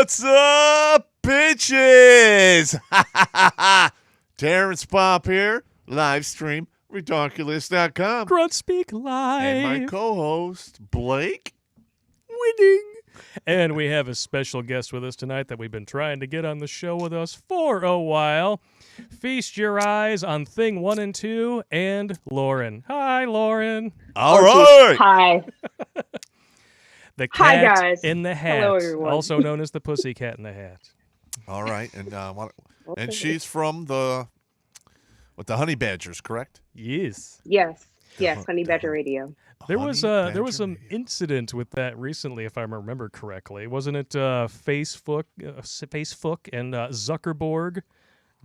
What's up, bitches? Terrence Popp here, live stream, Redonkulous.com. Grunt Speak Live. And my co-host, Blake. Winning. And we have a special guest with us tonight that we've been trying to get on the show with us for a while. Feast your eyes on Thing 1 and 2 and Lauren. Hi, Lauren. All right. Hi. The cat Hi, guys. in the hat, Hello, everyone. also known as the pussycat in the hat. All right. And she's from the Honey Badgers, correct? Yes. Yes, Honey Badger Radio. There was some incident with that recently, if I remember correctly. Wasn't it Facebook and Zuckerberg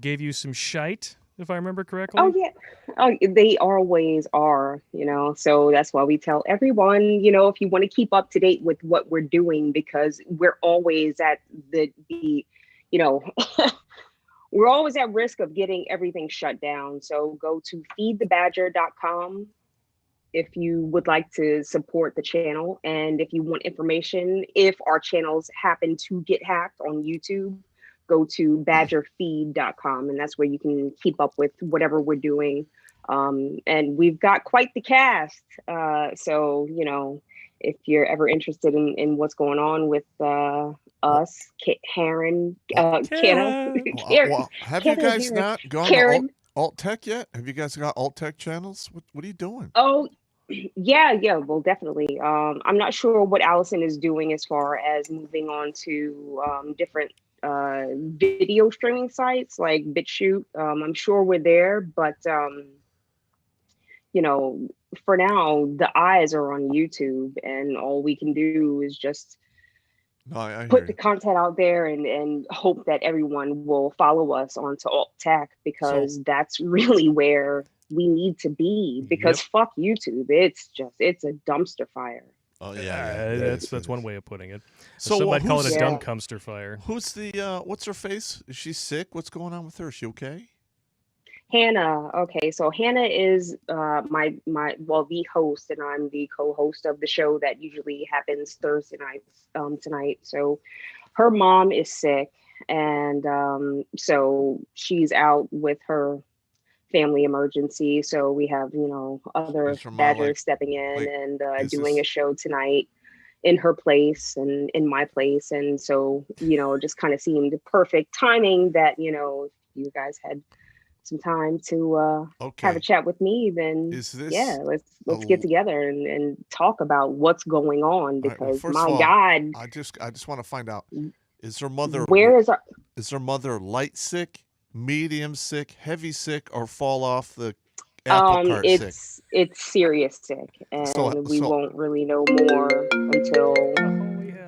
gave you some shite, if I remember correctly? Oh, yeah. Oh, they always are, so that's why we tell everyone, if you want to keep up to date with what we're doing, because we're always at we're always at risk of getting everything shut down. So go to feedthebadger.com if you would like to support the channel. And if you want information, if our channels happen to get hacked on YouTube, go to badgerfeed.com, and that's where you can keep up with whatever we're doing. And we've got quite the cast. So, if you're ever interested in what's going on with us, Karen, Karen. Well, have you guys not gone to Alt Tech yet? Have you guys got Alt Tech channels? What are you doing? Oh, yeah, well, definitely. I'm not sure what Allison is doing as far as moving on to different video streaming sites like BitChute. I'm sure we're there, but for now the eyes are on YouTube, and all we can do is just put the content out there and hope that everyone will follow us onto Alt Tech, because that's really where we need to be, because fuck YouTube. It's a dumpster fire. Oh yeah, that's one way of putting it. So some might call it a dumb dumpster fire. Who's the what's her face? Is she sick? What's going on with her? Is she okay? Hannah. Okay, so Hannah is the host, and I'm the co-host of the show that usually happens Thursday nights tonight. So her mom is sick, and so she's out with her family emergency. So we have other badgers stepping in and doing a show tonight in her place and in my place, and so just kind of seemed perfect timing that if you guys had some time to have a chat with me, then let's get together and talk about what's going on, because God, I just want to find out, is her mother is her mother light sick, medium sick, heavy sick, or fall off the apple cart sick? It's serious sick, and we won't really know more until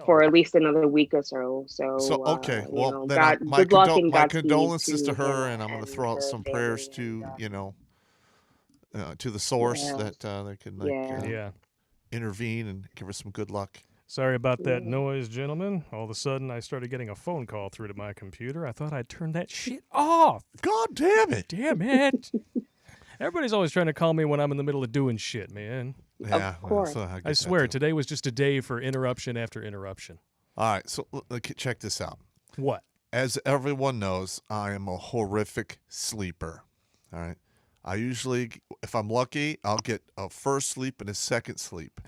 for at least another week or so. So okay, well, then God, my condolences to her, and I'm going to throw out some prayers to to the source that they can intervene and give her some good luck. Sorry about that noise, gentlemen. All of a sudden, I started getting a phone call through to my computer. I thought I'd turn that shit off. God damn it! Damn it! Everybody's always trying to call me when I'm in the middle of doing shit, man. Yeah, of course. I swear, today was just a day for interruption after interruption. All right, so check this out. What? As everyone knows, I am a horrific sleeper. All right. I usually, if I'm lucky, I'll get a first sleep and a second sleep.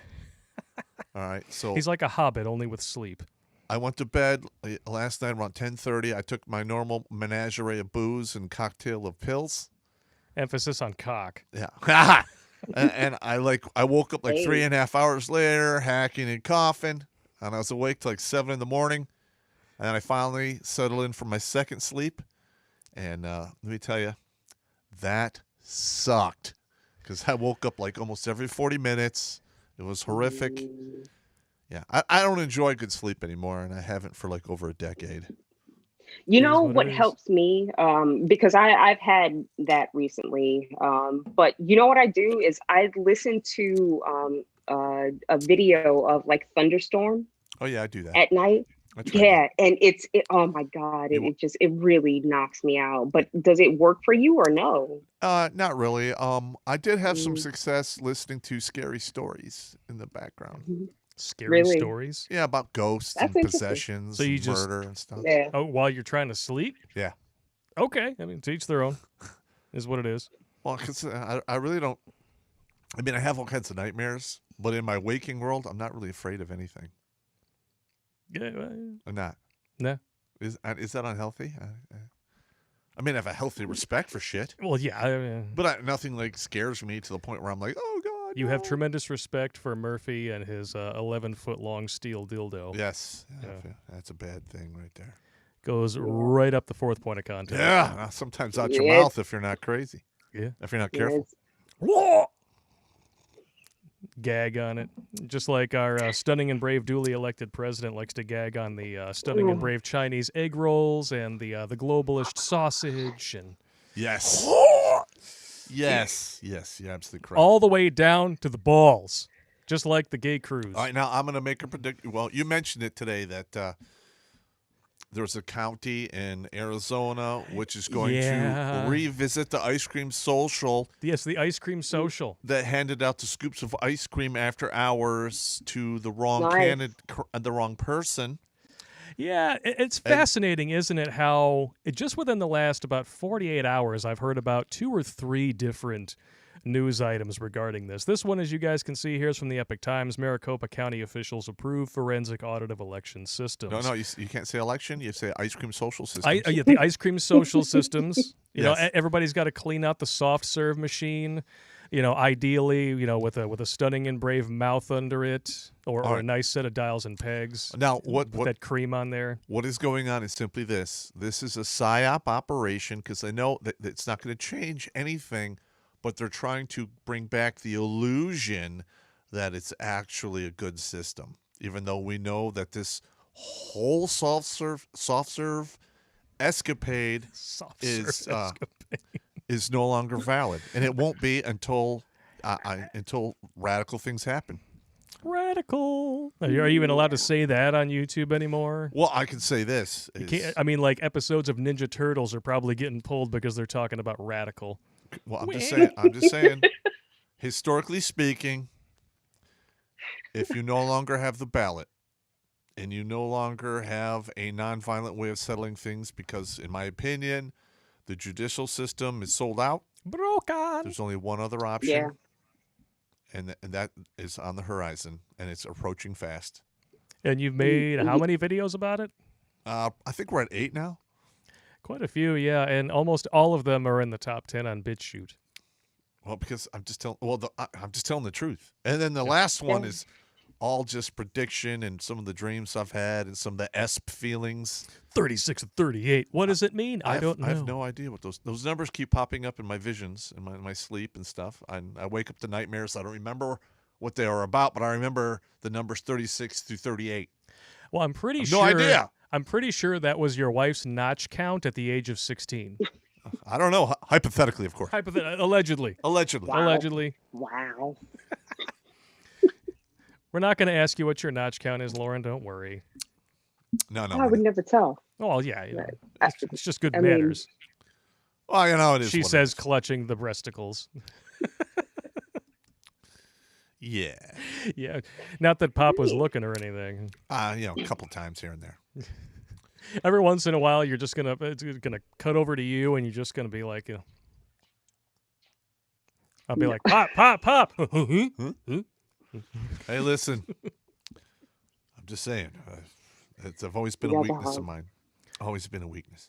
All right. So he's like a hobbit, only with sleep. I went to bed last night around 10:30. I took my normal menagerie of booze and cocktail of pills. Emphasis on cock. Yeah. and I woke up like 3.5 hours later, hacking and coughing, and I was awake till like 7 in the morning. And then I finally settled in for my second sleep. And let me tell you, that sucked, because I woke up like almost every 40 minutes. It was horrific. Yeah, I don't enjoy good sleep anymore, and I haven't for like over a decade. What helps me, because I've had that recently, but what I do is I listen to a video of like thunderstorm. Oh yeah, I do that at night. Yeah, and oh my God, it really knocks me out. But does it work for you or no? Not really. I did have some success listening to scary stories in the background. Scary Really? stories. Yeah, about ghosts That's and interesting. possessions So you and just- murder and stuff. Yeah. Oh, while you're trying to sleep? Yeah. Okay. I mean, to each their own is what it is. Well, because I really don't. I mean, I have all kinds of nightmares, but in my waking world, I'm not really afraid of anything. Yeah, I'm not. no. Is that unhealthy? I mean, I have a healthy respect for shit, Well, yeah. but nothing like scares me to the point where I'm like, oh god. You have no." tremendous respect for Murphy and his 11-foot-long steel dildo. Yes, Yeah. that's a bad thing right there. Goes right up the fourth point of contact. Yeah, sometimes out your Yeah. mouth if you're not crazy. Yeah. If you're not Yeah, careful. it's- Gag on it. Just like our stunning and brave duly elected president likes to gag on the stunning and brave Chinese egg rolls and the globalist sausage and Yes. Yes. Yes. You're absolutely correct. all the way down to the balls. Just like the gay cruise. All right, now I'm going to make a prediction. Well, you mentioned it today that there's a county in Arizona which is going Yeah. to revisit the ice cream social Yes, the ice cream social. that handed out the scoops of ice cream after hours to the wrong Nice. candidate, the wrong person. Yeah, it's fascinating, isn't it? How just within the last about 48 hours, I've heard about 2 or 3 different news items regarding this. This one, as you guys can see here, is from the Epic Times. Maricopa County officials approve forensic audit of election systems. No, you can't say election. You say ice cream social system. Yeah, the ice cream social systems. You know, Yes. everybody's got to clean out the soft serve machine. You know, ideally, with a stunning and brave mouth under it, or All a right. nice set of dials and pegs. Now, With that cream on there. what is going on is simply this. This is a PSYOP operation because I know that it's not going to change anything, but they're trying to bring back the illusion that it's actually a good system, even though we know that this whole soft serve escapade Soft is serve escapade. is no longer valid, and it won't be until radical things happen. Radical. Are you even allowed to say that on YouTube anymore? Well, I can say this. You is- can't, I mean, like episodes of Ninja Turtles are probably getting pulled because they're talking about radical. Well, I'm just saying. Historically speaking, if you no longer have the ballot and you no longer have a nonviolent way of settling things, because in my opinion, the judicial system is sold out. Broken. There's only one other option. Yeah. And that is on the horizon, and it's approaching fast. And you've made how many videos about it? I think we're at 8 now. Quite a few, yeah. And almost all of them are in the top 10 on BitChute. Well, because I'm just telling. Well, I'm just telling the truth. And then the last one Yeah. is all just prediction and some of the dreams I've had and some of the ESP feelings. 36 and 38. What does it mean? I don't know. I have no idea what those numbers keep popping up in my visions, in my sleep and stuff. I wake up to nightmares. I don't remember what they are about, but I remember the numbers 36 through 38. Well, I'm pretty I've sure. no idea. I'm pretty sure that was your wife's notch count at the age of 16. I don't know. Hypothetically, of course. Allegedly. Allegedly. Wow. Allegedly. Wow. We're not going to ask you what your notch count is, Lauren. Don't worry. No. I would never tell. Well, yeah. You know, I- it's just good I mean, manners. Well, you know, it is. She what it says, is. clutching the breasticles. Yeah. Yeah. Not that Pop was looking or anything. A couple times here and there. Every once in a while, you're just it's gonna cut over to you, and you're just gonna be like, I'll be like, Pop, Pop, Pop. Hey, listen. I'm just saying. It's always been a Yeah, weakness the of mine. Always been a weakness.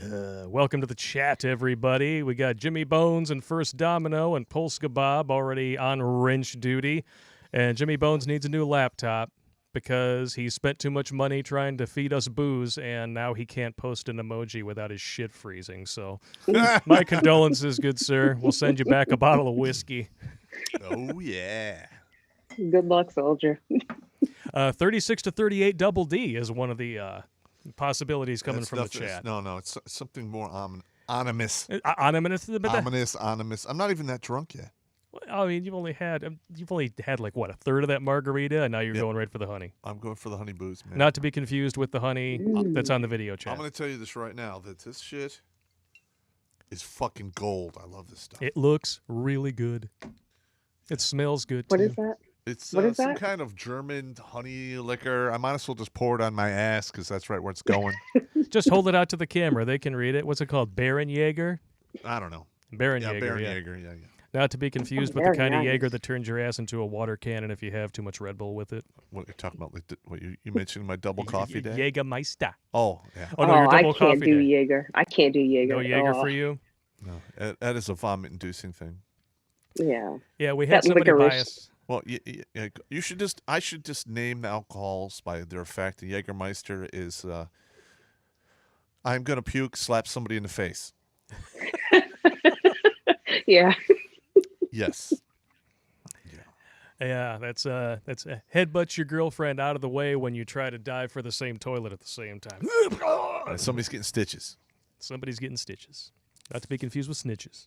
Welcome to the chat, everybody. We got Jimmy Bones and First Domino and Polska Bob already on wrench duty, and Jimmy Bones needs a new laptop because he spent too much money trying to feed us booze, and now he can't post an emoji without his shit freezing. So, my condolences, good sir. We'll send you back a bottle of whiskey. Oh, yeah. Good luck, soldier. 36 to 38 double D is one of the possibilities coming That's from the nothing- chat. No, it's something more ominous. Ominous. Ominous. I'm not even that drunk yet. I mean, you've only had like what, a third of that margarita, and now you're Yep. going right for the honey. I'm going for the honey booze, man. Not to be confused with the honey that's on the video chat. I'm going to tell you this right now, that this shit is fucking gold. I love this stuff. It looks really good. It smells good What too. is that? It's What is some that? kind of German honey liquor. I might as well just pour it on my ass because that's right where it's going. Just hold it out to the camera. They can read it. What's it called? Baron Jaeger? I don't know. Baron Yeah, Jaeger, Baron yeah. Jaeger. Yeah, yeah. Not to be confused with the very kind of nice. Jaeger that turns your ass into a water cannon if you have too much Red Bull with it. What are you talking about? Like, what you mentioned my double coffee day? Jägermeister. Oh, yeah. Oh, no, your I double can't coffee do day. Jaeger. I can't do Jaeger. No Jaeger Oh, for you? No, that is a vomit-inducing thing. Yeah. Yeah, we had That somebody buy licorice. us. Well, you should just. I should just name the alcohols by their effect. The Jägermeister is. I'm gonna puke. Slap somebody in the face. Yeah. Yes. Yeah, that's headbutt your girlfriend out of the way when you try to dive for the same toilet at the same time. Somebody's getting stitches. Somebody's getting stitches. Not to be confused with snitches.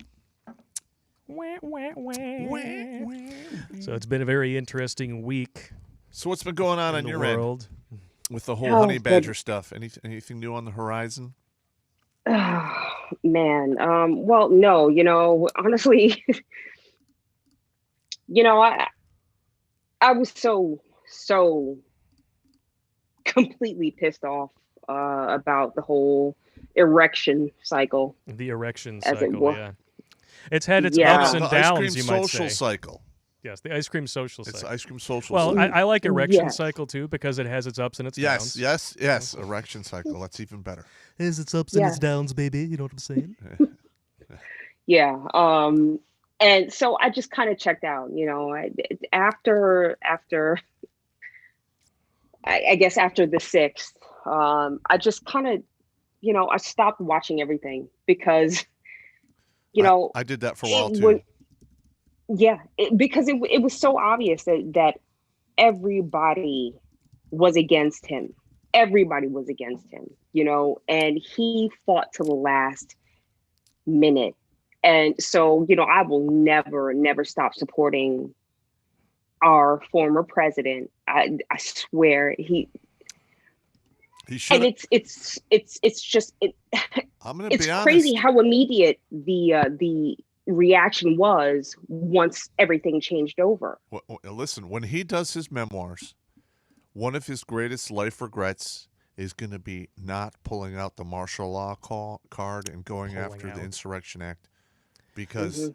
So it's been a very interesting week So what's been going on in the your end world. with the whole Oh, honey good. badger stuff? Anything new on the horizon? Man. Well, no, honestly, I was so completely pissed off about the whole erection cycle, The erection as it cycle, were. yeah. It's had its Yeah. ups the and ice cream downs, you might social say. cycle. Yes, the ice cream social It's cycle. ice cream social Well, cycle. I like erection Yes. cycle too because it has its ups and its Yes, downs. yes. Erection cycle. That's even better. Has its ups and and its its downs, baby. You know what I'm saying? Yeah. And so I just kind of checked out, after I guess after the 6th, I just kind of, I stopped watching everything because, I did that for a it while was- too. yeah, because it was so obvious that everybody was against him. Everybody was against him, and he fought to the last minute. And so, I will never stop supporting our former president. I swear He and should. it's just I'm gonna it's be honest. crazy how immediate the reaction was once everything changed over. Listen, when he does his memoirs, one of his greatest life regrets is going to be not pulling out the martial law card and going after the Insurrection Act, because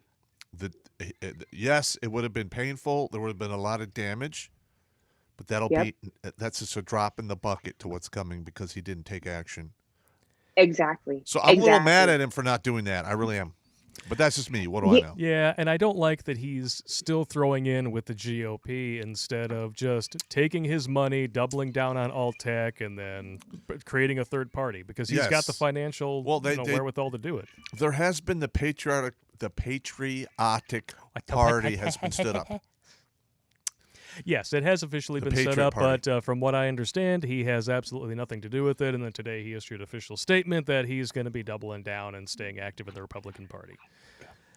yes, it would have been painful. There would have been a lot of damage, but that's just a drop in the bucket to what's coming because he didn't take action. Exactly. So I'm a little mad at him for not doing that. I really am. But that's just me. What do I know? Yeah, and I don't like that he's still throwing in with the GOP instead of just taking his money, doubling down on alt tech, and then creating a third party because he's got the financial wherewithal to do it. There has been the patriotic party has been stood up. Yes, it has officially been set up, but from what I understand, he has absolutely nothing to do with it. And then today he issued an official statement that he's going to be doubling down and staying active in the Republican Party.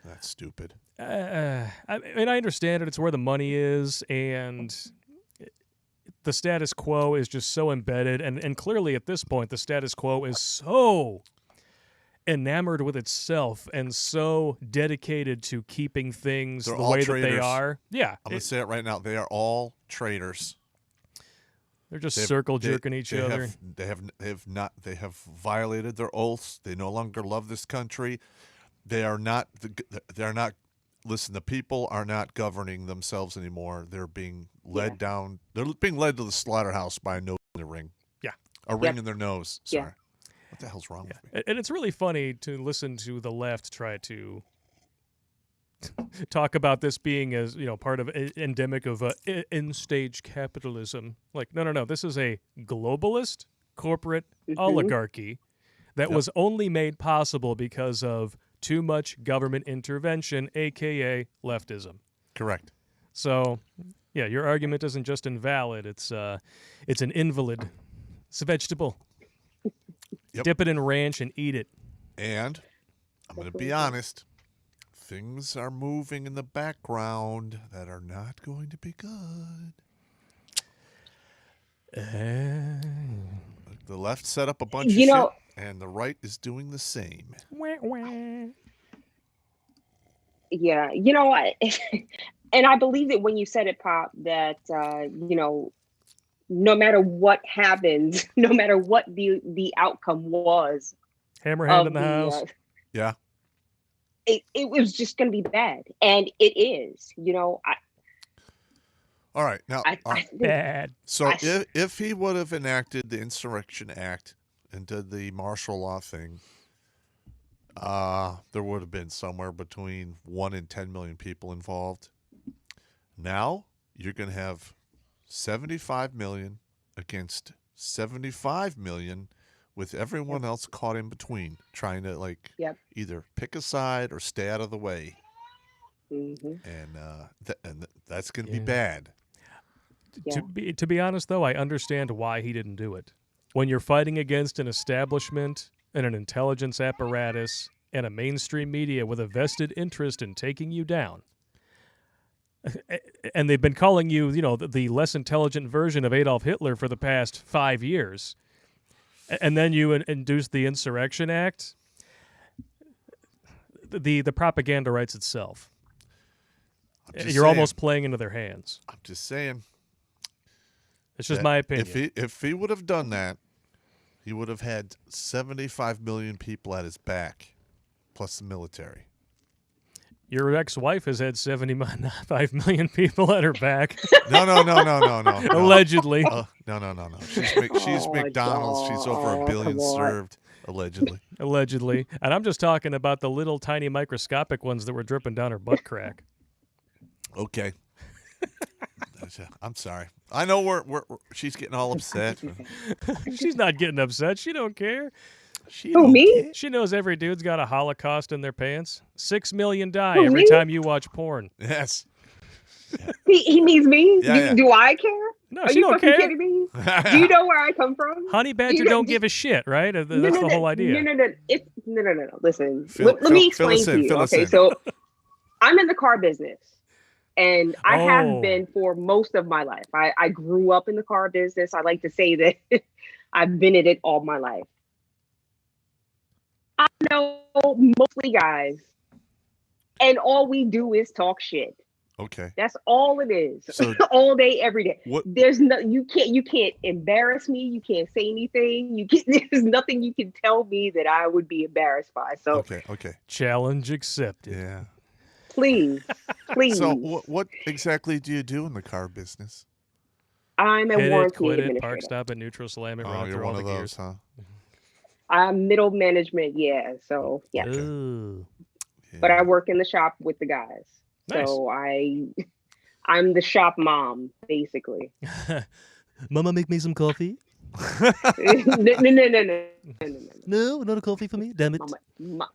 That's stupid. I understand it. It's where the money is, and the status quo is just so embedded. And clearly at this point, the status quo is so enamored with itself and so dedicated to keeping things the way that they are. Yeah. I'm going to say it right now. They are all traitors. They're just circle jerking each other. They have violated their oaths. They no longer love this country. They're not, listen, the people are not governing themselves anymore. They're being led down. They're being led to the slaughterhouse by a nose in their ring. Yeah. A ring in their nose. Sorry. Yeah. What the hell's wrong with me? And it's really funny to listen to the left try to talk about this being as part of endemic of end-stage capitalism. Like, no. This is a globalist corporate oligarchy that was only made possible because of too much government intervention, aka leftism. Correct. So, yeah, your argument isn't just invalid. It's an invalid. It's a vegetable. Yep. Dip it in ranch and eat it. And I'm going to be honest. Things are moving in the background that are not going to be good. The left set up a bunch of shit, and the right is doing the same. Yeah, And I believe it when you said it, Pop, that no matter what happens, no matter what the outcome was Hammerhand in of the the house. Yeah. it was just going to be bad, and it is. All right. Now, I think Bad. so if he would have enacted the Insurrection Act and did the martial law thing, there would have been somewhere between 1 and 10 million people involved. Now you're going to have 75 million against 75 million with everyone else caught in between, trying to either pick a side or stay out of the way. And that's going to be bad. Yeah. To be honest, though, I understand why he didn't do it. When you're fighting against an establishment and an intelligence apparatus and a mainstream media with a vested interest in taking you down, and they've been calling you, the less intelligent version of Adolf Hitler for the past 5 years, and then you induce the Insurrection Act, the propaganda writes itself. You're almost playing into their hands. I'm just saying. It's just my opinion. If he would have done that, he would have had 75 million people at his back, plus the military. Your ex-wife has had 75 million people at her back. No. Allegedly. No. She's McDonald's. God. She's over 1 billion served, allegedly. Allegedly. And I'm just talking about the little tiny microscopic ones that were dripping down her butt crack. Okay. I'm sorry. I know she's getting all upset. She's not getting upset. She don't care. Me? She knows every dude's got a Holocaust in their pants. 6 million die every time you watch porn. Yes. He means me. Yeah. Do I care? No, Are she you don't fucking care. kidding me? Do you know where I come from? Honey Badger don't give a shit, right? That's the whole idea. No. Listen, let me explain to you. Okay, so I'm in the car business. And I have been for most of my life. I grew up in the car business. I like to say that I've been in it all my life. I know mostly guys, and all we do is talk shit. Okay. That's all it is. So, all day, every day. What? There's you can't embarrass me. You can't say anything. There's nothing you can tell me that I would be embarrassed by. So okay. Challenge accepted. Yeah. Please. So what exactly do you do in the car business? I'm a Hit warranty it, quit it, administrator. park stop at neutral, slam it, Oh, run you're through one all of the those, gears. huh? I'm middle management, yeah. So yeah. Okay. Ooh. Yeah. But I work in the shop with the guys. Nice. So I'm the shop mom, basically. Mama, make me some coffee. No. No, not a coffee for me. Damn it. No.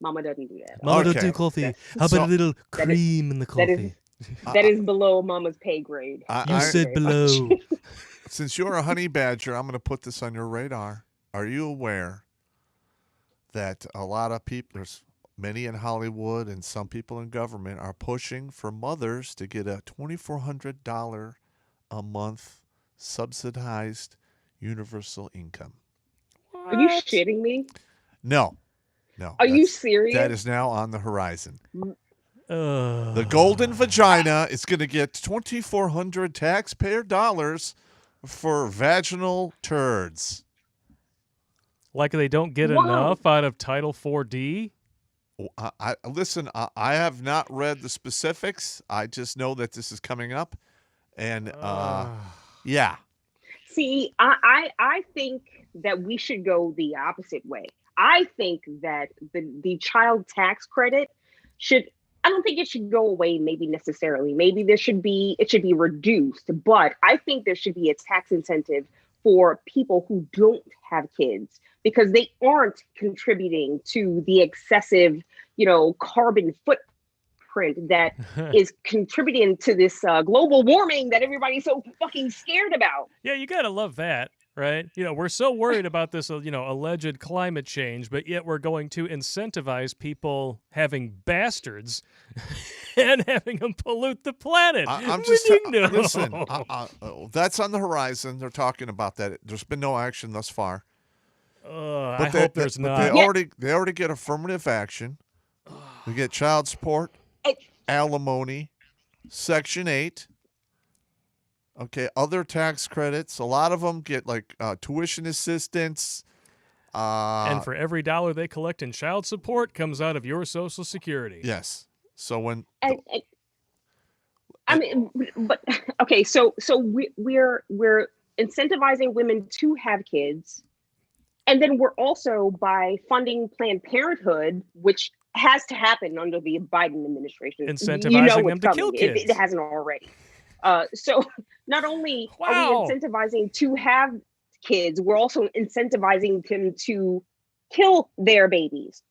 Mama doesn't do that. Mama Okay. don't do coffee. How about So- a little cream in the coffee? That is below Mama's pay grade. You said below. Since you're a honey badger, I'm going to put this on your radar. Are you aware that a lot of people, there's many in Hollywood and some people in government, are pushing for mothers to get a $2,400 a month subsidized universal income? Are you shitting me? No. Are you serious? That is now on the horizon. The The golden vagina is going to get $2,400 taxpayer dollars for vaginal turds. Like they don't get Wow. enough out of Title 4D? Listen, I have not read the specifics. I just know that this is coming up. And yeah. See, I think that we should go the opposite way. I think that the child tax credit I don't think it should go away, maybe necessarily. Maybe it should be reduced, but I think there should be a tax incentive for people who don't have kids because they aren't contributing to the excessive, carbon footprint that is contributing to this global warming that everybody's so fucking scared about. Yeah, you got to love that, right? We're so worried about this, alleged climate change, but yet we're going to incentivize people having bastards and having them pollute the planet. I'm just listen. No. That's on the horizon. They're talking about that. There's been no action thus far. I hope there's but not. They already get affirmative action. They get child support, alimony, Section 8. Okay, other tax credits. A lot of them get like tuition assistance. And for every dollar they collect in child support comes out of your Social Security. Yes. So when I mean, but okay, so we're incentivizing women to have kids, and then we're also by funding Planned Parenthood, which has to happen under the Biden administration. Incentivizing them it's to coming. kill kids. It hasn't already. So not only are Wow. we incentivizing to have kids, we're also incentivizing them to kill their babies.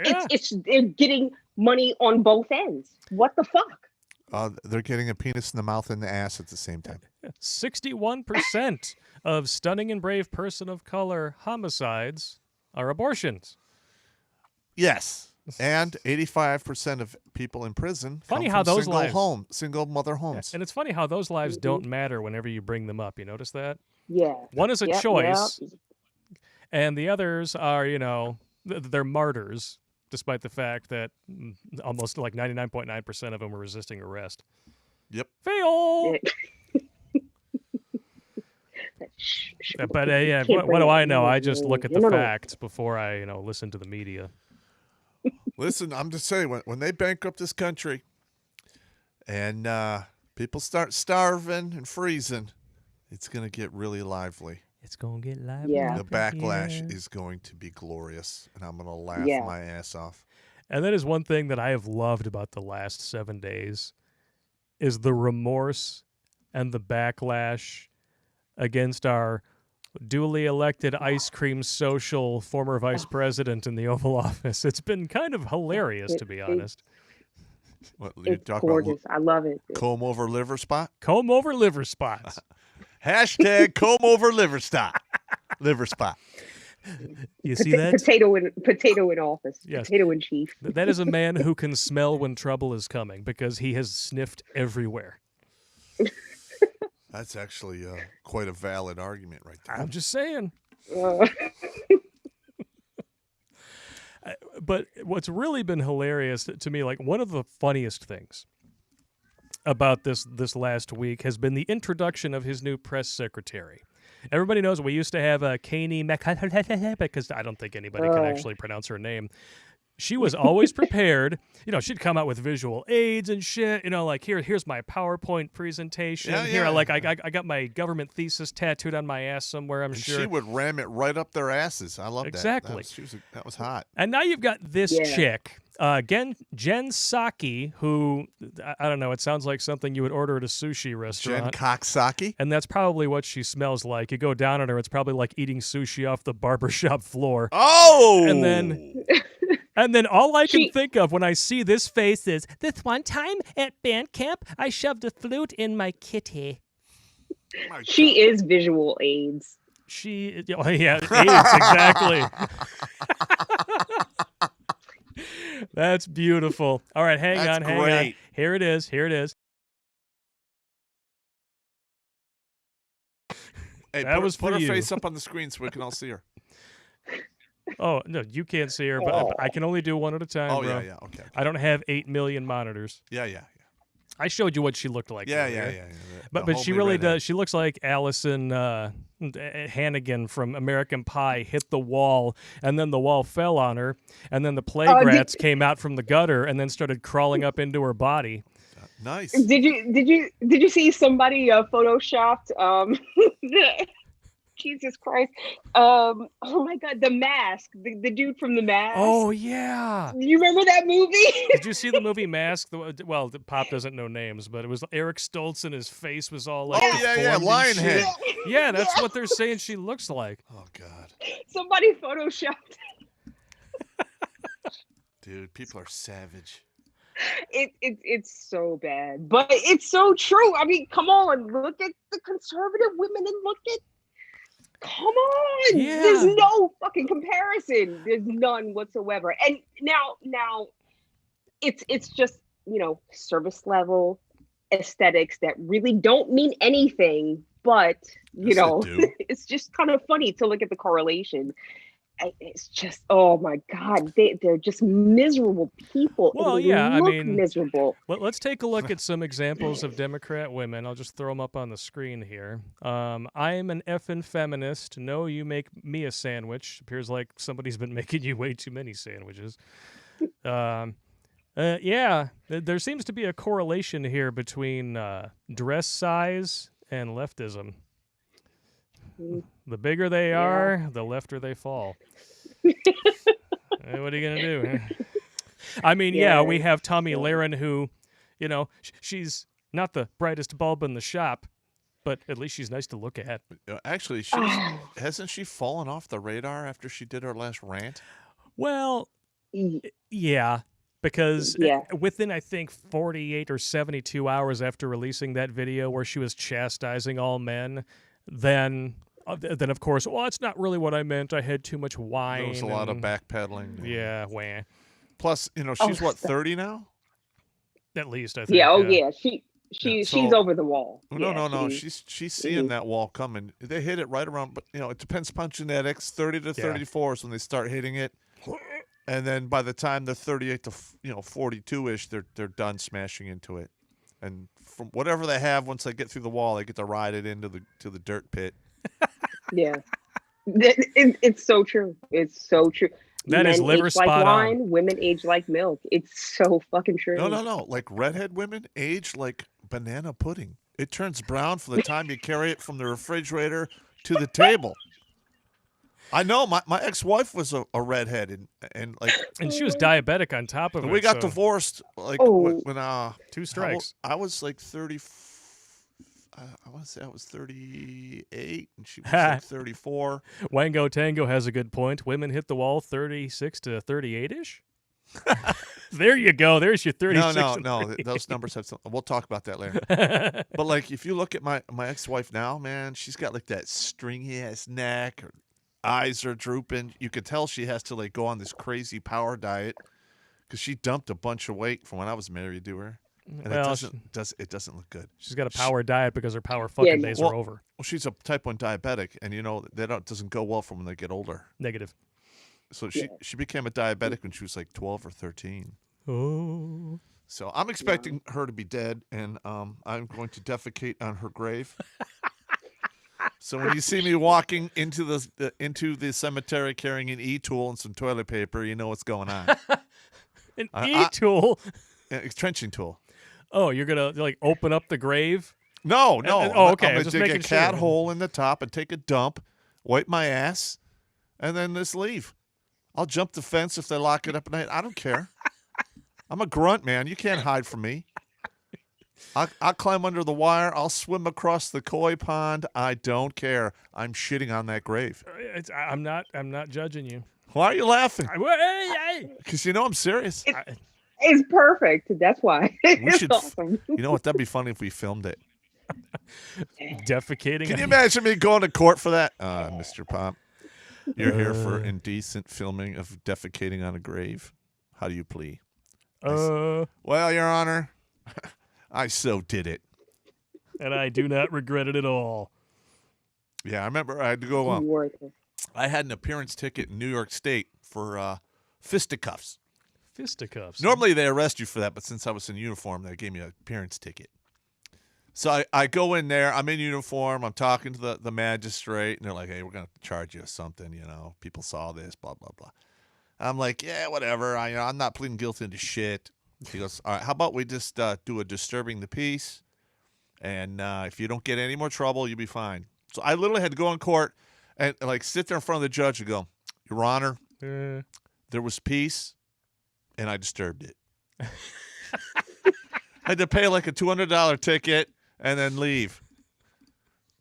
Yeah. They're getting money on both ends. What the fuck? they're getting a penis in the mouth and the ass at the same time. 61% of stunning and brave person of color homicides are abortions. Yes. And 85% of people in prison Funny come how from those lives- single mother homes. And it's funny how those lives don't matter whenever you bring them up. You notice that? Yeah. One is a Yep, choice, yep. and the others are, they're martyrs, despite the fact that almost like 99.9% of them were resisting arrest. Yep. Fail! But yeah, Can't what do bring I it. know? I just look at the No. facts before I, listen to the media. Listen, I'm just saying, when they bankrupt this country and people start starving and freezing, it's going to get really lively. It's going to get lively. Yeah. The backlash is going to be glorious, and I'm going to laugh Yeah. my ass off. And that is one thing that I have loved about the last 7 days is the remorse and the backlash against our duly elected ice cream social former vice president in the Oval Office. It's been kind of hilarious, to be honest. What, you It's talk gorgeous. I love it. about comb over liver spot? Comb over liver spots. Hashtag comb over liver spot. Liver spot. You see that? Potato in office. Yes. Potato in chief. That is a man who can smell when trouble is coming because he has sniffed everywhere. That's actually quite a valid argument right there. I'm just saying. Uh, But what's really been hilarious to me, like one of the funniest things about this last week has been the introduction of his new press secretary. Everybody knows we used to have Kaney because I don't think anybody can actually pronounce her name. She was always prepared. She'd come out with visual aids and shit. Like here's my PowerPoint presentation. Yeah, Here, yeah. like I got my government thesis tatted on my ass somewhere. I'm And sure. she would ram it right up their asses. I love Exactly. that. That was hot. And now you've got this Yeah. chick, Jen Psaki, who, I don't know, it sounds like something you would order at a sushi Jen restaurant. Coxsackie. And that's probably what she smells like. You go down on her, it's probably like eating sushi off the barbershop floor. Oh! And then all I can She- think of when I see this face is, this one time at band camp, I shoved a flute in my kitty. My she is visual aids. She, yeah, AIDS, exactly. That's beautiful. All right, hang That's on. great. Here it is. Hey, That was put for her you. face up on the screen so we can all see her. Oh, no, you can't see her, but I can only do one at a time, Oh, bro. yeah. Okay. I don't have 8 million monitors. Yeah. I showed you what she looked like. Yeah. earlier. The But she homely really redhead. does. She looks like Allison Hannigan from American Pie hit the wall, and then the wall fell on her, and then the plague rats came out from the gutter and then started crawling up into her body. Nice. Did you see somebody photoshopped Jesus Christ. Oh my God, The Mask, the dude from The Mask. Oh, yeah. You remember that movie? Did you see the movie Mask? Well, the Pop doesn't know names, but it was Eric Stoltz and his face was all like Oh, yeah, deformed and Lionhead. shit. Yeah, that's what they're saying she looks like. Oh, God. Somebody photoshopped. Dude, people are savage. It's so bad, but it's so true. I mean, come on, look at the conservative women and look at. Come on, Yeah. There's no fucking comparison. There's none whatsoever. And now, it's just service level aesthetics that really don't mean anything. But Yes, they do. it's just kind of funny to look at the correlation. It's just, oh my God, they're just miserable people. Well, And they yeah, I look mean, miserable. let's take a look at some examples of Democrat women. I'll just throw them up on the screen here. I am an effing feminist. No, you make me a sandwich. Appears like somebody's been making you way too many sandwiches. Yeah, there seems to be a correlation here between dress size and leftism. Mm, The bigger they Yeah. are, the lefter they fall. What are you going to do? I mean, yeah, we Yeah, have Tommy yeah. Lahren who, she's not the brightest bulb in the shop, but at least she's nice to look at. Actually, hasn't she fallen off the radar after she did her last rant? Well, Y- yeah, because Yeah. within, I think, 48 or 72 hours after releasing that video where she was chastising all men, then of course, well, it's not really what I meant. I had too much wine. There was a lot of and- backpedaling. Yeah, wah. Plus, Oh, she's what, stop. 30 now? At least, I think. Yeah. Oh, yeah. Yeah, She's so- over the wall. No, Yeah, no. She's seeing Mhm. that wall coming. They hit it right around, but it depends upon genetics. 30 to 34 is when they start hitting it, and then by the time they're 38 to 42ish, they're done smashing into it. And from whatever they have, once they get through the wall, they get to ride it into the dirt pit. Yeah. It's so true. It's so true. That is Men liver age like spot on. wine, women age like milk. It's so fucking true. No. Like redhead women age like banana pudding. It turns brown from the time you carry it from the refrigerator to the table. I know my ex-wife was a redhead and like And she was diabetic on top of it. we got so divorced like Oh. when 2 strikes. I was like 30. I want to say I was 38 and she was Ha. like 34. Wango Tango has a good point. Women hit the wall 36 to 38-ish. There you go. There's your 36. No. Those numbers have something. We'll talk about that later. But like, if you look at my ex-wife now, man, she's got like that stringy ass neck. Her eyes are drooping. You could tell she has to like go on this crazy power diet because she dumped a bunch of weight from when I was married to her, and Well, it doesn't look good. she's got a power diet because her power fucking days well- are over. Well, she's a type 1 diabetic, and that doesn't go well for when they get older. Negative. So she became a diabetic when she was like 12 or 13. Oh. So I'm expecting her to be dead, and I'm going to defecate on her grave. So when you see me walking into the cemetery carrying an e-tool and some toilet paper, you know what's going on. An I- e-tool. A trenching tool. Oh, you're going to like open up the grave? No. okay, I'm I was gonna just dig a making cat sure. hole in the top and take a dump, wipe my ass, and then just leave. I'll jump the fence if they lock it up at night. I don't care. I'm a grunt, man. You can't hide from me. I'll climb under the wire. I'll swim across the koi pond. I don't care. I'm shitting on that grave. I'm not judging you. Why are you laughing? Hey. Because I'm serious. It's perfect. That's why. It's should awesome. You know what? That'd be funny if we filmed it. Defecating. Can you imagine me going to court for that? Mr. Popp, you're here for indecent filming of defecating on a grave. How do you plea? Well, Your Honor, I so did it. And I do not regret it at all. Yeah, I remember I had to go. Worth it. I had an appearance ticket in New York State for fisticuffs. Fisticuffs. Normally they arrest you for that, but since I was in uniform, they gave me an appearance ticket. So I go in there. I'm in uniform. I'm talking to the magistrate, and they're like, "Hey, we're gonna charge you something. People saw this, blah blah blah." I'm like, "Yeah, whatever. I'm not pleading guilty to shit." He goes, "All right, how about we just do a disturbing the peace, and if you don't get any more trouble, you'll be fine." So I literally had to go in court and like sit there in front of the judge and go, "Your Honor, there was peace, and I disturbed it." I had to pay like a $200 ticket and then leave.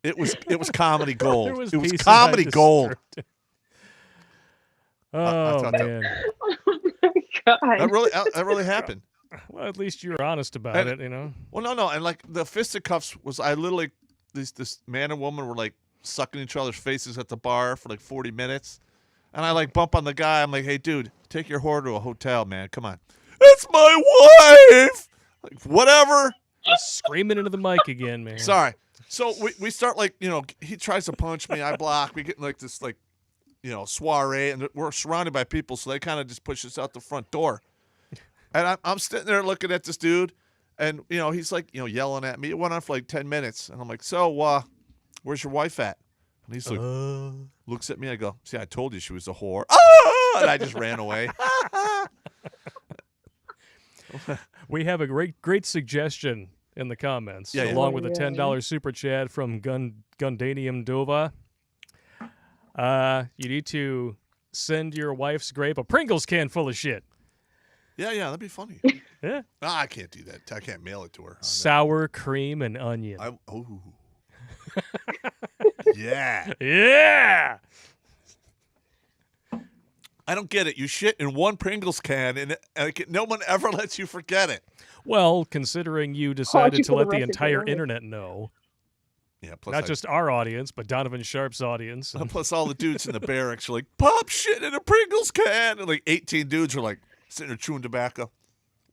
It was comedy gold. There was It was peace and comedy I gold. disturbed it. I Oh, thought that- man. God. That really happened. Well, at least you were honest about And- it. Well, no, and like the fisticuffs was I literally this man and woman were like sucking each other's faces at the bar for like 40 minutes, and I like bump on the guy. I'm like, "Hey, dude, take your whore to a hotel, man. Come on." It's my wife. Like whatever. Just screaming into the mic again, man. Sorry. So we start like he tries to punch me, I block. We get in like this like soiree, and we're surrounded by people, so they kind of just push us out the front door. And I'm sitting there looking at this dude, and he's like yelling at me. It went on for like 10 minutes, and I'm like, so where's your wife at? And he's like, looks at me. I go, see, I told you she was a whore. And I just ran away. We have a great suggestion in the comments, Yeah. along with a $10 super chat from Gundanium Dova. You need to send your wife's grape a Pringles can full of shit. Yeah, that'd be funny. Yeah. I can't do that. I can't mail it to her. Sour cream and onion. Yeah. Yeah. I don't get it. You shit in one Pringles can, and no one ever lets you forget it. Well, considering you decided to let the entire internet know. Yeah, plus not just our audience, but Donovan Sharp's audience. Plus all the dudes in the barracks are like, Popp shit in a Pringles can. And like 18 dudes are like sitting there chewing tobacco.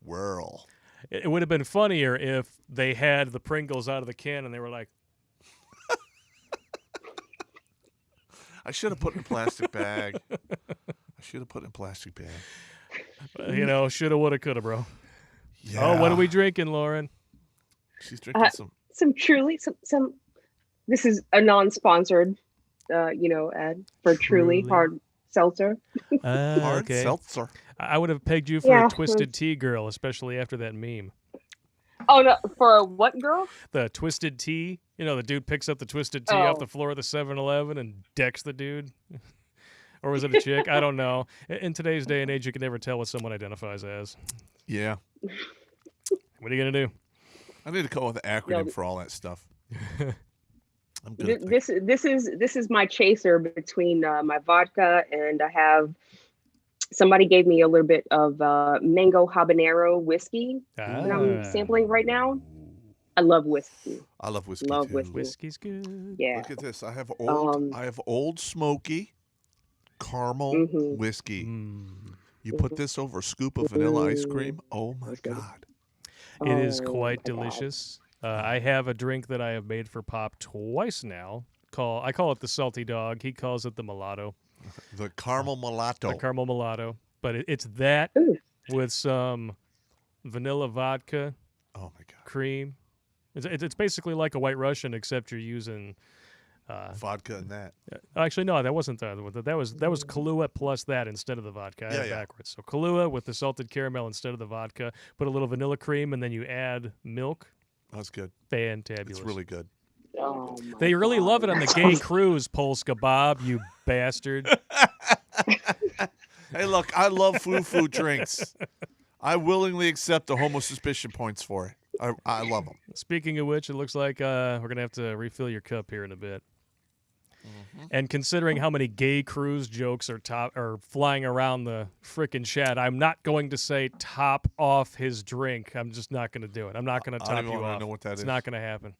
Whirl. It would have been funnier if they had the Pringles out of the can and they were like, I should have put it in a plastic bag. Shoulda, woulda, coulda, bro. Yeah. Oh, what are we drinking, Lauren? She's drinking some Truly, some. This is a non-sponsored, ad for Truly hard seltzer. Hard seltzer. I would have pegged you for a Twisted Tea girl, especially after that meme. Oh no, for a what girl? The Twisted Tea. The dude picks up the Twisted Tea off the floor of the 7-Eleven and decks the dude. Or was it a chick? I don't know. In today's day and age, you can never tell what someone identifies as. Yeah. What are you going to do? I need to come up with an acronym for all that stuff. I'm good. This is my chaser between my vodka, and I have somebody gave me a little bit of mango habanero whiskey that I'm sampling right now. I love whiskey. I love whiskey too. Whiskey. Whiskey's good. Yeah. Look at this. I have old smoky caramel whiskey. You put this over a scoop of vanilla ice cream. Oh my God. It is quite delicious. I have a drink that I have made for Popp twice now. I call it the salty dog. He calls it the mulatto. The caramel mulatto. The caramel mulatto. But it's that with some vanilla vodka. Oh my God. Cream. It's basically like a White Russian, except you're using vodka and that. Actually, no, that wasn't that was Kahlua plus that instead of the vodka. I had it backwards. So Kahlua with the salted caramel instead of the vodka. Put a little vanilla cream, and then you add milk. That's good. Fantabulous. It's really good. Oh they really love it on the gay cruise, Polska Bob, you bastard. Hey, look, I love foo-foo drinks. I willingly accept the homo suspicion points for it. I love them. Speaking of which, it looks like we're going to have to refill your cup here in a bit. And considering how many gay cruise jokes are flying around the frickin' chat, I'm not going to say top off his drink. I'm just not going to do it. I'm not going to top you off. I don't know what that is. It's not going to happen.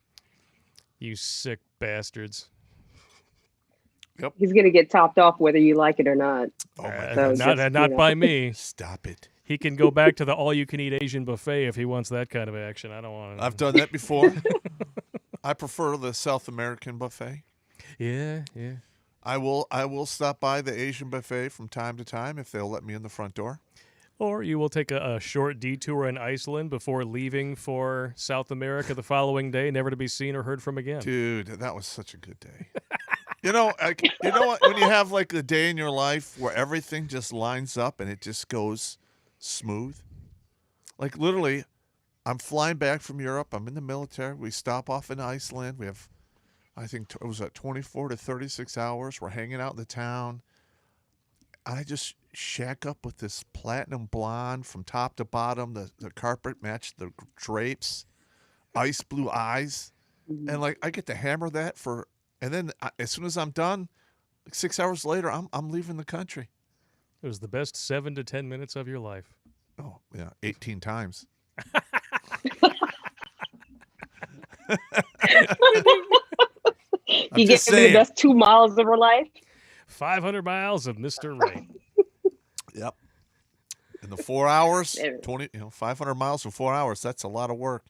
You sick bastards. Yep. He's going to get topped off whether you like it or not. Oh my God. Not by me. Stop it. He can go back to the all-you-can-eat Asian buffet if he wants that kind of action. I don't want to. I've done that before. I prefer the South American buffet. Yeah. I will stop by the Asian buffet from time to time if they'll let me in the front door. Or you will take a short detour in Iceland before leaving for South America the following day, never to be seen or heard from again. Dude, that was such a good day. You know what? When you have like a day in your life where everything just lines up and it just goes smooth. Like literally, I'm flying back from Europe. I'm in the military. We stop off in Iceland. We have, I think it was at 24 to 36 hours. We're hanging out in the town. I just shack up with this platinum blonde from top to bottom. The carpet matched the drapes, ice blue eyes. And like I get to hammer that and then as soon as I'm done, like 6 hours later, I'm leaving the country. It was the best 7 to 10 minutes of your life. Oh, yeah, 18 times. You get the best 2 miles of her life. 500 miles of Mr. Right. Yep. In the 4 hours, 500 miles in 4 hours. That's a lot of work.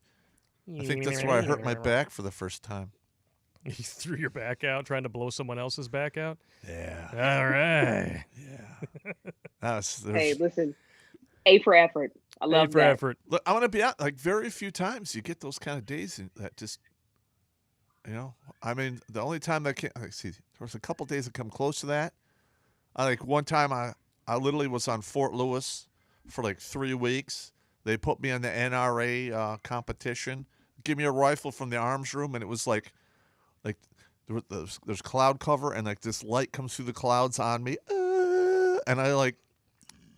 I think that's where I hurt my back for the first time. You threw your back out trying to blow someone else's back out? Yeah. All right. Yeah. There's, Hey, listen, A for effort. I A love for that. effort. look, I want to be out. Like, very few times you get those kind of days that just, I mean, the only time that came, let's see, there was a couple days that come close to that. Like one time I literally was on Fort Lewis for like 3 weeks. They put me in the NRA competition. Give me a rifle from the arms room, and it was like there's cloud cover, and like this light comes through the clouds on me, and I like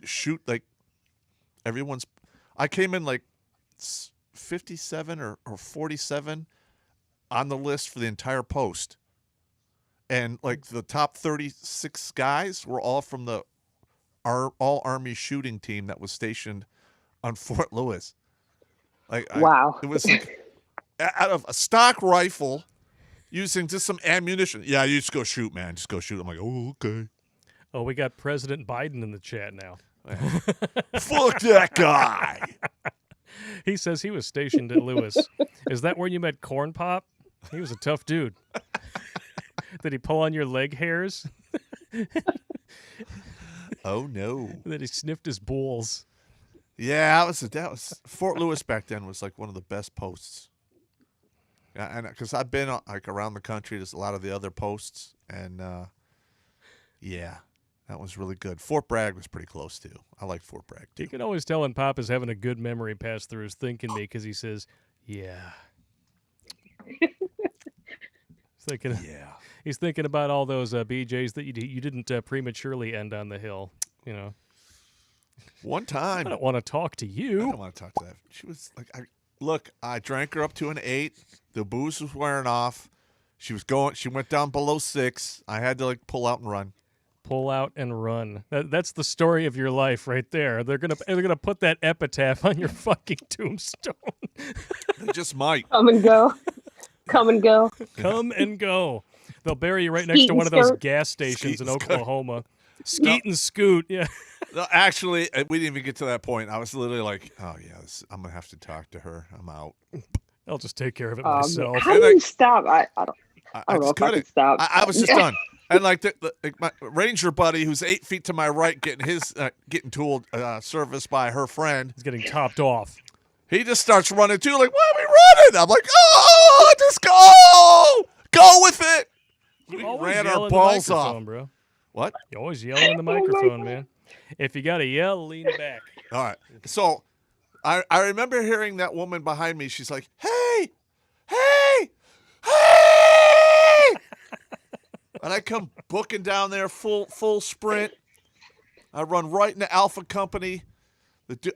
shoot like everyone's. I came in like 57 or 47 on the list for the entire post. And like the top 36 guys were all from the all Army shooting team that was stationed on Fort Lewis. Wow. It was like out of a stock rifle using just some ammunition. Yeah, you just go shoot, man. Just go shoot. I'm like, oh, okay. Oh, we got President Biden in the chat now. Fuck that guy. He says he was stationed at Lewis. Is that where you met Corn Pop? He was a tough dude. Did he pull on your leg hairs? Oh no. That he sniffed his balls. Yeah, that was Fort Lewis back then was like one of the best posts. Yeah, and because I've been like around the country, there's a lot of the other posts, and yeah, that was really good. Fort Bragg was pretty close too. I like Fort Bragg too. You can always tell when Pop is having a good memory pass through his thinking me because he says, "Yeah." Yeah. He's thinking about all those BJs that you didn't prematurely end on the hill. One I time, don't want to talk to I you. don't want to talk to that. She was like, I drank her up to an 8. The booze was wearing off. She went down below 6. I had to like pull out and run. Pull out and run. That's the story of your life right there. They're gonna put that epitaph on your fucking tombstone. They just might. Come and go. Come and go. Come and go. They'll bury you right next Skeet to and one of those skirt. gas stations Skeet in and skirt. Oklahoma. Skeet and scoot. Yeah. No, actually, we didn't even get to that point. I was literally like, oh yeah, I'm gonna have to talk to her. I'm out. I'll just take care of it Man, myself. how do you stop? I don't I know just if I can couldn't. stop. I was just done. And like my ranger buddy, who's 8 feet to my right, getting tooled serviced by her friend. He's getting topped off. He just starts running too. Like, why are we running? I'm like, oh, just go with it. You We always ran yell our in the balls microphone, off. bro. What? You always yelling in the microphone, man. If you gotta yell, lean back. All right. So I remember hearing that woman behind me. She's like, hey, hey, hey. And I come booking down there full sprint. I run right into Alpha Company.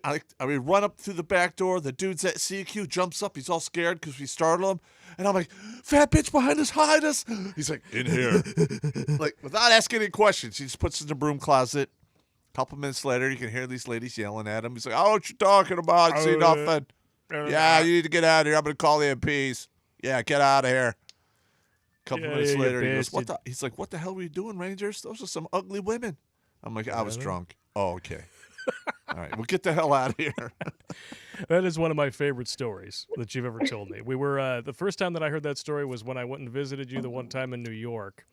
I run up through the back door. The dude's at CQ, jumps up. He's all scared because we startled him. And I'm like, fat bitch behind us, hide us. He's like, in here. Like, without asking any questions, he just puts in the broom closet. A couple minutes later, you can hear these ladies yelling at him. He's like, oh, what you talking about? I see nothing. Yeah, you need to get out of here. I'm going to call the MPs. Yeah, get out of here. A couple minutes you later, he goes, bastard. he's like, what the hell were you doing, Rangers? Those are some ugly women. I'm like, I was drunk. Oh, okay. All right, well, get the hell out of here. That is one of my favorite stories that you've ever told me. We were the first time that I heard that story was when I went and visited you the one time in New York,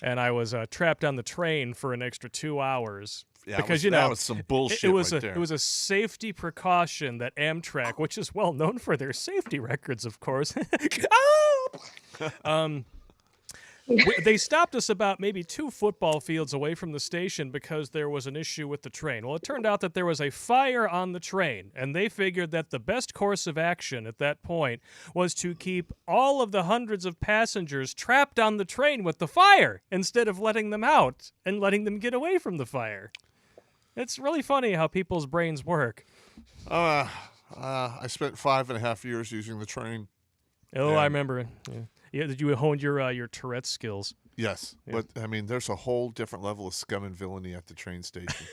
and I was trapped on the train for an extra 2 hours. Yeah, because that was some bullshit it was right there. It was a safety precaution that Amtrak, which is well known for their safety records, of course. They stopped us about maybe 2 football fields away from the station because there was an issue with the train. Well, it turned out that there was a fire on the train, and they figured that the best course of action at that point was to keep all of the hundreds of passengers trapped on the train with the fire instead of letting them out and letting them get away from the fire. It's really funny how people's brains work. I spent 5.5 years using the train. Oh, Yeah. I remember. Yeah, did you hone your Tourette skills? Yes, Yeah. but I mean, there's a whole different level of scum and villainy at the train station.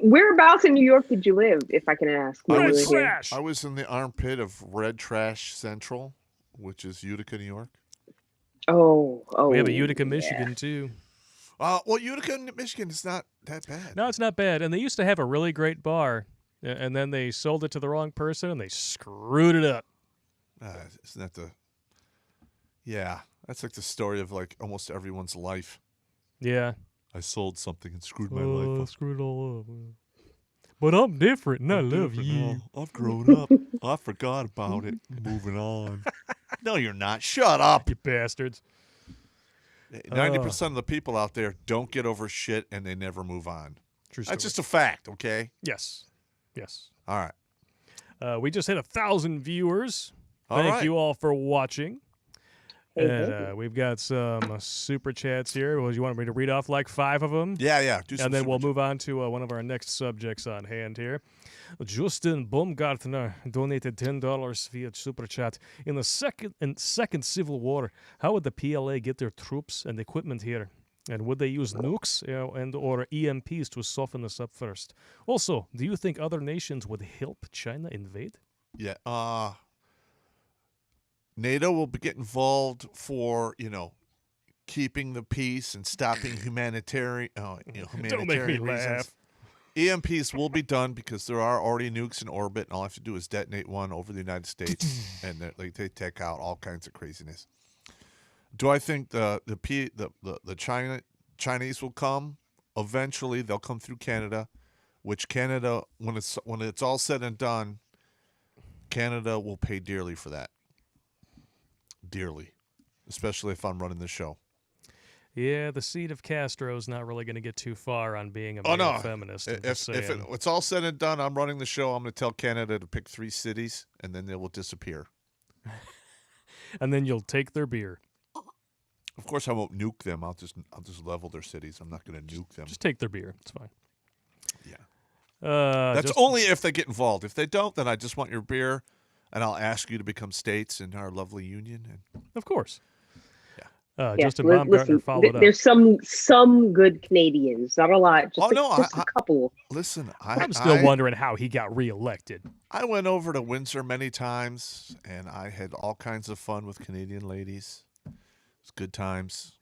Whereabouts in New York did you live, if I can ask? I when you was- were here? trash. I was in the armpit of Red Trash Central, which is Utica, New York. Oh, We have a Utica, yeah. Michigan, too. Well, Utica, Michigan is not that bad. No, it's not bad. And they used to have a really great bar, and then they sold it to the wrong person, and they screwed it up. Isn't that the Yeah, that's like the story of like almost everyone's life. Yeah. I sold something and screwed my life up. Screwed all up. But I'm different, and I love Different. you. Oh, I've grown up. I forgot about it. Moving on. No, you're not. Shut up. You bastards. 90% of the people out there don't get over shit and they never move on. True story. That's just a fact, okay? Yes. All right. We just hit 1,000 viewers. All Thank right. you all for watching. Hey, And we've got some super chats here. Well, you want me to read off like 5 of them? Yeah. Do some And then we'll super move on to one of our next subjects on hand here. Justin Baumgartner donated $10 via super chat. In the second Civil War, how would the PLA get their troops and equipment here? And would they use nukes and or EMPs to soften us up first? Also, do you think other nations would help China invade? Yeah. NATO will get involved for, keeping the peace and stopping humanitarian Don't make me reasons. laugh. EMPs will be done because there are already nukes in orbit, and all I have to do is detonate one over the United States, and they take out all kinds of craziness. Do I think the Chinese will come? Eventually, they'll come through Canada, which Canada, when it's all said and done, Canada will pay dearly for that. Dearly, especially if I'm running the show. Yeah, the seed of Castro's not really going to get too far on being a male feminist. If it's all said and done, I'm running the show. I'm going to tell Canada to pick 3 cities, and then they will disappear. And then you'll take their beer. Of course, I won't nuke them. I'll just level their cities. I'm not going to nuke them. Just take their beer. It's fine. Yeah. That's only if they get involved. If they don't, then I just want your beer, and I'll ask you to become states in our lovely union. And of course. Yeah. Justin Baumgartner followed up. There's some good Canadians, not a lot, just a couple. Listen, I'm still wondering how he got reelected. I went over to Windsor many times, and I had all kinds of fun with Canadian ladies. It's good times.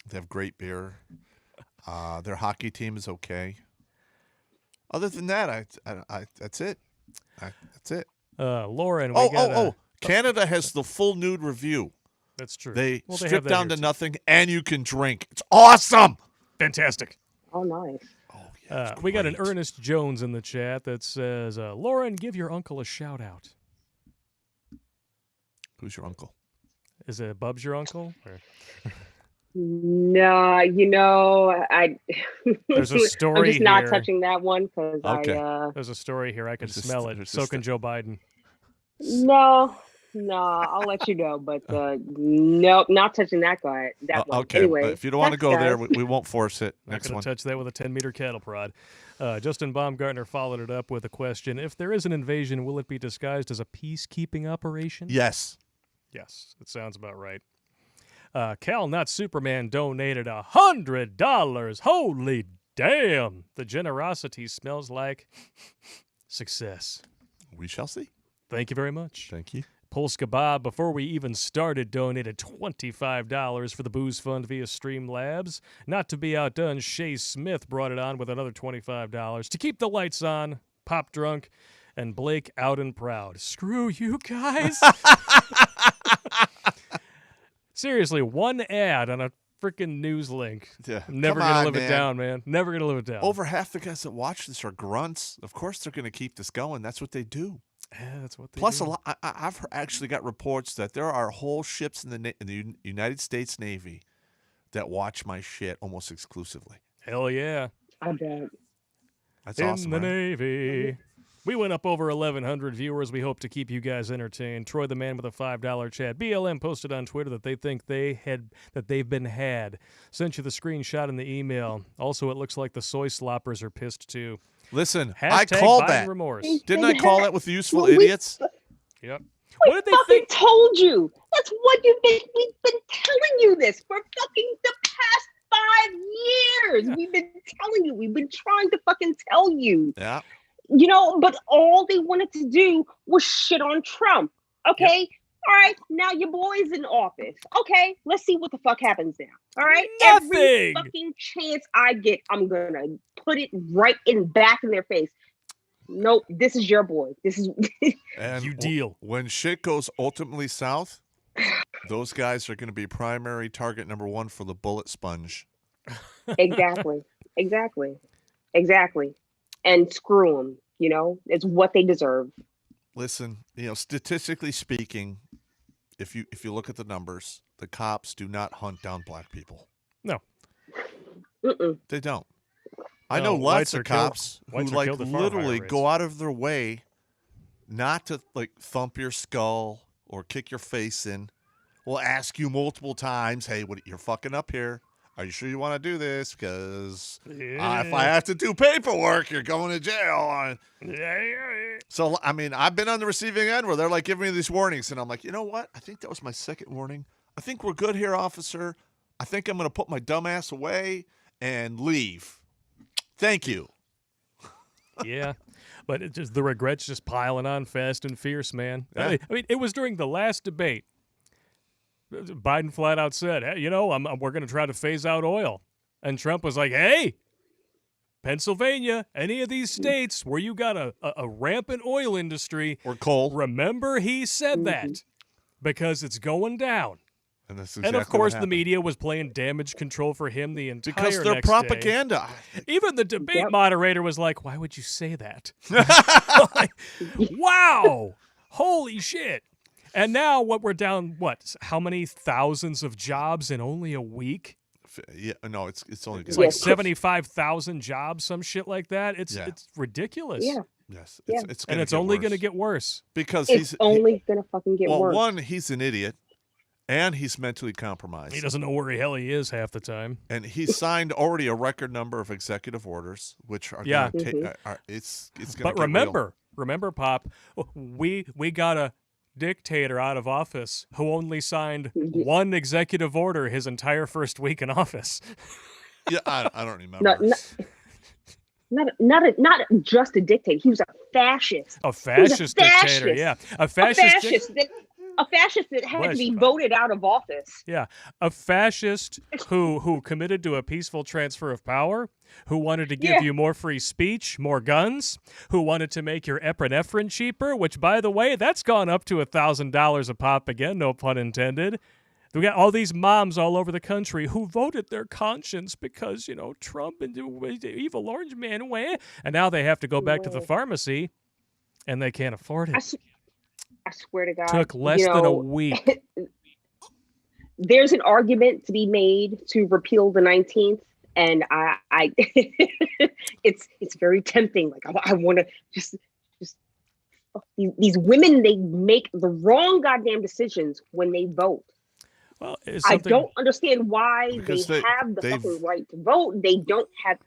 They have great beer. Their hockey team is okay. Other than that, that's it. That's it. Lauren, Canada has the full nude review. That's true. They strip down to nothing, and you can drink. It's awesome. Fantastic. Oh, nice. Oh, yeah. We got an Ernest Jones in the chat that says, Lauren, give your uncle a shout out. Who's your uncle? Is it Bub's your uncle? Or? No, There's a story I'm just not here. touching that one because There's a story here. I can smell it. So can Joe Biden. No, I'll let you know, but nope, not touching that guy. That one. Okay, anyway, if you don't want to go there, we won't force it. Next Not one. going to touch that with a 10-meter cattle prod. Justin Baumgartner followed it up with a question. If there is an invasion, will it be disguised as a peacekeeping operation? Yes. Yes, it sounds about right. Cal Not Superman donated $100. Holy damn. The generosity smells like success. We shall see. Thank you very much. Thank you. Polska Bob, before we even started, donated $25 for the Booze Fund via Streamlabs. Not to be outdone, Shay Smith brought it on with another $25 to keep the lights on, Pop Drunk, and Blake out and proud. Screw you guys. Seriously, one ad on a freaking news link. Yeah. Never Come going on, to live it man. down, man. Never going to live it down. Over half the guys that watch this are grunts. Of course, they're going to keep this going. That's what they do. Yeah, that's what they Plus, do. a lot. I've actually got reports that there are whole ships in the United States Navy that watch my shit almost exclusively. Hell yeah. I bet. That's in awesome. the Right? Navy. We went up over 1,100 viewers. We hope to keep you guys entertained. Troy the Man with a $5 chat. BLM posted on Twitter that they think they've been had. Sent you the screenshot in the email. Also, it looks like the soy sloppers are pissed too. Listen, Hashtag I called Biden that. remorse. Didn't I call that with useful Well, idiots? Yep. We What did they fucking think? told you. That's what we've been telling you this for fucking the past 5 years. Yeah. We've been telling you. We've been trying to fucking tell you. Yeah. But all they wanted to do was shit on Trump. Okay? All right, now your boy's in office. Okay, let's see what the fuck happens now. All right? Every Nothing. fucking chance I get, I'm gonna put it right back in their face. Nope, this is your boy. This is And You deal. when shit goes ultimately south, those guys are going to be primary target number one for the bullet sponge. Exactly. Exactly. Exactly. And screw them. It's what they deserve. Listen, statistically speaking, if you look at the numbers, the cops do not hunt down black people. No, Mm-mm. They don't. I know No, lots of cops who whites are killed at far higher literally rates. go out of their way not to thump your skull or kick your face in. Will ask you multiple times, "Hey, you're fucking up here? Are you sure you want to do this? Because if I have to do paperwork, you're going to jail." So I mean, I've been on the receiving end where they're like giving me these warnings, and I'm like, you know what? I think that was my second warning. I think we're good here, officer. I think I'm going to put my dumb ass away and leave. Thank you. Yeah, but the regrets just piling on fast and fierce, man. Yeah. I mean, it was during the last debate. Biden flat out said, "Hey, we're going to try to phase out oil," and Trump was like, "Hey, Pennsylvania, any of these states where you got a rampant oil industry Or coal. remember he said that because it's going down." And that's And exactly of course, what the happened. media was playing damage control for him the entire Because they're next propaganda. day. Even the debate Yep. moderator was like, "Why would you say that?" Like, wow, holy shit! And now we're down. How many thousands of jobs in only a week? Yeah, no, it's only It's good. like Yes. 75,000 jobs, some shit like that. It's ridiculous. Yeah. Yes, Yeah. it's And gonna it's get only worse. going to get worse. because It's only going to fucking get well, worse. one, he's an idiot, and he's mentally compromised. He doesn't know where the hell he is half the time. And he's signed already a record number of executive orders, which are Yeah. going to Mhm. take. It's going to. But remember, Pop, we got a dictator out of office who only signed one executive order his entire first week in office. Yeah, I don't remember. Not just a dictator. He was a fascist. A fascist dictator, fascist. yeah. A A fascist fascist that had Bless to be you, Bob. voted out of office. Yeah, a fascist who committed to a peaceful transfer of power, who wanted to give Yeah. you more free speech, more guns, who wanted to make your epinephrine cheaper, which, by the way, that's gone up to $1,000 a pop again, no pun intended. We got all these moms all over the country who voted their conscience because, Trump and the evil orange man, and now they have to go back to the pharmacy, and they can't afford it. I swear to God. Took less than a week. There's an argument to be made to repeal the 19th, and I it's very tempting. Like I want to just these women, they make the wrong goddamn decisions when they vote. Well, I don't understand why Because they have the they've- fucking right to vote. They don't have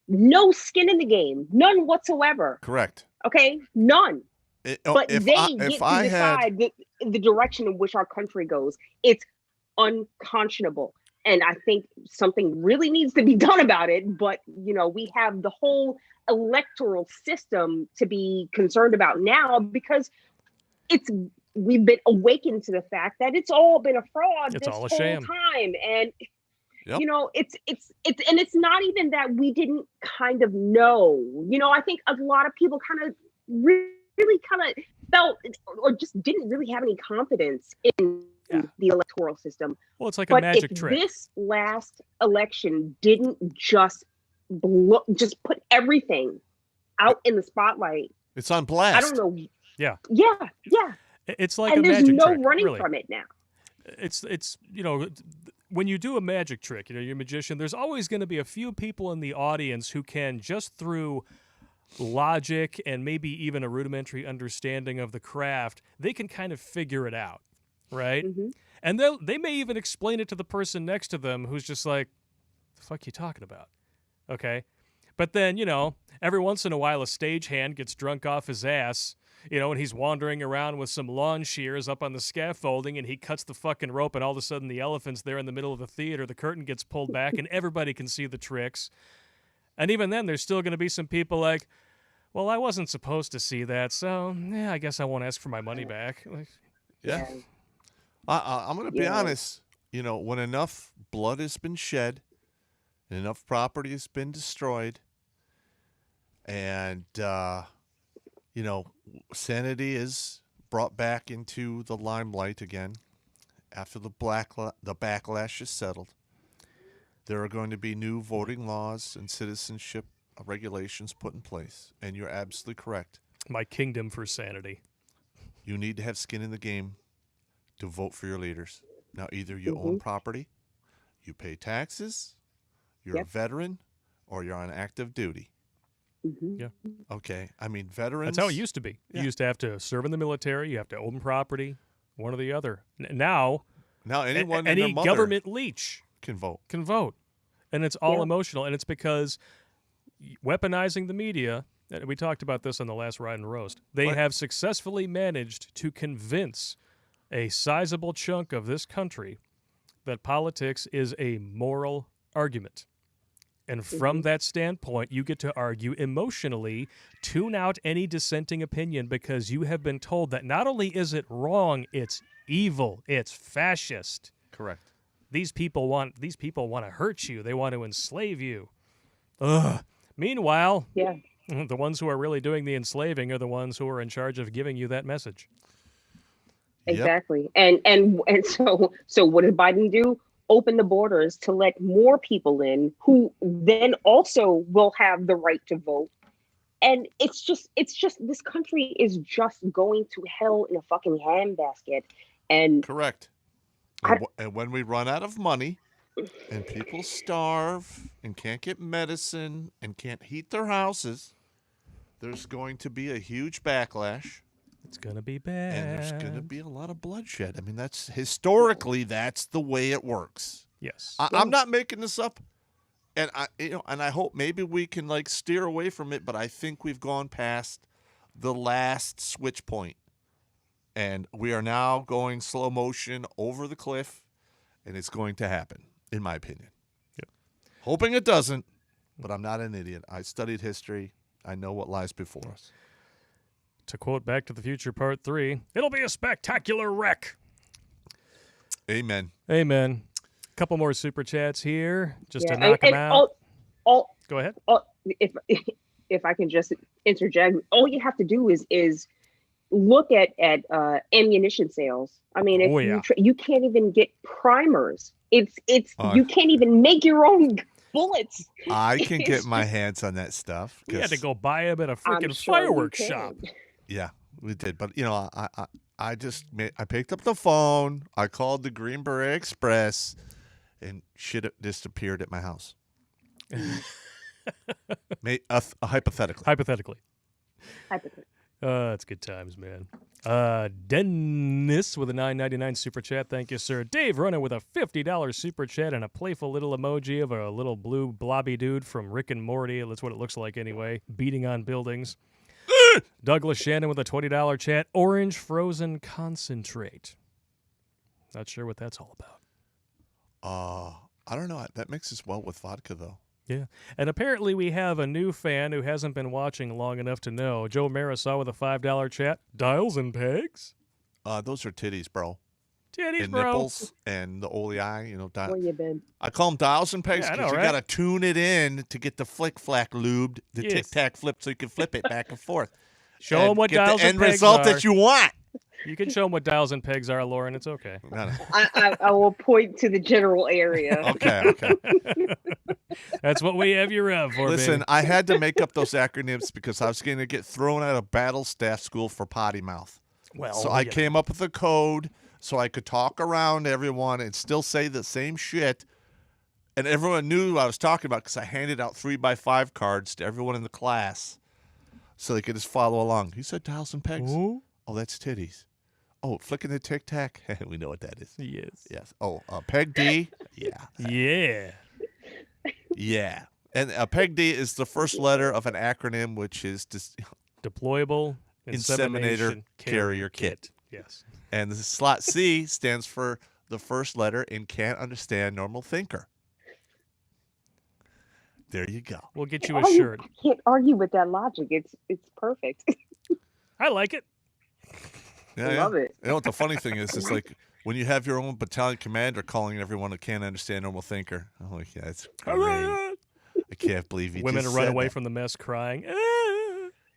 no skin in the game, none whatsoever. Correct. Okay, none. But if they I, get if to I had, decide the direction in which our country goes. It's unconscionable. And I think something really needs to be done about it. But, we have the whole electoral system to be concerned about now because we've been awakened to the fact that it's all been a fraud It's this all a whole sham. time. And Yep. it's not even that we didn't kind of know. I think a lot of people kind of really kind of felt or just didn't really have any confidence in the electoral system. Well, it's like But a magic if trick. this last election didn't just put everything out in the spotlight, it's on blast. I don't know. Yeah. Yeah. It's like And a there's magic no trick. running really. from it now. It's when you do a magic trick, you're a magician, there's always going to be a few people in the audience who can, just through logic and maybe even a rudimentary understanding of the craft, they can kind of figure it out, right? Mhm. And they may even explain it to the person next to them who's just like, the fuck you talking about? Okay? But then, every once in a while a stagehand gets drunk off his ass, and he's wandering around with some lawn shears up on the scaffolding, and he cuts the fucking rope, and all of a sudden the elephant's there in the middle of the theater, the curtain gets pulled back, and everybody can see the tricks. And even then, there's still going to be some people like, well, I wasn't supposed to see that, so, I guess I won't ask for my money back. Like, Yeah. I'm going to be Yeah. honest. When enough blood has been shed, and enough property has been destroyed, and sanity is brought back into the limelight again, after the backlash is settled, there are going to be new voting laws and citizenship regulations put in place. And you're absolutely correct. My kingdom for sanity. You need to have skin in the game to vote for your leaders. Now, either you own property, you pay taxes, you're a veteran, or you're on active duty. Yeah. Okay. I mean, veterans. That's how it used to be. Yeah. You used to have to serve in the military. You have to own property, one or the other. Now anyone and any their mother government leech can vote. And it's all Yeah. emotional. And it's because weaponizing the media, and we talked about this on the last Ride and Roast, they What? have successfully managed to convince a sizable chunk of this country that politics is a moral argument. And from that standpoint, you get to argue emotionally, tune out any dissenting opinion because you have been told that not only is it wrong, it's evil, it's fascist. Correct. These people want to hurt you. They want to enslave you. Ugh. Meanwhile, the ones who are really doing the enslaving are the ones who are in charge of giving you that message. Exactly. And so what did Biden do? Open the borders to let more people in who then also will have the right to vote. And it's just this country is just going to hell in a fucking handbasket. And Correct. And when we run out of money and people starve and can't get medicine and can't heat their houses, there's going to be a huge backlash. It's going to be bad. And there's going to be a lot of bloodshed. I mean, that's the way it works. Yes. I'm not making this up. And I hope maybe we can like steer away from it, but I think we've gone past the last switch point. And we are now going slow motion over the cliff, and it's going to happen, in my opinion. Yep. Hoping it doesn't, but I'm not an idiot. I studied history. I know what lies before us. To quote Back to the Future Part 3, it'll be a spectacular wreck. Amen. Amen. Couple more super chats here, just to knock them out. Go ahead. If I can just interject, all you have to do is look at ammunition sales. I mean, if you can't even get primers. You can't even make your own bullets. I can get my hands on that stuff. You had to go buy them at a freaking fireworks shop. Yeah, we did. But, I picked up the phone. I called the Green Beret Express, and shit disappeared at my house. Hypothetically. It's good times, man. Dennis with a $9.99 super chat. Thank you, sir. Dave running with a $50 super chat and a playful little emoji of a little blue blobby dude from Rick and Morty. That's what it looks like anyway. Beating on buildings. Douglas Shannon with a $20 chat. Orange frozen concentrate. Not sure what that's all about. I don't know. That mixes well with vodka, though. Yeah. And apparently we have a new fan who hasn't been watching long enough to know. Joe Marisol with a $5 chat. Dials and pegs? Those are titties, bro. Titties, and bro. Nipples and the olei, Where you been? I call them dials and pegs because you got to tune it in to get the flick-flack lubed, the tic-tac flip, so you can flip it back and forth. Show them what dials and pegs are. Get the end result that you want. You can show them what dials and pegs are, Lauren. It's okay. I will point to the general area. Okay. That's what we have you rev for. Listen, baby. I had to make up those acronyms because I was going to get thrown out of battle staff school for potty mouth. Well, so I came up with a code so I could talk around everyone and still say the same shit. And everyone knew what I was talking about because I handed out 3x5 cards to everyone in the class so they could just follow along. He said dials and pegs. Ooh. Oh, that's titties. Oh, flicking the tic-tac. We know what that is. Yes. Oh, peg D. Yeah. Yeah. And peg D is the first letter of an acronym, which is Deployable Inseminator Carrier Kit. Yes. And the slot C stands for the first letter in Can't Understand Normal Thinker. There you go. We'll get you a shirt. I can't argue with that logic. It's perfect. I like it. Yeah, I love it. You know what the funny thing is? It's like when you have your own battalion commander calling everyone a Can't Understand Normal Thinker. I'm like, yeah, it's great. I can't believe he Women just run said away that. from the mess crying.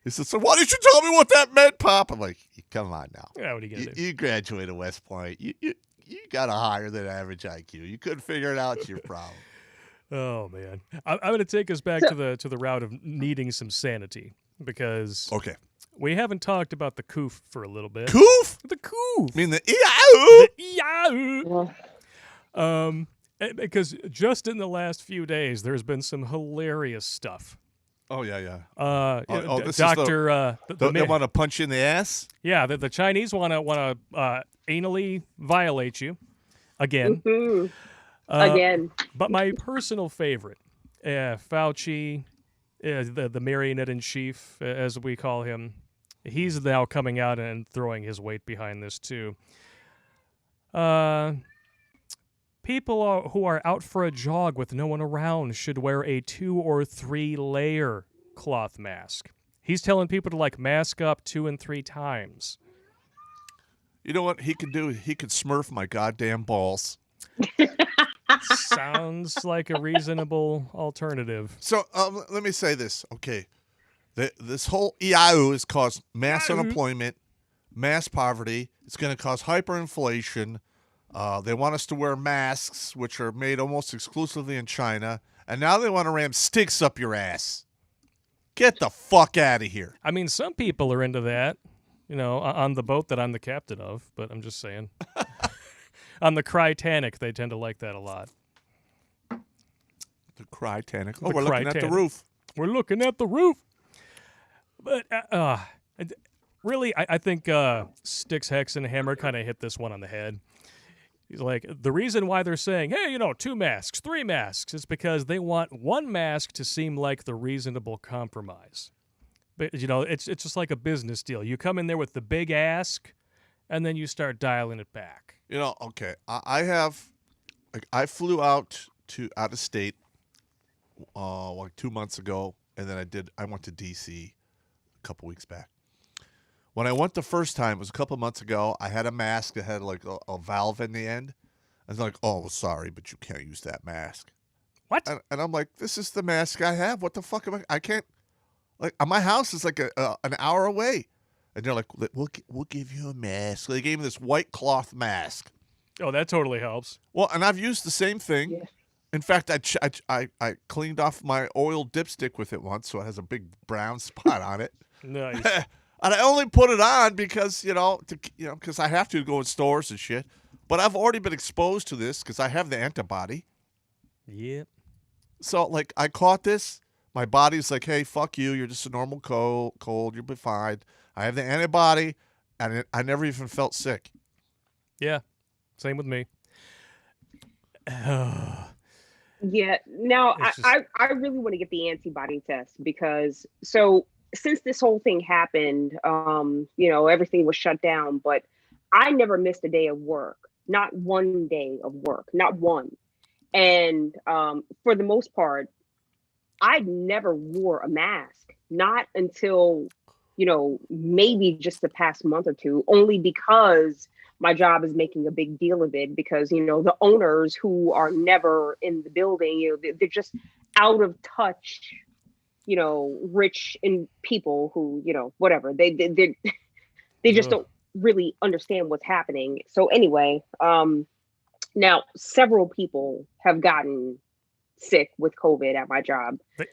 He said, so why didn't you tell me what that meant, Pop? I'm like, come on now. Yeah, what are you going to do? You graduated West Point. You you got a higher than average IQ. You couldn't figure it out. It's your problem. Oh man, I'm going to take us back to the route of needing some sanity because Okay. we haven't talked about the coof for a little bit. Coof? The coof. I mean the EIO. Yeah. Because just in the last few days, there's been some hilarious stuff. Oh yeah. This Doctor, is they want to punch you in the ass. yeah, the Chinese want to anally violate you again. Mhm. Again. But my personal favorite, Fauci, the marionette in chief, as we call him, he's now coming out and throwing his weight behind this too. People who are out for a jog with no one around should wear a 2 or 3 layer cloth mask. He's telling people to mask up 2 and 3 times. You know what he could do? He could smurf my goddamn balls. Sounds like a reasonable alternative. So let me say this, okay? This whole EIO has caused mass unemployment, mass poverty. It's going to cause hyperinflation. They want us to wear masks, which are made almost exclusively in China, and now they want to ram sticks up your ass. Get the fuck out of here. I mean, some people are into that, on the boat that I'm the captain of, but I'm just saying. On the Crytanic, they tend to like that a lot. The Crytanic. Oh, The we're looking at the Crytanic. roof. We're looking at the roof. But really, I think Styx, Hex, and Hammer kind of hit this one on the head. He's like, the reason why they're saying, hey, 2 masks, 3 masks, is because they want 1 mask to seem like the reasonable compromise. But, it's just like a business deal. You come in there with the big ask, and then you start dialing it back. Okay. I flew out of state 2 months ago, and then I went to D.C. a couple weeks back. When I went the first time, it was a couple months ago, I had a mask that had a valve in the end. I was like, oh, sorry, but you can't use that mask. What? And I'm like, this is the mask I have. What the fuck I can't, my house is an hour away. And they're like, we'll give you a mask. So they gave me this white cloth mask. Oh, that totally helps. Well, and I've used the same thing. Yeah. In fact, I cleaned off my oil dipstick with it once, so it has a big brown spot on it. Nice. And I only put it on because, because I have to go in stores and shit. But I've already been exposed to this because I have the antibody. Yep. So, I caught this. My body's like, hey, fuck you. You're just a normal cold. You'll be fine. I have the antibody, and I never even felt sick. Yeah. Same with me. Yeah. Now, I really want to get the antibody test because since this whole thing happened, everything was shut down, but I never missed a day of work, not 1 day of work, not one. And for the most part, I never wore a mask, not until, maybe just the past month or two, only because my job is making a big deal of it because, the owners who are never in the building, they're just out of touch, rich and people who, whatever, they just don't really understand what's happening. So anyway, now several people have gotten sick with COVID at my job. That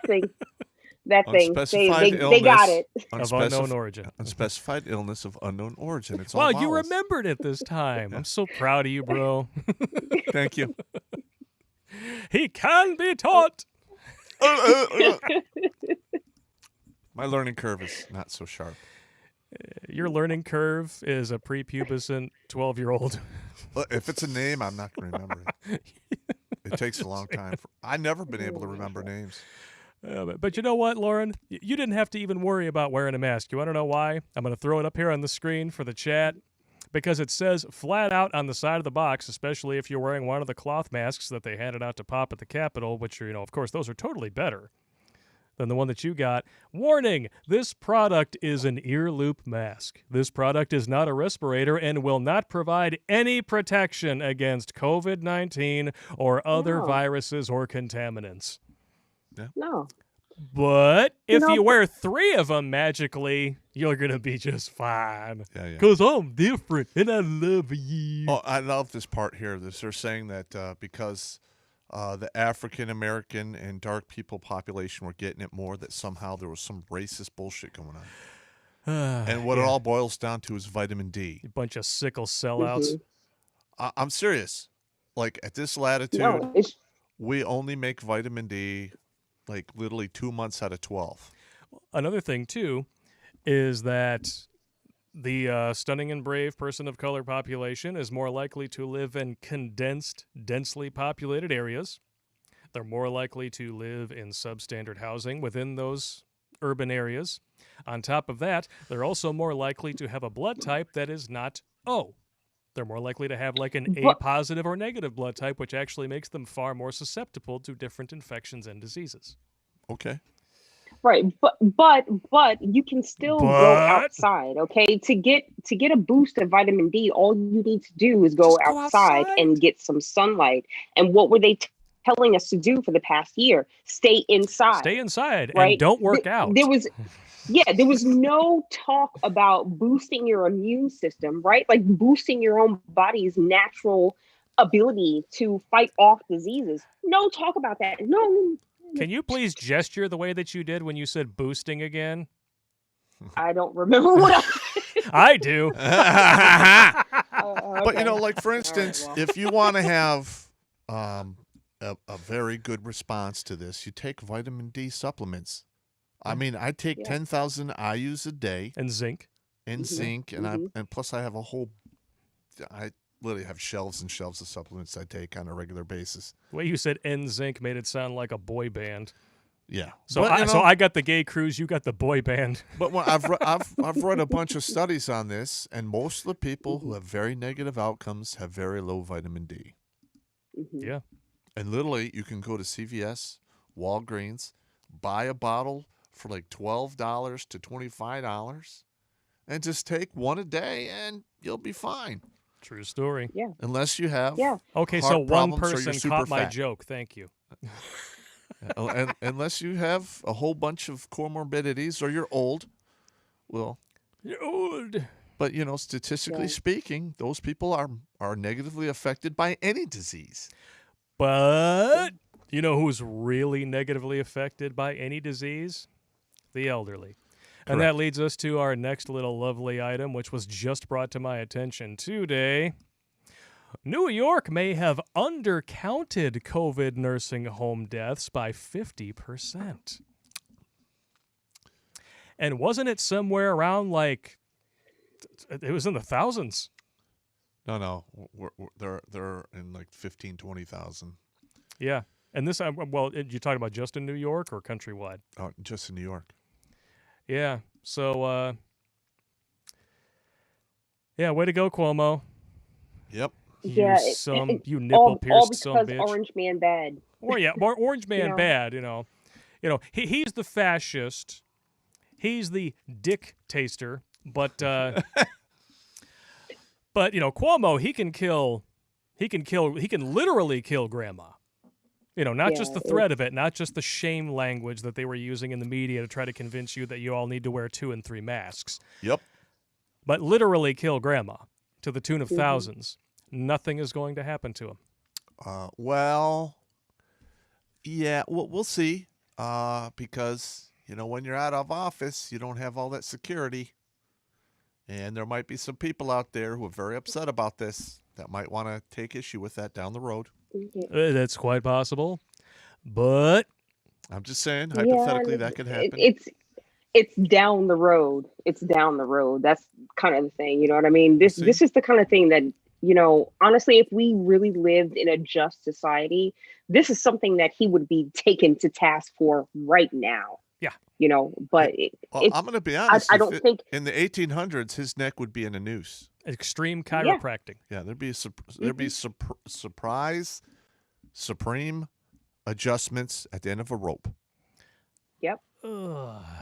thing. They got it. Of unknown origin. Unspecified illness of unknown origin. It's all wow, vowels. You remembered it this time. I'm so proud of you, bro. Thank you. He can be taught. My learning curve is not so sharp. Your learning curve is a prepubescent 12-year-old. Well, if it's a name, I'm not going to remember it. It takes a long time. I've never been able to remember names. But you know what, Lauren? You didn't have to even worry about wearing a mask. You want to know why? I'm going to throw it up here on the screen for the chat. Because it says flat out on the side of the box, especially if you're wearing one of the cloth masks that they handed out to Popp at the Capitol, which are, of course, those are totally better than the one that you got. Warning, this product is an ear loop mask. This product is not a respirator and will not provide any protection against COVID-19 or other viruses or contaminants. No. But if know, you wear 3 of them magically, you're going to be just fine. Yeah. Because I'm different and I love you. Oh, I love this part here. They're saying that because the African American and dark people population were getting it more, that somehow there was some racist bullshit going on. And what it all boils down to is vitamin D. A bunch of sickle sellouts. I'm serious. Like at this latitude, no, we only make vitamin D like literally 2 months out of 12. Another thing, too, is that the stunning and brave person of color population is more likely to live in condensed, densely populated areas. They're more likely to live in substandard housing within those urban areas. On top of that, they're also more likely to have a blood type that is not O. They're more likely to have like an A positive or negative blood type, which actually makes them far more susceptible to different infections and diseases. Okay. right, but you can still go outside, okay? To get a boost of vitamin D, all you need to do is go outside and get some sunlight. And what were they telling us to do for the past year? Stay inside. Stay inside, right? And don't work out. There was no talk about boosting your immune system, right? Like boosting your own body's natural ability to fight off diseases. No talk about that. No. Can you please gesture the way that you did when you said boosting again? I don't remember what I said. I do. But, you know, like, for instance, All right, well. if you want to have a very good response to this, you take vitamin D supplements. I mean, I take 10,000 IUs a day. And zinc. And zinc, and plus I have I literally have shelves and shelves of supplements I take on a regular basis. The way you said N-Zinc made it sound like a boy band. Yeah. So but, I got the gay cruise, you got the boy band. But I've read a bunch of studies on this, and most of the people who have very negative outcomes have very low vitamin D. Yeah. And literally, you can go to CVS, Walgreens, buy a bottle for like $12 to $25, and just take one a day, and you'll be fine. True story. Yeah. Unless you have Okay, heart so one problems or you're person super caught my fat. joke. Thank you. And unless you have a whole bunch of comorbidities or you're old, well, You're old. but you know, statistically speaking, those people are negatively affected by any disease. But you know who's really negatively affected by any disease? The elderly. And that leads us to our next little lovely item, which was just brought to my attention today. New York may have undercounted COVID nursing home deaths by 50%. And wasn't it somewhere around like, it was in the thousands? No, they're in like 15, 20,000. Yeah. And this, well, you talking about just in New York or countrywide? Oh, just in New York. Yeah. So, yeah, way to go, Cuomo. Yep. You nipple-pierced son all of a because bitch. Orange Man bad. Or yeah, more Orange Man know. bad. You know, he's the fascist. He's the dick taster. But but you know, Cuomo, he can literally kill grandma. You know, not just the threat of it, not just the shame language that they were using in the media to try to convince you that you all need to wear 2 and 3 masks. Yep. But literally kill grandma to the tune of thousands. Nothing is going to happen to him. Well, yeah, we'll see. Because, you know, when you're out of office, you don't have all that security. And there might be some people out there who are very upset about this that might want to take issue with that down the road. That's quite possible. But I'm just saying, hypothetically, that could happen. It's down the road. It's down the road. That's kind of the thing. You know what I mean? This is the kind of thing that, you know, honestly, if we really lived in a just society, this is something that he would be taken to task for right now. Yeah. You know, but I'm going to be honest. I don't think in the 1800s, his neck would be in a noose. Extreme chiropractic. Yeah, there'd be supreme adjustments at the end of a rope. Yep.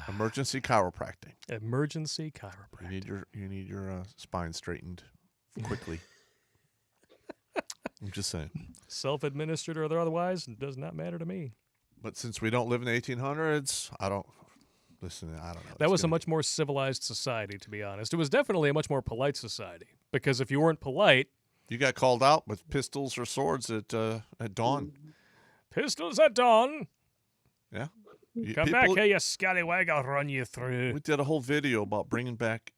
Emergency chiropractic. Emergency chiropractic. You need your spine straightened quickly. I'm just saying. Self-administered or otherwise, it does not matter to me. But since we don't live in the 1800s, I don't know. That was a much more civilized society, to be honest. It was definitely a much more polite society, because if you weren't polite, you got called out with pistols or swords at dawn. pistols at dawn. Yeah. Come back here, you scallywag, I'll run you through. We did a whole video about bringing back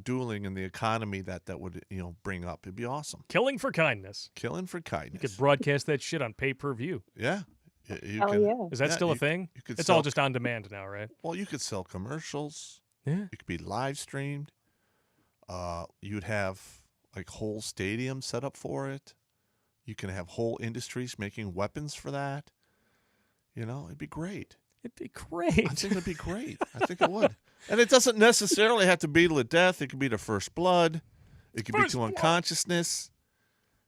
dueling and the economy that would bring up. It'd be awesome. Killing for kindness. Killing for kindness. You could broadcast that shit on pay-per-view. Yeah. Yeah. Is that still a thing? It's all just on demand now, right? Well, you could sell commercials. Yeah. It could be live streamed. You'd have like whole stadiums set up for it. You can have whole industries making weapons for that. It'd be great. It'd be great. I think it'd be great. I think it would. And it doesn't necessarily have to be to death. It could be to first blood. It could be to unconsciousness.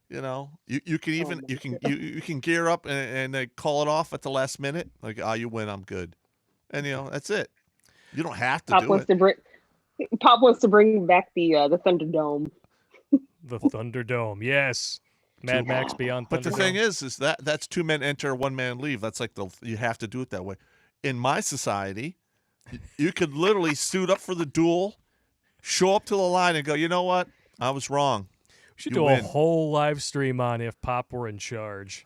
You can even you can gear up and they call it off at the last minute. Like, you win, I'm good, and that's it. You don't have to do it. Pop wants to bring back the Thunderdome. The Thunderdome, yes. Mad Max Beyond Thunderdome. But the thing is that's 2 men enter, 1 man leave. That's like you have to do it that way. In my society, you could literally suit up for the duel, show up to the line, and go, you know what? I was wrong. We should do a whole live stream on if Pop were in charge.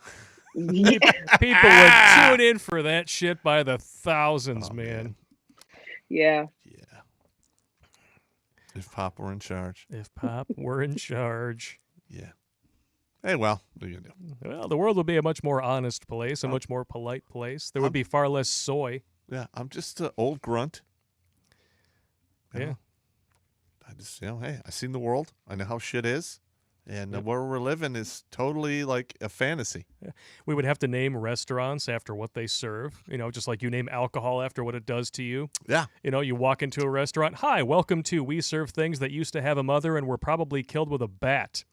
People would tune in for that shit by the thousands, man. Yeah. Yeah. If Pop were in charge. If Pop were in charge. Yeah. Hey, well, what are you going to do? Well, the world would be a much more honest place, a much more polite place. There would be far less soy. Yeah, I'm just an old grunt. Yeah. I just, hey, I've seen the world. I know how shit is. And where we're living is totally like a fantasy. Yeah. We would have to name restaurants after what they serve, just like you name alcohol after what it does to you. Yeah. You walk into a restaurant. Hi, welcome to We Serve Things That Used to Have a Mother and Were Probably Killed with a Bat.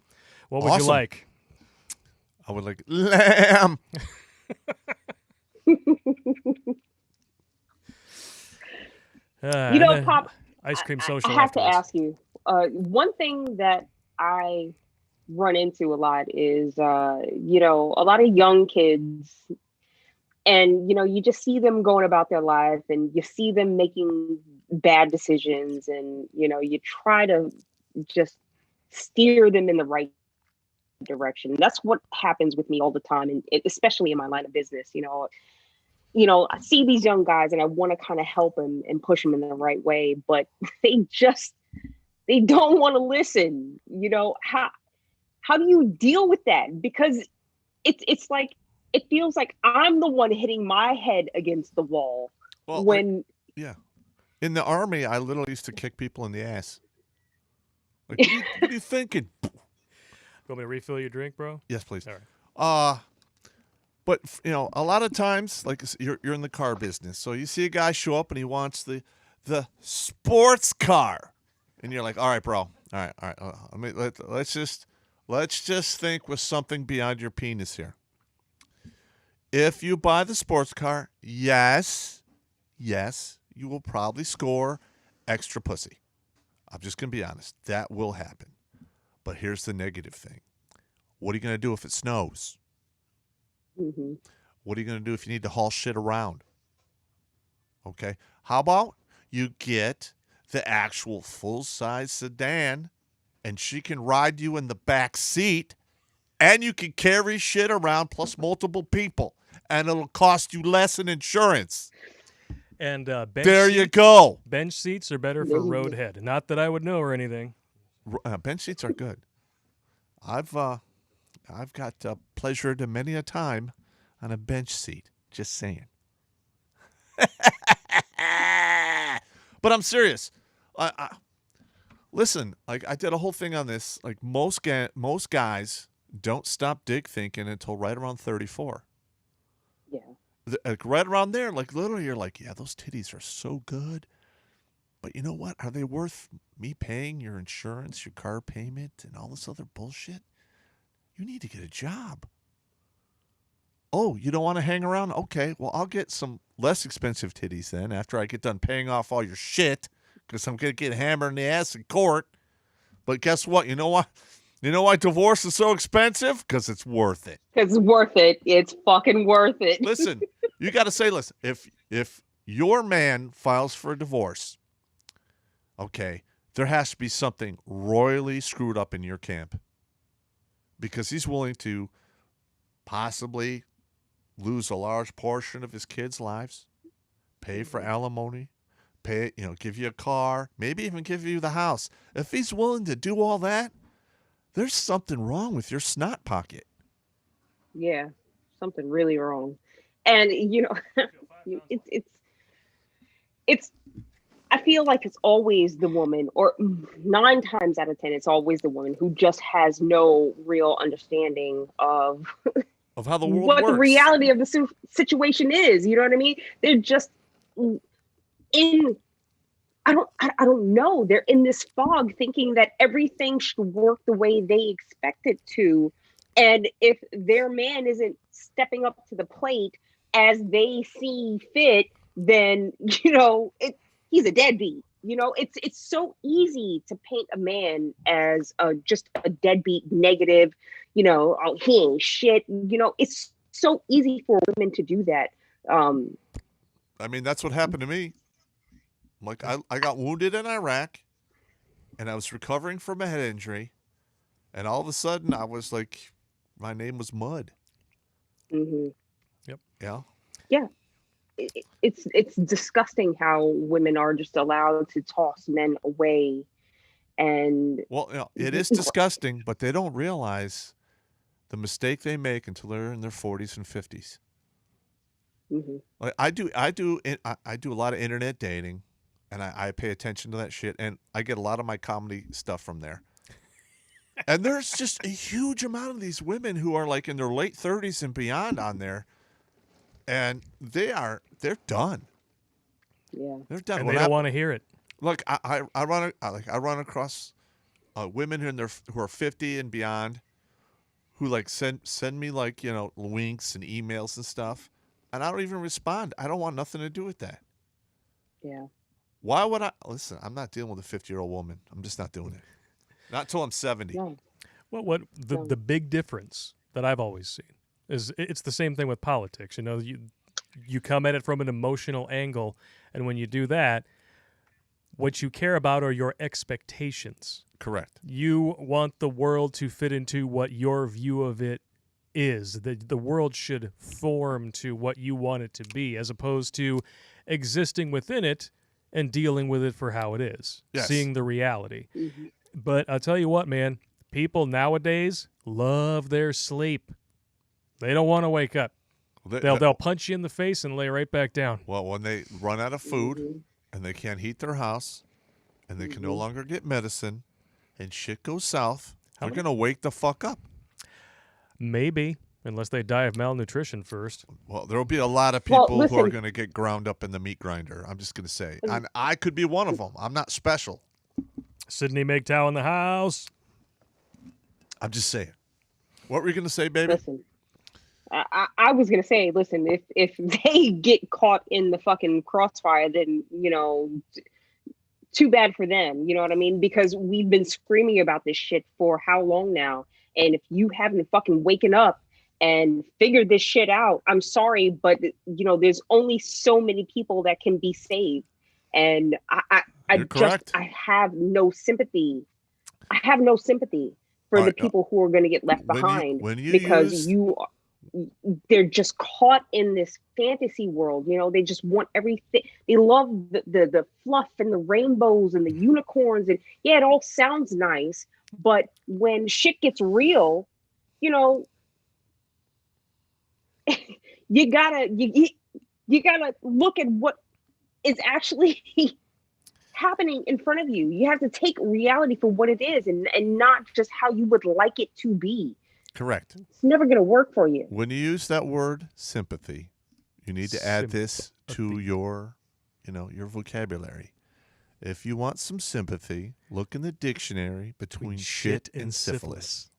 What would you like? I would like lamb. Pop, ice cream social. I have afterwards. to ask you. One thing that I run into a lot is, a lot of young kids, and you just see them going about their life, and you see them making bad decisions, and you try to just steer them in the right direction. That's what happens with me all the time, and especially in my line of business. I see these young guys and I want to kind of help them and push them in the right way, but they don't want to listen. How do you deal with that? Because it's like, it feels like I'm the one hitting my head against the wall. Well, when in the Army, I literally used to kick people in the ass. Like, what are you thinking? You want me to refill your drink, bro? Yes, please. All right. But a lot of times, like you're in the car business, so you see a guy show up and he wants the sports car, and you're like, all right, bro, all right. Let's just think with something beyond your penis here. If you buy the sports car, yes, you will probably score extra pussy. I'm just gonna be honest, that will happen. But here's the negative thing. What are you going to do if it snows? Mm-hmm. What are you going to do if you need to haul shit around? Okay. How about you get the actual full-size sedan and she can ride you in the back seat and you can carry shit around plus multiple people and it'll cost you less in insurance. And you go. Bench seats are better for roadhead. Not that I would know or anything. Bench seats are good. I've got pleasure to many a time on a bench seat. Just saying. But I'm serious. Listen. Like I did a whole thing on this. Like most guys don't stop dick thinking until right around 34. Yeah. Like right around there. Like literally, you're like, yeah, those titties are so good. But you know what? Are they worth me paying your insurance, your car payment, and all this other bullshit? You need to get a job. Oh, you don't want to hang around? Okay, well, I'll get some less expensive titties then after I get done paying off all your shit because I'm going to get hammered in the ass in court. But guess what? You know what? You know why divorce is so expensive? Because it's worth it. It's worth it. It's fucking worth it. Listen, You got to say, listen, if your man files for a divorce, okay, there has to be something royally screwed up in your camp because he's willing to possibly lose a large portion of his kids' lives, pay for alimony, give you a car, maybe even give you the house. If he's willing to do all that, there's something wrong with your snot pocket. Yeah, something really wrong. And it's I feel like it's always the woman, or 9 times out of 10, it's always the woman who just has no real understanding of how the world what works. the reality of the situation is. You know what I mean? They're just in. I don't know. They're in this fog, thinking that everything should work the way they expect it to, and if their man isn't stepping up to the plate as they see fit, then he's a deadbeat. It's so easy to paint a man as just a deadbeat, negative. Oh, he ain't shit. It's so easy for women to do that. I mean, that's what happened to me. Like, I got wounded in Iraq, and I was recovering from a head injury, and all of a sudden I was like, my name was Mud. Mm-hmm. Yep. Yeah. Yeah. It's disgusting how women are just allowed to toss men away. And well, it is disgusting, but they don't realize the mistake they make until they're in their 40s and 50s. mm-hmm. Like I do a lot of internet dating, and I pay attention to that shit, and I get a lot of my comedy stuff from there. And there's just a huge amount of these women who are like in their late 30s and beyond on there, and they're done. Yeah, They're done. And they don't want to hear it. Look, I run across women who are 50 and beyond, who like send me like links and emails and stuff, and I don't even respond. I don't want nothing to do with that. yeah. Why would I listen? I'm not dealing with a 50-year-old woman. I'm just not doing it. Not until I'm 70. No. Well, the big difference that I've always seen is it's the same thing with politics. You come at it from an emotional angle, and when you do that, what you care about are your expectations. Correct. You want the world to fit into what your view of it is. The world should form to what you want it to be, as opposed to existing within it and dealing with it for how it is, Yes. seeing the reality. Mm-hmm. But I'll tell you what, man, people nowadays love their sleep. They don't want to wake up. They'll punch you in the face and lay right back down. Well, when they run out of food Mm-hmm. and they can't heat their house and they can no Mm-hmm. longer get medicine and shit goes south, they're many- going to wake the fuck up. Maybe, unless they die of malnutrition first. Well, there will be a lot of people who are listen. going to get ground up in the meat grinder. I'm just going to say. And I could be one of them. I'm not special. Sydney McTow in the house. I'm just saying. What were you going to say, baby? Listen, I was gonna say, listen, if they get caught in the fucking crossfire, then too bad for them. You know what I mean? Because we've been screaming about this shit for how long now? And if you haven't fucking waken up and figured this shit out, I'm sorry, but there's only so many people that can be saved. And You're correct. I have no sympathy. I have no sympathy for All the right, people who are going to get left behind when you because use- they're just caught in this fantasy world. They just want everything. They love the fluff and the rainbows and the unicorns, and yeah, it all sounds nice, but when shit gets real, you gotta look at what is actually happening in front of you. You have to take reality for what it is, and not just how you would like it to be. Correct. It's never going to work for you. When you use that word sympathy, you need to add this to Sympathy. your vocabulary. If you want some sympathy, look in the dictionary between shit and syphilis.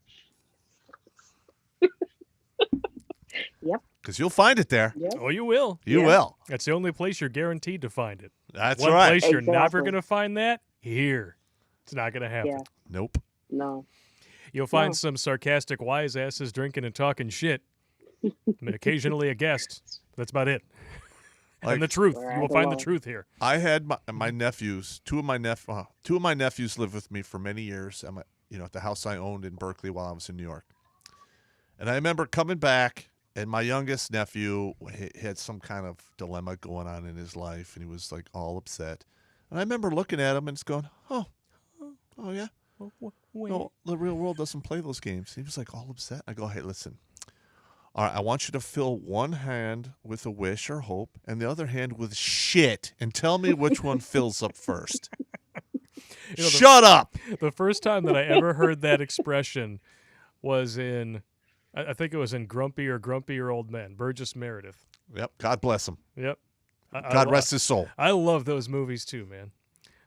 Yep. Because you'll find it there. Yep. Oh, you will. You Yeah. will. That's the only place you're guaranteed to find it. That's One right. place you're never Exactly. going to find that, here. It's not going to happen. Yeah. Nope. No. You'll find No. some sarcastic wise asses drinking and talking shit. I mean, occasionally a guest. That's about it. Like, and the truth. We're You will at find the alone. truth here. I had my nephews. Two of my nephews lived with me for many years. At the house I owned in Berkeley while I was in New York. And I remember coming back, and my youngest nephew had some kind of dilemma going on in his life, and he was like all upset. And I remember looking at him and just going, "Oh yeah, no, the real world doesn't play those games." He was like all upset. I go, "Hey, listen. All right, I want you to fill one hand with a wish or hope and the other hand with shit, and tell me which one fills up first." Shut up. The first time that I ever heard that expression was in, I think it was in Grumpier Old Men, Burgess Meredith. Yep. God bless him. Yep. God rest his soul. I love those movies too, man.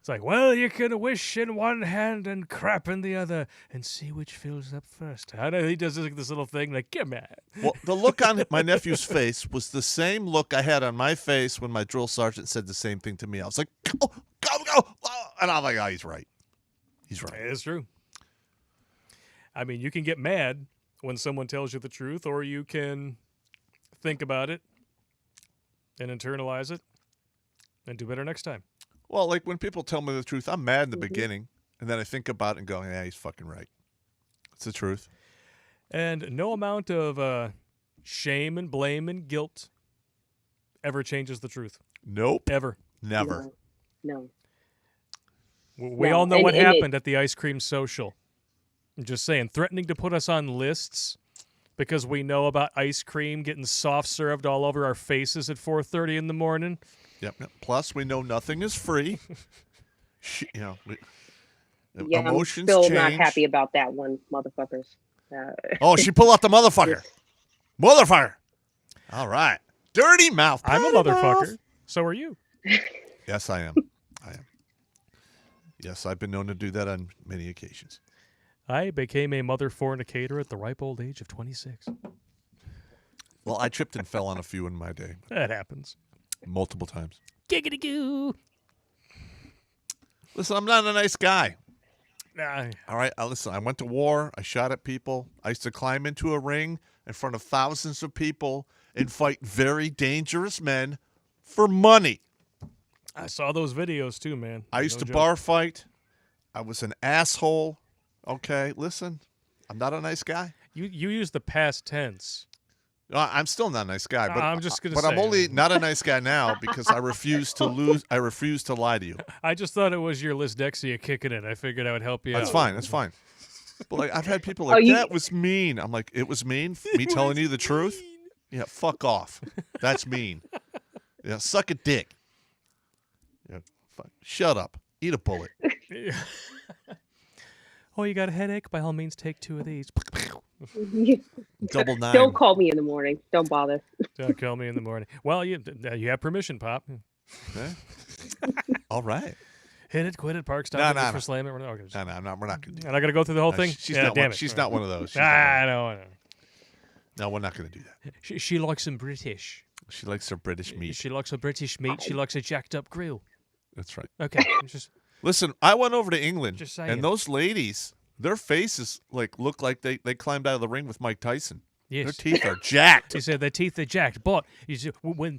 It's like, well, you can wish in one hand and crap in the other and see which fills up first. How do he does this little thing like, get mad. Well, the look on my nephew's face was the same look I had on my face when my drill sergeant said the same thing to me. I was like, go. And I'm like, oh, he's right. He's right. It's true. I mean, you can get mad when someone tells you the truth, or you can think about it and internalize it and do better next time. Well, like when people tell me the truth, I'm mad in the beginning, and then I think about it and go, yeah, he's fucking right. It's the truth. And no amount of shame and blame and guilt ever changes the truth. Nope. Ever. Never. No. We No, all know and- what and it- happened at the ice cream social. I'm just saying, threatening to put us on lists because we know about ice cream getting soft served all over our faces at 4:30 in the morning. Yep. Plus, we know nothing is free. Yeah, Emotions I'm still change. not happy about that one, motherfuckers. Oh, she pulled out the motherfucker. Motherfucker. All right. Dirty mouth. I'm a Potty motherfucker. mouth. So are you. Yes, I am. Yes, I've been known to do that on many occasions. I became a mother fornicator at the ripe old age of 26. Well, I tripped and fell on a few in my day. That happens. Multiple times. Giggity goo. Listen, I'm not a nice guy. Nah, All right, listen, I went to war. I shot at people. I used to climb into a ring in front of thousands of people and fight very dangerous men for money. I saw those videos too, man. I used No to joke. bar fight. I was an asshole. Okay, listen, I'm not a nice guy. You use the past tense. I'm still not a nice guy, but I'm just gonna But I'm say. only not a nice guy now because I refuse to lose. I refuse to lie to you. I just thought it was your Lisdexia kicking in. I figured I would help you That's out. fine. That's fine. But like, I've had people like, you- that was mean. I'm like, it was mean. Me telling you the truth. Yeah, fuck off. That's mean. Yeah, suck a dick. Yeah, shut up. Eat a bullet. Oh, you got a headache? By all means, take 2 of these. Double nine. Don't call me in the morning. Don't bother. Don't call me in the morning. Well, you have permission, Pop. Okay. All right. Hit it, quit it, park stop, No, it, no, for no. slam it. We're not, okay, No, we're not going to do that. I'm not gonna go through the whole No, thing. She's Yeah, not damn one. it. She's not one of those. She's not I know. no, we're not going to do that. She likes some British. She likes her British meat. She likes a British meat. She likes a jacked up grill. That's right. Okay, just Listen, I went over to England, Just saying. and those ladies, their faces look like they climbed out of the ring with Mike Tyson. yes. Their teeth are jacked. He said their teeth are jacked, but you see, when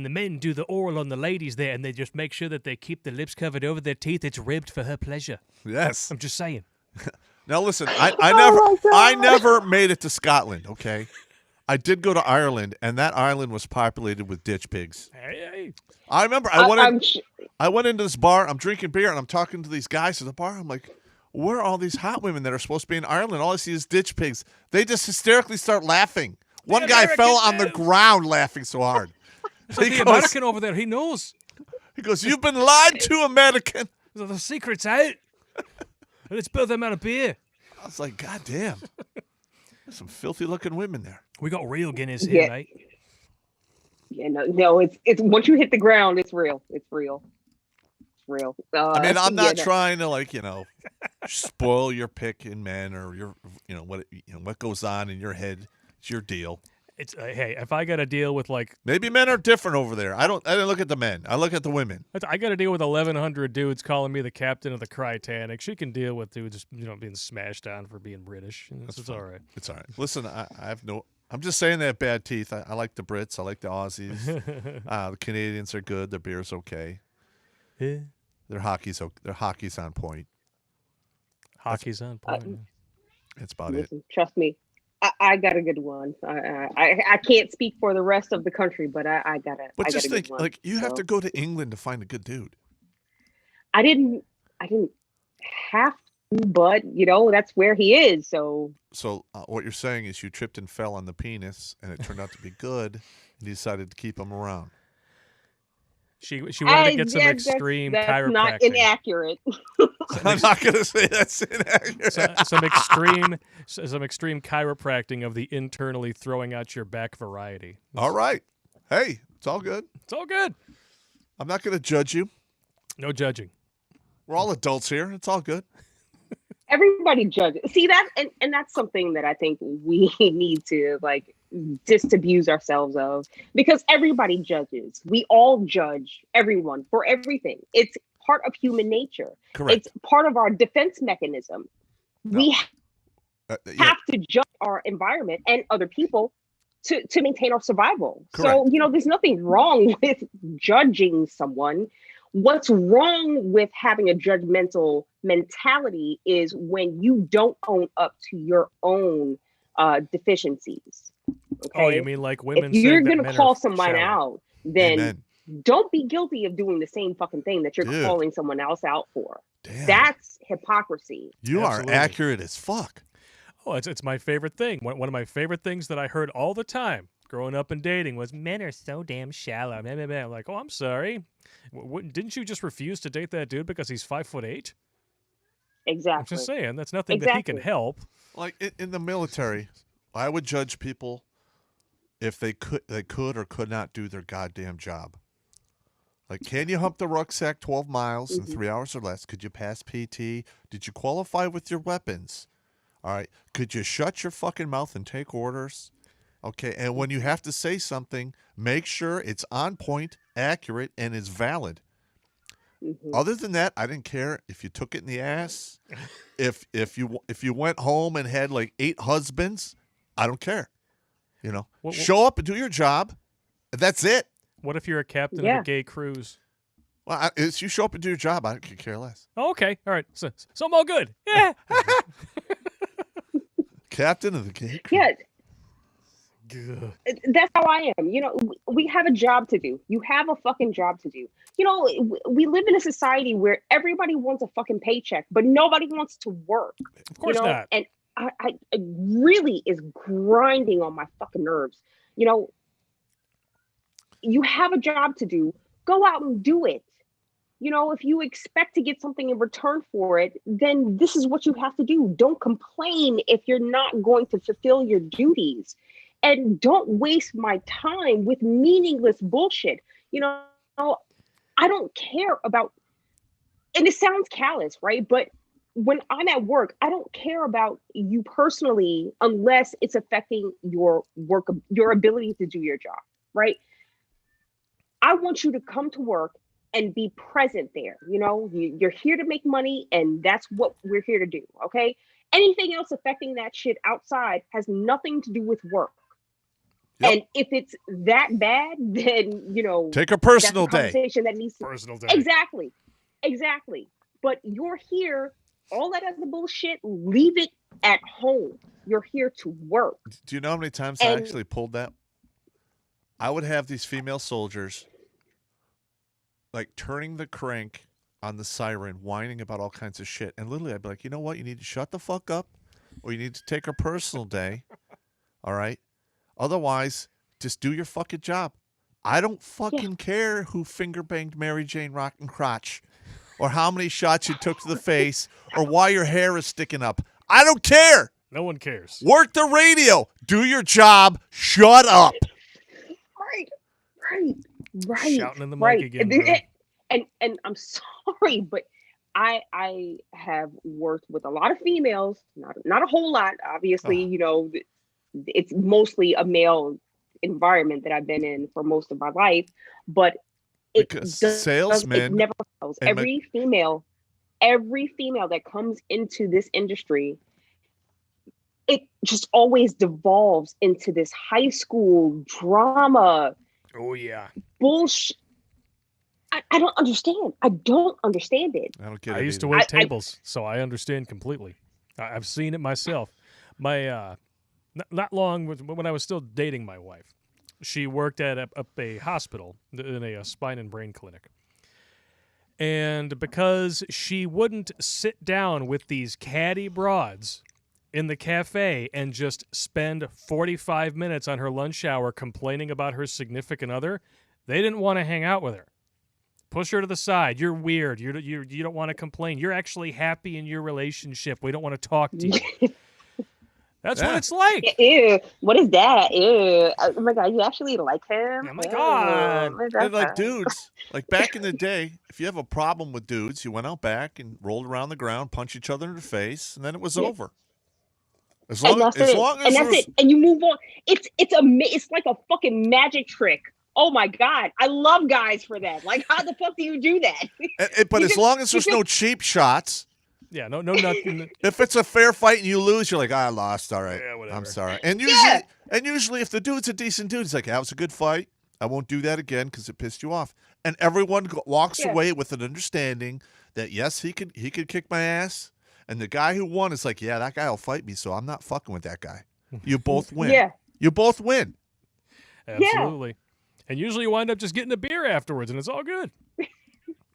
the men do the oral on the ladies there, and they just make sure that they keep the lips covered over their teeth, it's ribbed for her pleasure. Yes. I'm just saying. Now listen, I Oh my never made it to Scotland. Okay, I did go to Ireland, and that island was populated with ditch pigs. Hey. I remember I went into this bar. I'm drinking beer, and I'm talking to these guys at the bar. I'm like, where are all these hot women that are supposed to be in Ireland? All I see is ditch pigs. They just hysterically start laughing. One guy American fell on the men. ground laughing so hard. The American over there, he knows. He goes, "You've been lied to, American." The secret's out. Let's build them out of beer. I was like, God damn. There's some filthy looking women there. We got real Guinness here, Yeah. mate. Yeah, no, it's once you hit the ground, it's real. It's real. It's real. I mean, I'm not yeah, trying to spoil your pick in men or your what goes on in your head. It's your deal. It's hey, if I got to deal with Maybe men are different over there. I didn't look at the men. I look at the women. I got to deal with 1,100 dudes calling me the captain of the Titanic. She can deal with dudes, being smashed on for being British. It's all right. It's all right. Listen, I have no I'm just saying they have bad teeth. I like the Brits. I like the Aussies. The Canadians are good. Their beer's okay. Their hockey's on point. Hockey's on point. That's about Listen, trust me, I got a good one. I can't speak for the rest of the country, but I got a. But I just got a think, good one. like, you have to go to England to find a good dude. I didn't have to, but that's where he is. So What you're saying is you tripped and fell on the penis, and it turned out to be good, and you decided to keep him around. She wanted to get some extreme that's chiropractic. not inaccurate. I'm not going to say that's inaccurate. Some extreme chiropractic of the internally throwing out your back variety. All right. Hey, it's all good. It's all good. I'm not going to judge you. No judging. We're all adults here. It's all good. Everybody judges. See that, and that's something that I think we need to disabuse ourselves of, because everybody judges. We all judge everyone for everything. It's part of human nature. Correct. It's part of our defense mechanism. No. We have to judge our environment and other people to maintain our survival. Correct. So, there's nothing wrong with judging someone. What's wrong with having a judgmental mentality is when you don't own up to your own deficiencies. Okay? Oh, you mean like women? If you're going to call someone out, then Amen. don't be guilty of doing the same fucking thing that you're calling someone else out for. Damn. That's hypocrisy. You Absolutely. are accurate as fuck. Oh, it's my favorite thing. One of my favorite things that I heard all the time growing up and dating was men are so damn shallow. I'm like, oh, I'm sorry. Didn't you just refuse to date that dude because he's 5'8"? Exactly. I'm just saying that's nothing that he can help. Like in the military, I would judge people if they could or could not do their goddamn job. Like, can you hump the rucksack 12 miles in 3 hours or less? Could you pass PT? Did you qualify with your weapons? All right. Could you shut your fucking mouth and take orders? Okay. And when you have to say something, make sure it's on point, accurate, and is valid. Other than that, I didn't care if you took it in the ass. If you went home and had like 8 husbands, I don't care. Show up and do your job. That's it. What if you're a captain of a gay cruise? Well, if you show up and do your job, I could care less. Oh, okay. All right. So I'm all good. Yeah. Captain of the gay cruise. Yeah. That's how I am. We have a job to do. You have a fucking job to do. We live in a society where everybody wants a fucking paycheck, but nobody wants to work. Of course not. And I it really is grinding on my fucking nerves. You have a job to do. Go out and do it. If you expect to get something in return for it, then this is what you have to do. Don't complain if you're not going to fulfill your duties. And don't waste my time with meaningless bullshit. I don't care about, and it sounds callous, right? But when I'm at work, I don't care about you personally unless it's affecting your work, your ability to do your job, right? I want you to come to work and be present there. You're here to make money, and that's what we're here to do, okay? Anything else affecting that shit outside has nothing to do with work. Yep. And if it's that bad, then take a personal that's a conversation that needs to personal day. Exactly. But you're here, all that other bullshit, leave it at home. You're here to work. Do you know how many times I actually pulled that? I would have these female soldiers like turning the crank on the siren, whining about all kinds of shit. And literally I'd be like, you know what? You need to shut the fuck up, or you need to take a personal day. All right? Otherwise, just do your fucking job. I don't fucking care who finger banged Mary Jane Rotten Crotch, or how many shots you took to the face, or why your hair is sticking up. I don't care. No one cares. Work the radio. Do your job. Shut up. Right. Shouting in the mic again. And I'm sorry, but I have worked with a lot of females, not a whole lot, obviously. It's mostly a male environment that I've been in for most of my life, but it never fails. Every female that comes into this industry it just always devolves into this high school drama Oh yeah. bullshit. I don't understand. I don't understand it. I don't get I it used to either. wait tables, so I understand completely. I've seen it myself. My not long when I was still dating my wife, she worked at a hospital in a spine and brain clinic. And because she wouldn't sit down with these catty broads in the cafe and just spend 45 minutes on her lunch hour complaining about her significant other, they didn't want to hang out with her. Push her to the side. You're weird. You don't want to complain. You're actually happy in your relationship. We don't want to talk to you. That's what it's like. Ew, what is that? Ew. Oh my God, you actually like him? Oh my God. And like dudes, like back in the day, if you have a problem with dudes, you went out back and rolled around the ground, punched each other in the face, and then it was over. As long as and you move on. It's like a fucking magic trick. Oh my God, I love guys for that. Like, how the fuck do you do that? But as long as there's no cheap shots. Yeah, no, nothing. If it's a fair fight and you lose, you're like, I lost. All right, Yeah, whatever. I'm sorry. And usually, if the dude's a decent dude, it's like, that was a good fight. I won't do that again because it pissed you off. And everyone walks away with an understanding that yes, he could kick my ass. And the guy who won is like, yeah, that guy will fight me, so I'm not fucking with that guy. You both win. Yeah, you both win. Absolutely. And usually you wind up just getting a beer afterwards, and it's all good.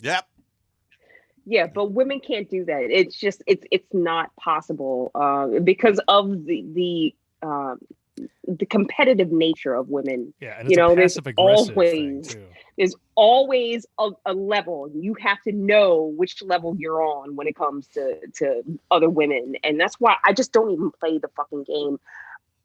Yep. Yeah, but women can't do that. It's just it's not possible because of the competitive nature of women. Yeah, and it's a passive-aggressive thing too. There's always a level. You have to know which level you're on when it comes to other women, and that's why I just don't even play the fucking game.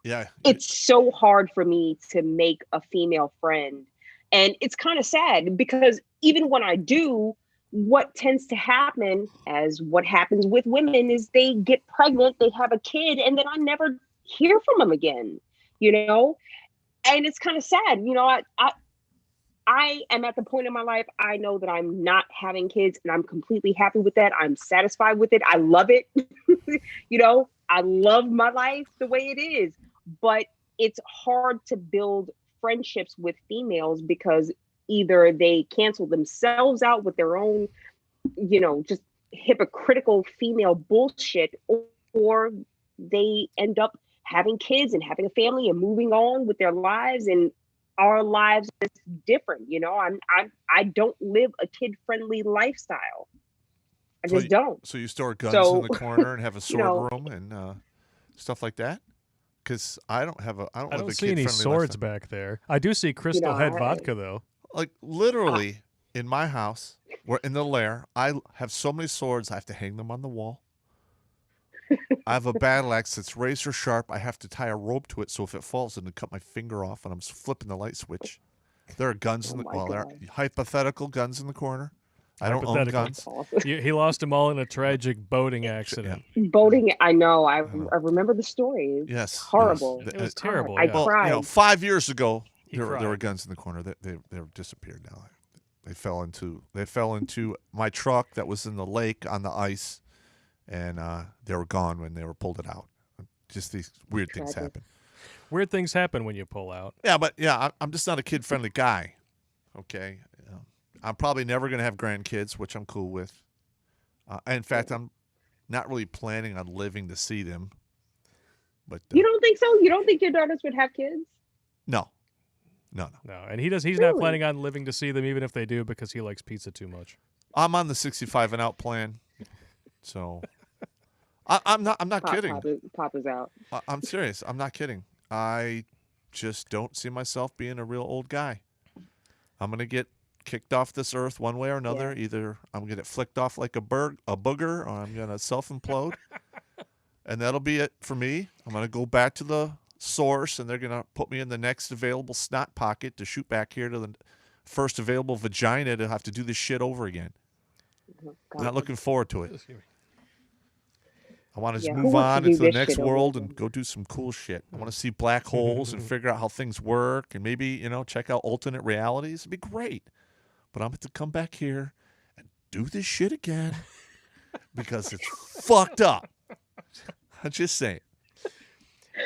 Yeah, it's so hard for me to make a female friend, and it's kind of sad because even when I do. What tends to happen, as what happens with women, is they get pregnant, they have a kid, and then I never hear from them again, and it's kind of sad. I am at the point in my life, I know that I'm not having kids, and I'm completely happy with that. I'm satisfied with it. I love it. I love my life the way it is, but it's hard to build friendships with females because either they cancel themselves out with their own, just hypocritical female bullshit, or they end up having kids and having a family and moving on with their lives, and our lives is different. I don't live a kid-friendly lifestyle. I just don't. So you store guns in the corner and have a sword room and stuff like that? Because I don't see any swords back there. I do see Crystal Head vodka though. Like literally in my house, we're in the lair. I have so many swords, I have to hang them on the wall. I have a battle axe that's razor sharp. I have to tie a rope to it so if it falls, it'll cut my finger off when I'm flipping the light switch. There are guns there are hypothetical guns in the corner. I don't own guns. He lost them all in a tragic boating accident. Yeah. Boating, I know. I remember the story. Yes, it's horrible. It was terrible. I cried. 5 years ago. There were guns in the corner. They're disappeared now. They fell into my truck that was in the lake on the ice, and they were gone when they were pulled it out. Just these weird things happen. Weird things happen when you pull out. Yeah, but I'm just not a kid-friendly guy. Okay, I'm probably never going to have grandkids, which I'm cool with. In fact, I'm not really planning on living to see them. But you don't think so? You don't think your daughters would have kids? No. No, and he's not planning on living to see them, even if they do, because he likes pizza too much. I'm on the 65 and out plan, so I'm not kidding. Pop is out. I'm serious. I'm not kidding. I just don't see myself being a real old guy. I'm gonna get kicked off this earth one way or another. Yeah. Either I'm gonna get flicked off like a booger, or I'm gonna self-implode, and that'll be it for me. I'm gonna go back to the source, and they're gonna put me in the next available snot pocket to shoot back here to the first available vagina to have to do this shit over again. I'm not looking forward to it. I want to just move on into the next world and go do some cool shit. I want to see black holes and figure out how things work, and maybe check out alternate realities. It'd be great, but I'm going to come back here and do this shit again because it's fucked up. I'm just saying.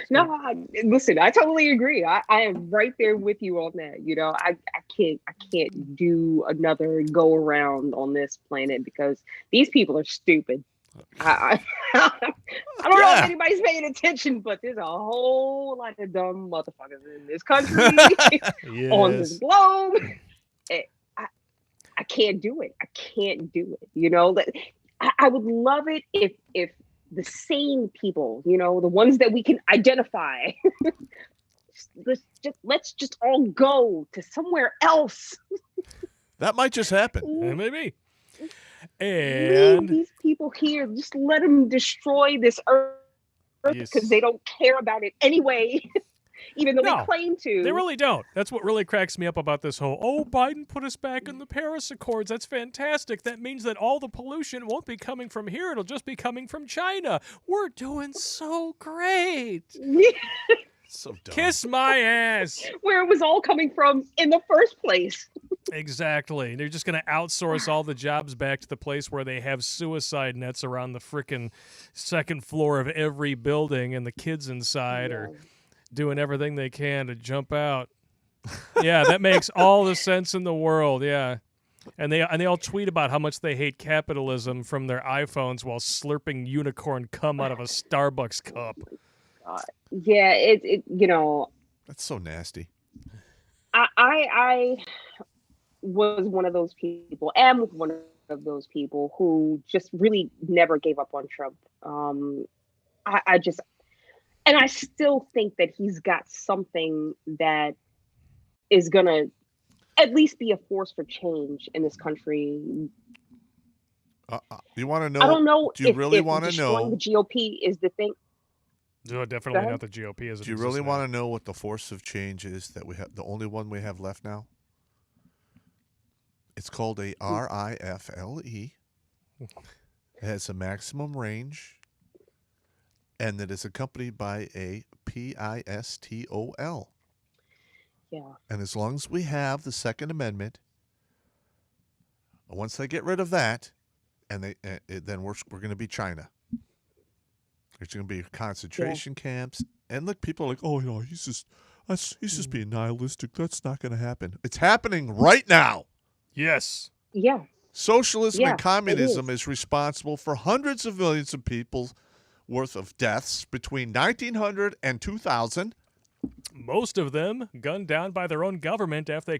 No, listen, I totally agree. I am right there with you on that. You know, I can't do another go around on this planet because these people are stupid. I I don't know if Yeah. anybody's paying attention, but there's a whole lot of dumb motherfuckers in this country, on this Yes. globe. Eh, I, I can't do it. I can't do it. You know, I would love it if the sane people, you know, the ones that we can identify, let's just all go to somewhere else. That might just happen. Maybe. Leave And these people here. Just let them destroy this earth Yes. because they don't care about it anyway, even though No, they claim to. they really don't. That's what really cracks me up about this whole, oh, Biden put us back in the Paris Accords. That's fantastic. That means that all the pollution won't be coming from here. It'll just be coming from China. We're doing so great. So dumb. Kiss my ass. Where it was all coming from in the first place. Exactly. They're just going to outsource all the jobs back to the place where they have suicide nets around the frickin' second floor of every building, and the kids inside are doing everything they can to jump out. Yeah, that makes all the sense in the world. Yeah. And they all tweet about how much they hate capitalism from their iPhones while slurping unicorn cum out of a Starbucks cup. Yeah, it you know, That's so nasty. I was one of those people, am one of those people who just really never gave up on Trump. I just, and I still think that he's got something that is gonna at least be a force for change in this country. You want to know? I don't know. Do you if, really if want to destroying know? the GOP is the thing. No, definitely ahead. not the GOP. As it Do you exists really now. want to know what the force of change is that we have? The only one we have left now. It's called a RIFLE. It has a maximum range, and it is accompanied by a PISTOL. Yeah. And as long as we have the Second Amendment, once they get rid of that, and then we're going to be China. There's going to be concentration camps, and look, people are like, "Oh, you know, he's just being nihilistic. That's not going to happen." It's happening right now. Yes. Yeah. Socialism Yeah, and communism is responsible for hundreds of millions of people worth of deaths between 1900 and 2000. Most of them gunned down by their own government after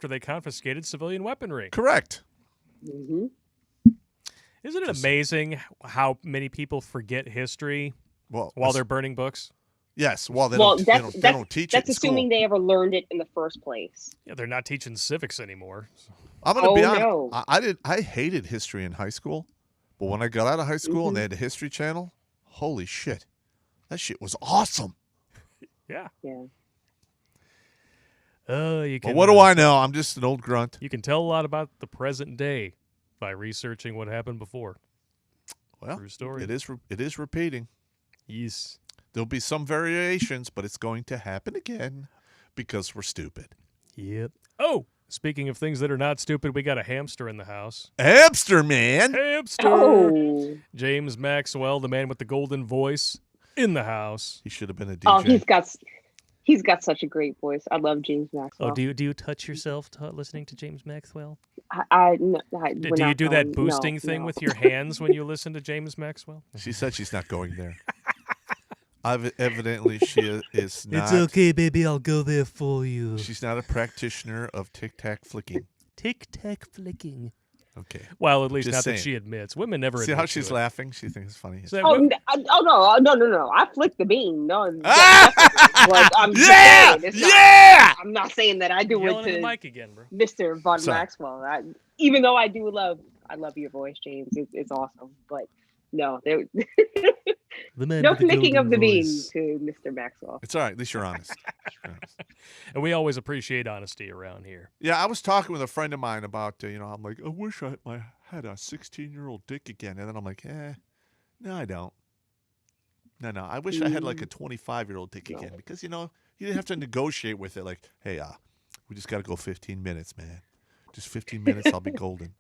they confiscated civilian weaponry. Correct. Hmm. Isn't it amazing how many people forget history Well, while they're burning books? yes. Well, they Well, don't teach it that's in assuming school. they ever learned it in the first place. Yeah, they're not teaching civics anymore. I'm going to be honest. No. I hated history in high school, but when I got out of high school and they had the History Channel, holy shit, that shit was awesome. Yeah. Yeah. You can. But what do I know? I'm just an old grunt. You can tell a lot about the present day by researching what happened before. Well, True story. it is repeating. Yes. There'll be some variations, but it's going to happen again because we're stupid. Yep. Oh, speaking of things that are not stupid, we got a hamster in the house. Hamster man. Hamster. Oh. James Maxwell, the man with the golden voice, in the house. He should have been a DJ. Oh, he's got such a great voice. I love James Maxwell. Oh, do you touch yourself listening to James Maxwell? No, Do you do that boosting thing with your hands when you listen to James Maxwell? She said she's not going there. Evidently, she is not. It's okay, baby. I'll go there for you. She's not a practitioner of tic-tac flicking. Tic-tac flicking. Okay. Well, at least Just not saying. that she admits. Women never See admit how to she's it. laughing? She thinks it's funny. So Oh, women- no! I flicked the bean. No, Ah! but I'm just Yeah! saying, it's not, Yeah! I'm not saying that I do yelling it in the to mic again, bro. Mr. Von Sorry. Maxwell. Even though I love your voice, James. It's awesome. But no, The man no with the flicking of the golden bean voice. to Mr. Maxwell. It's all right. At least you're honest. And we always appreciate honesty around here. Yeah, I was talking with a friend of mine about, I'm like, I wish I had a 16-year-old dick again. And then I'm like, no, I don't. No, I wish I had like a 25-year-old dick again because, you didn't have to negotiate with it. Like, hey, we just got to go 15 minutes, man. Just 15 minutes, I'll be golden.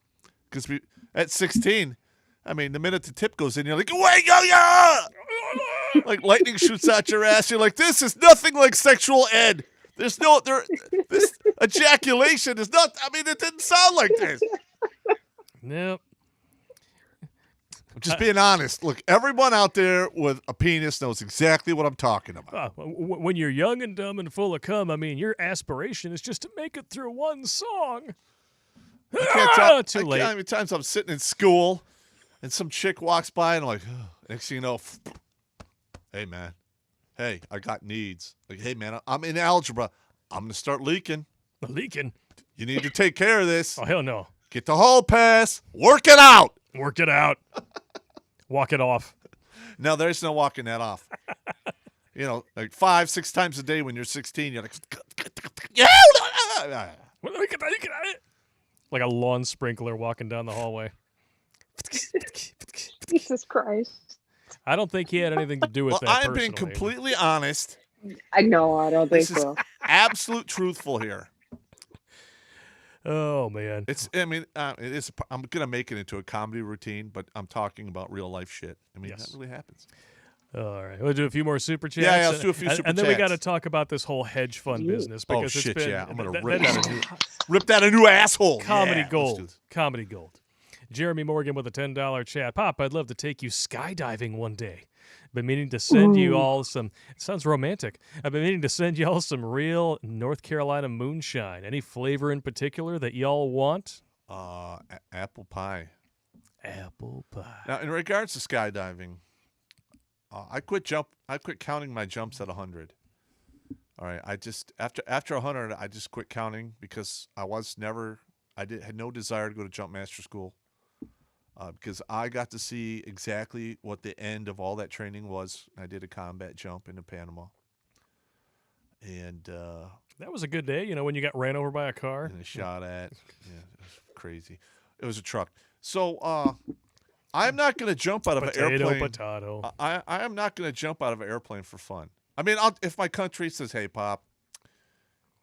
Because at 16, I mean, the minute the tip goes in, you're like, wait, yo! Like lightning shoots out your ass. You're like, this is nothing like sexual ed. This ejaculation is not. I mean, it didn't sound like this. Nope. I'm just being honest. Look, everyone out there with a penis knows exactly what I'm talking about. When you're young and dumb and full of cum, I mean, your aspiration is just to make it through one song. Too late. How many times I'm sitting in school and some chick walks by and I'm like, next thing you know, hey, man. Hey, I got needs. Like, hey, man, I'm in algebra. I'm going to start leaking. Leaking? You need to take care of this. Oh, hell no. Get the hall pass. Work it out. Work it out. Walk it off. No, there's no walking that off. You know, like 5-6 times a day when you're 16, you're like, yeah. Like a lawn sprinkler walking down the hallway. Jesus Christ. I don't think he had anything to do with that. I'm being completely honest. I know. I don't think so. Absolute truthful here. Oh man, it is. I'm gonna make it into a comedy routine, but I'm talking about real life shit. I mean, Yes. that really happens. All right, we'll do a few more super chats. Yeah, let's do a few super and then we got to chats. talk about this whole hedge fund business Oh because shit, it's been, yeah! I'm gonna that rip that a new asshole. comedy Yeah, let's do gold. this. Comedy gold. Jeremy Morgan with a $10 chat. Pop, I'd love to take you skydiving one day. Been meaning to send you all some. It sounds romantic. I've been meaning to send you all some real North Carolina moonshine. Any flavor in particular that y'all want? Apple pie. Apple pie. Now, in regards to skydiving, I quit counting my jumps at 100. All right, I just after 100, I just quit counting because had no desire to go to jump master school. Because I got to see exactly what the end of all that training was. I did a combat jump into Panama. And That was a good day, when you got ran over by a car. and a shot at. Yeah, it was crazy. It was a truck. So I'm not going to jump out of an airplane. Potato. I am not going to jump out of an airplane for fun. I mean, if my country says, hey, Pop,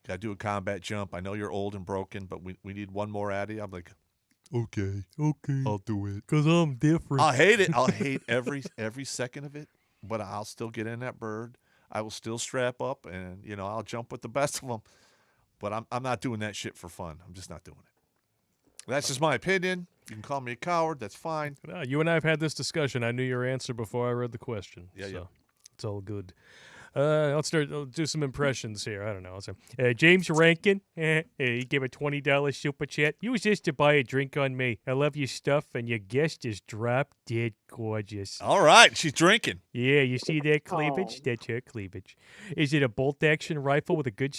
got to do a combat jump. I know you're old and broken, but we need one more at you. I'm like, okay, I'll do it. Because I'm different. I'll hate it. I'll hate every second of it, but I'll still get in that bird. I will still strap up, and I'll jump with the best of them. But I'm not doing that shit for fun. I'm just not doing it. That's just my opinion. You can call me a coward. That's fine. No, you and I have had this discussion. I knew your answer before I read the question. Yeah, so yeah. It's all good. I'll do some impressions here. I don't know. James Rankin, he gave a $20 super chat. Use this to buy a drink on me. I love your stuff, and your guest is drop dead gorgeous. All right, she's drinking. Yeah, you see that cleavage? Oh. That's her cleavage. Is a bolt action rifle with a good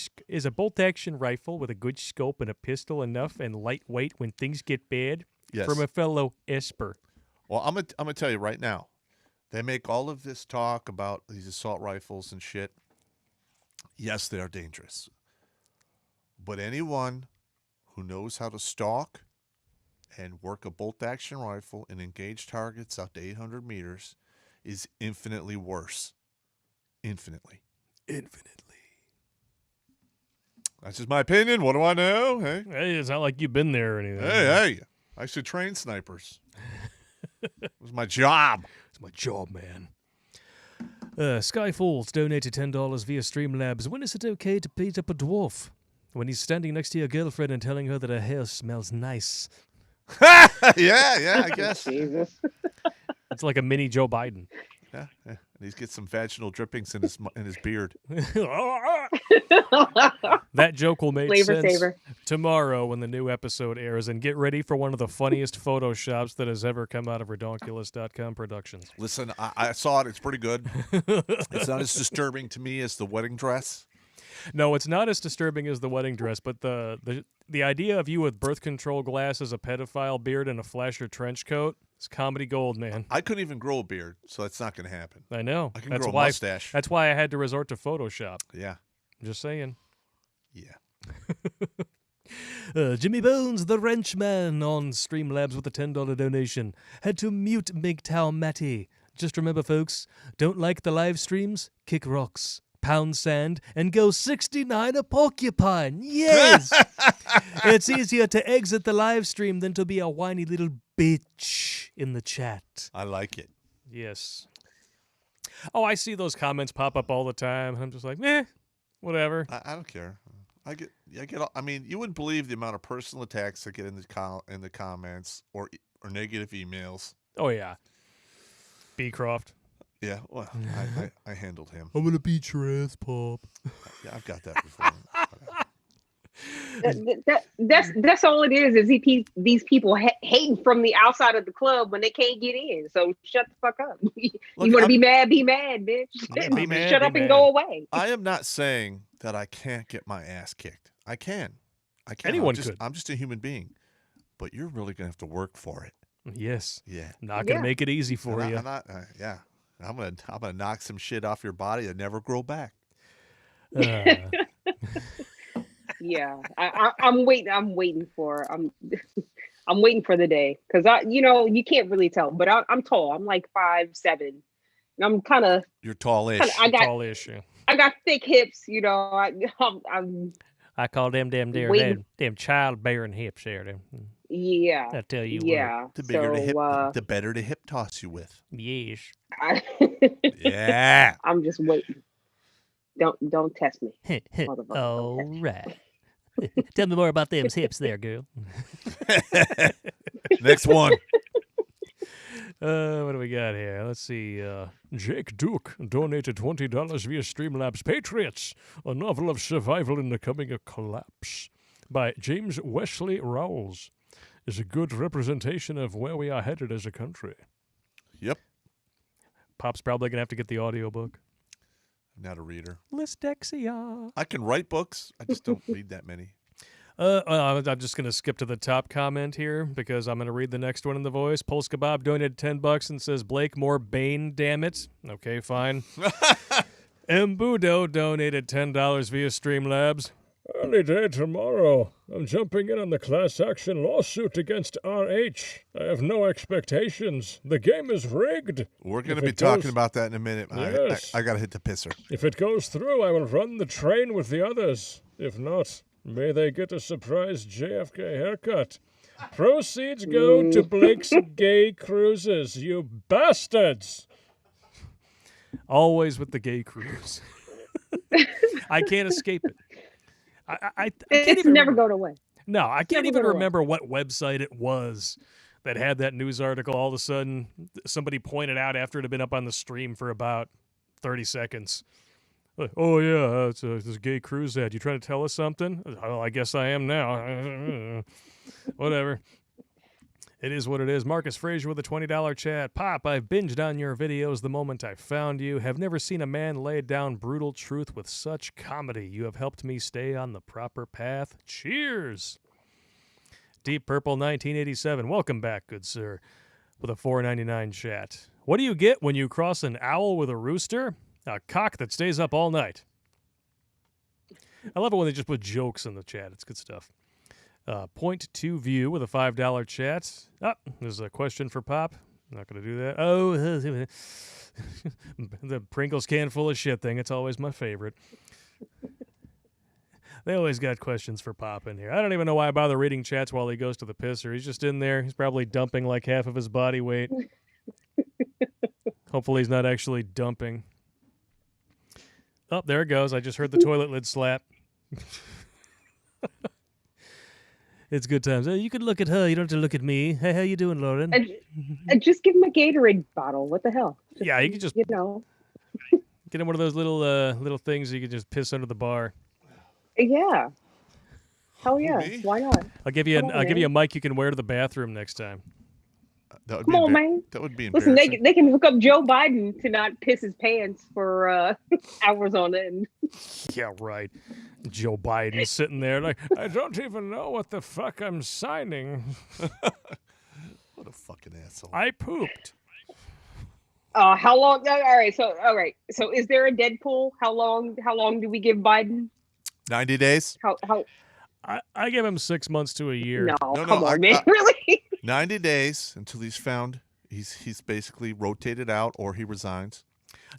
scope and a pistol enough and lightweight when things get bad? Yes. From a fellow Esper. Well, I'm gonna tell you right now. They make all of this talk about these assault rifles and shit. Yes, they are dangerous. But anyone who knows how to stalk and work a bolt-action rifle and engage targets out to 800 meters is infinitely worse. Infinitely. That's just my opinion. What do I know? Hey, It's not like you've been there or anything. hey. I should train snipers. It was my job. It's my job, man. Skyfalls donated $10 via Streamlabs. When is it okay to beat up a dwarf? When he's standing next to your girlfriend and telling her that her hair smells nice. yeah, I guess. Jesus. It's like a mini Joe Biden. Yeah. And he's get some vaginal drippings in his beard. That joke will make Flavor sense saver. tomorrow when the new episode airs. And get ready for one of the funniest photoshops that has ever come out of Redonkulous.com Productions. Listen, I saw it. It's pretty good. It's not as disturbing to me as the wedding dress. No, it's not as disturbing as the wedding dress, but the idea of you with birth control glasses, a pedophile beard, and a flasher trench coat is comedy gold, man. I couldn't even grow a beard, so that's not going to happen. I know. I can That's grow a why. mustache. That's why I had to resort to Photoshop. Yeah. I'm just saying. Yeah. Jimmy Bones, the Wrenchman, on Streamlabs with a $10 donation. Had to mute MGTOW Matty. Just remember, folks, don't like the live streams? Kick rocks, pound sand, and go 69 a porcupine. Yes! It's easier to exit the live stream than to be a whiny little bitch in the chat. I like it. Yes. Oh, I see those comments pop up all the time. I'm just like, whatever. I don't care. I get. I mean, you wouldn't believe the amount of personal attacks I get in the comments or negative emails. Oh yeah, Beecroft. Yeah, well, I handled him. I'm gonna beat your ass, Pop. Yeah, I've got that before. That's all it is these people hating from the outside of the club when they can't get in. So shut the fuck up. You want to be mad, bitch. Yeah, be mad, shut be up and mad. go away. I am not saying that I can't get my ass kicked. I can. Anyone could. I'm just a human being. But you're really gonna have to work for it. Yes. Yeah. Not gonna make it easy for you. Yeah. I'm gonna knock some shit off your body and never grow back. Yeah, I'm waiting. I'm waiting for the day because you can't really tell, but I'm tall. I'm like 5'7", and I'm kind of. You're tallish. Tallish. Yeah. I got thick hips. I call them childbearing hips there. Yeah. I tell you yeah. what. The bigger the better the hip toss you with. Yes. Yeah. I'm just waiting. Don't test me. All right. Tell me more about them hips there, girl. Next one. What do we got here? Let's see. Jake Duke donated $20 via Streamlabs Patriots, a novel of survival in the coming of collapse by James Wesley Rawls. Is a good representation of where we are headed as a country. Yep. Pop's probably going to have to get the audiobook. I'm not a reader. Listexia. I can write books. I just don't read that many. I'm just going to skip to the top comment here because I'm going to read the next one in the voice. Polska Bob donated $10 and says, Blake, more Bane, damn it. Okay, fine. Mbudo donated $10 via Streamlabs. Early day tomorrow. I'm jumping in on the class action lawsuit against RH. I have no expectations. The game is rigged. We're going to be talking about that in a minute. Yes. I got to hit the pisser. If it goes through, I will run the train with the others. If not, may they get a surprise JFK haircut. Proceeds go to Blake's gay cruises, you bastards. Always with the gay cruise. I can't escape it. I can't even never going away. No, I can't Never even go away. remember what website it was that had that news article. All of a sudden, somebody pointed out after it had been up on the stream for about 30 seconds. Like, oh, yeah, it's a gay cruise ad. You trying to tell us something? Oh, I guess I am now. Whatever. It is what it is. Marcus Frazier with a $20 chat. Pop, I've binged on your videos the moment I found you. Have never seen a man lay down brutal truth with such comedy. You have helped me stay on the proper path. Cheers. Deep Purple 1987. Welcome back, good sir. With a $4.99 chat. What do you get when you cross an owl with a rooster? A cock that stays up all night. I love it when they just put jokes in the chat. It's good stuff. Point to view with a $5 chat. There's a question for Pop. Not going to do that. Oh, the Pringles can full of shit thing. It's always my favorite. They always got questions for Pop in here. I don't even know why I bother reading chats while he goes to the pisser. He's just in there. He's probably dumping like half of his body weight. Hopefully he's not actually dumping. Oh, there it goes. I just heard the toilet lid slap. It's good times. Oh, you can look at her. You don't have to look at me. Hey, how you doing, Lauren? And just give him a Gatorade bottle. What the hell? Yeah, you can just get him one of those little things you can just piss under the bar. Yeah. Hell yeah. Why not? I'll give you a mic you can wear to the bathroom next time. Come on, man. That would be Listen, embarrassing. they can hook up Joe Biden to not piss his pants for hours on end. Yeah, right. Joe Biden sitting there like, I don't even know what the fuck I'm signing. What a fucking asshole. I pooped. How long? All right. So is there a Deadpool? How long do we give Biden? 90 days? How? I give him 6 months to a year. No, come on, man. Really? 90 days until he's found. He's basically rotated out or he resigns.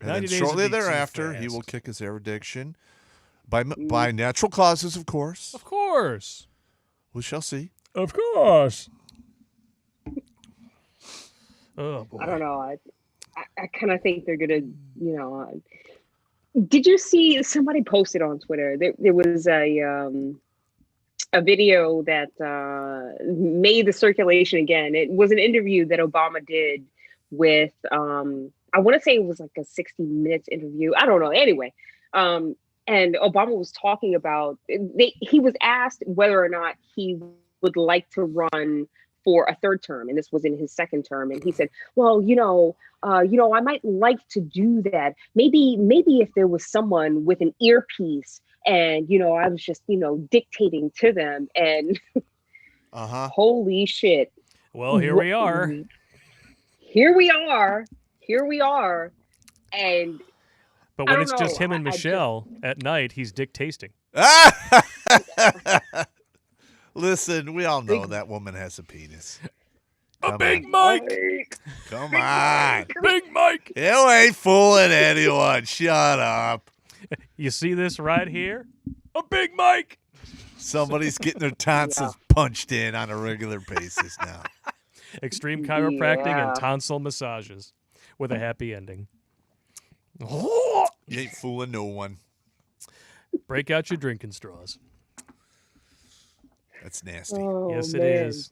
And then shortly thereafter, he will kick his eviction by natural causes, of course. Of course. We shall see. Of course. Oh, boy. I don't know. I kind of think they're gonna, did you see somebody posted on Twitter? There was a video that made the circulation again. It was an interview that Obama did with I want to say it was like a 60 minutes interview. I don't know. Anyway, and Obama was talking about he was asked whether or not he would like to run for a third term, and this was in his second term, and he said, well, I might like to do that. Maybe if there was someone with an earpiece and I was just dictating to them, and holy shit. Well, here we are. And but when it's just him and Michelle at night, he's dick-tasting. Listen, we all know that woman has a penis. A big Mike! Come on. Big Mike! You ain't fooling anyone. Shut up. You see this right here? A big Mike! Somebody's getting their tonsils punched in on a regular basis now. Extreme chiropractic and tonsil massages with a happy ending. You ain't fooling no one. Break out your drinking straws. That's nasty. Oh, yes, man. it is.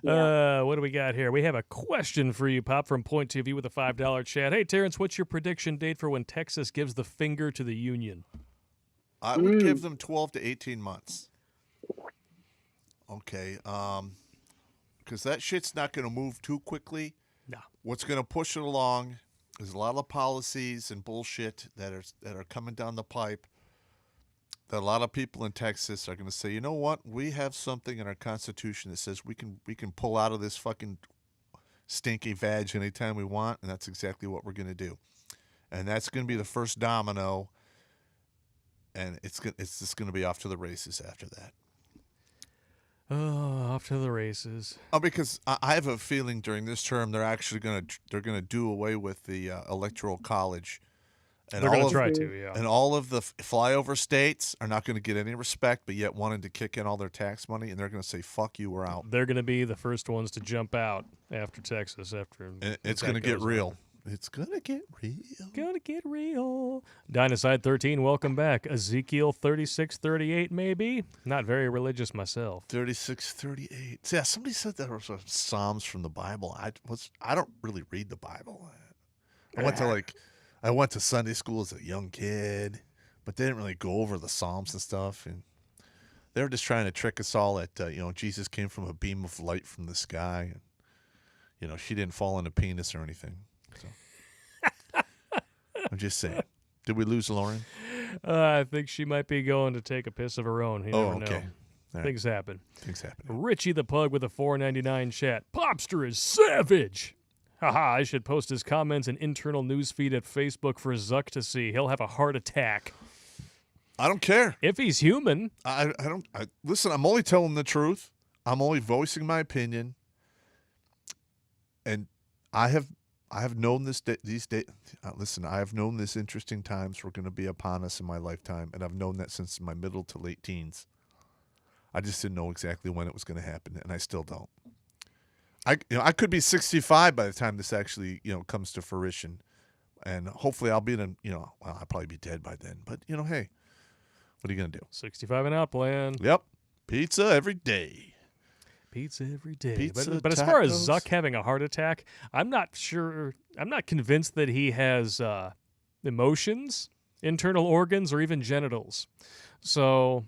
What do we got here? We have a question for you, Pop, from Point TV with a $5 chat. Hey, Terrence, what's your prediction date for when Texas gives the finger to the Union? I would give them 12 to 18 months. Okay. Because that shit's not going to move too quickly. No. What's going to push it along is a lot of policies and bullshit that are coming down the pipe. That a lot of people in Texas are going to say, you know what? We have something in our Constitution that says we can pull out of this fucking stinky vag anytime we want, and that's exactly what we're going to do. And that's going to be the first domino, and it's just going to be off to the races after that. Oh, off to the races. Oh, because I have a feeling during this term they're actually going to do away with the Electoral College. And they're going to try to, yeah. And all of the flyover states are not going to get any respect, but yet wanting to kick in all their tax money, and they're going to say, fuck you, we're out. They're going to be the first ones to jump out after Texas. And it's going to get real. It's going to get real. Gonna get real. Dynaside 13, welcome back. Ezekiel 36:38, maybe? Not very religious myself. 36:38. Yeah, somebody said that was Psalms from the Bible. I don't really read the Bible. I went to Sunday school as a young kid, but they didn't really go over the Psalms and stuff. And they were just trying to trick us all that, Jesus came from a beam of light from the sky. And, she didn't fall in a penis or anything. So I'm just saying. Did we lose Lauren? I think she might be going to take a piss of her own. You never know. Right. Things happen. Things happen. Richie the Pug with a $4.99 chat. Popster is savage. Haha, I should post his comments and internal newsfeed at Facebook for Zuck to see. He'll have a heart attack. I don't care. If he's human. I don't. Listen, I'm only telling the truth. I'm only voicing my opinion. And I have known these days. Listen, I have known this interesting times were going to be upon us in my lifetime, and I've known that since my middle to late teens. I just didn't know exactly when it was going to happen, and I still don't. I could be 65 by the time this actually, comes to fruition. And hopefully I'll be I'll probably be dead by then. But, hey, what are you going to do? 65 and out plan. Yep. Pizza every day. Pizza every day. Pizza, but as far as Zuck having a heart attack, I'm not convinced that he has emotions, internal organs, or even genitals. So,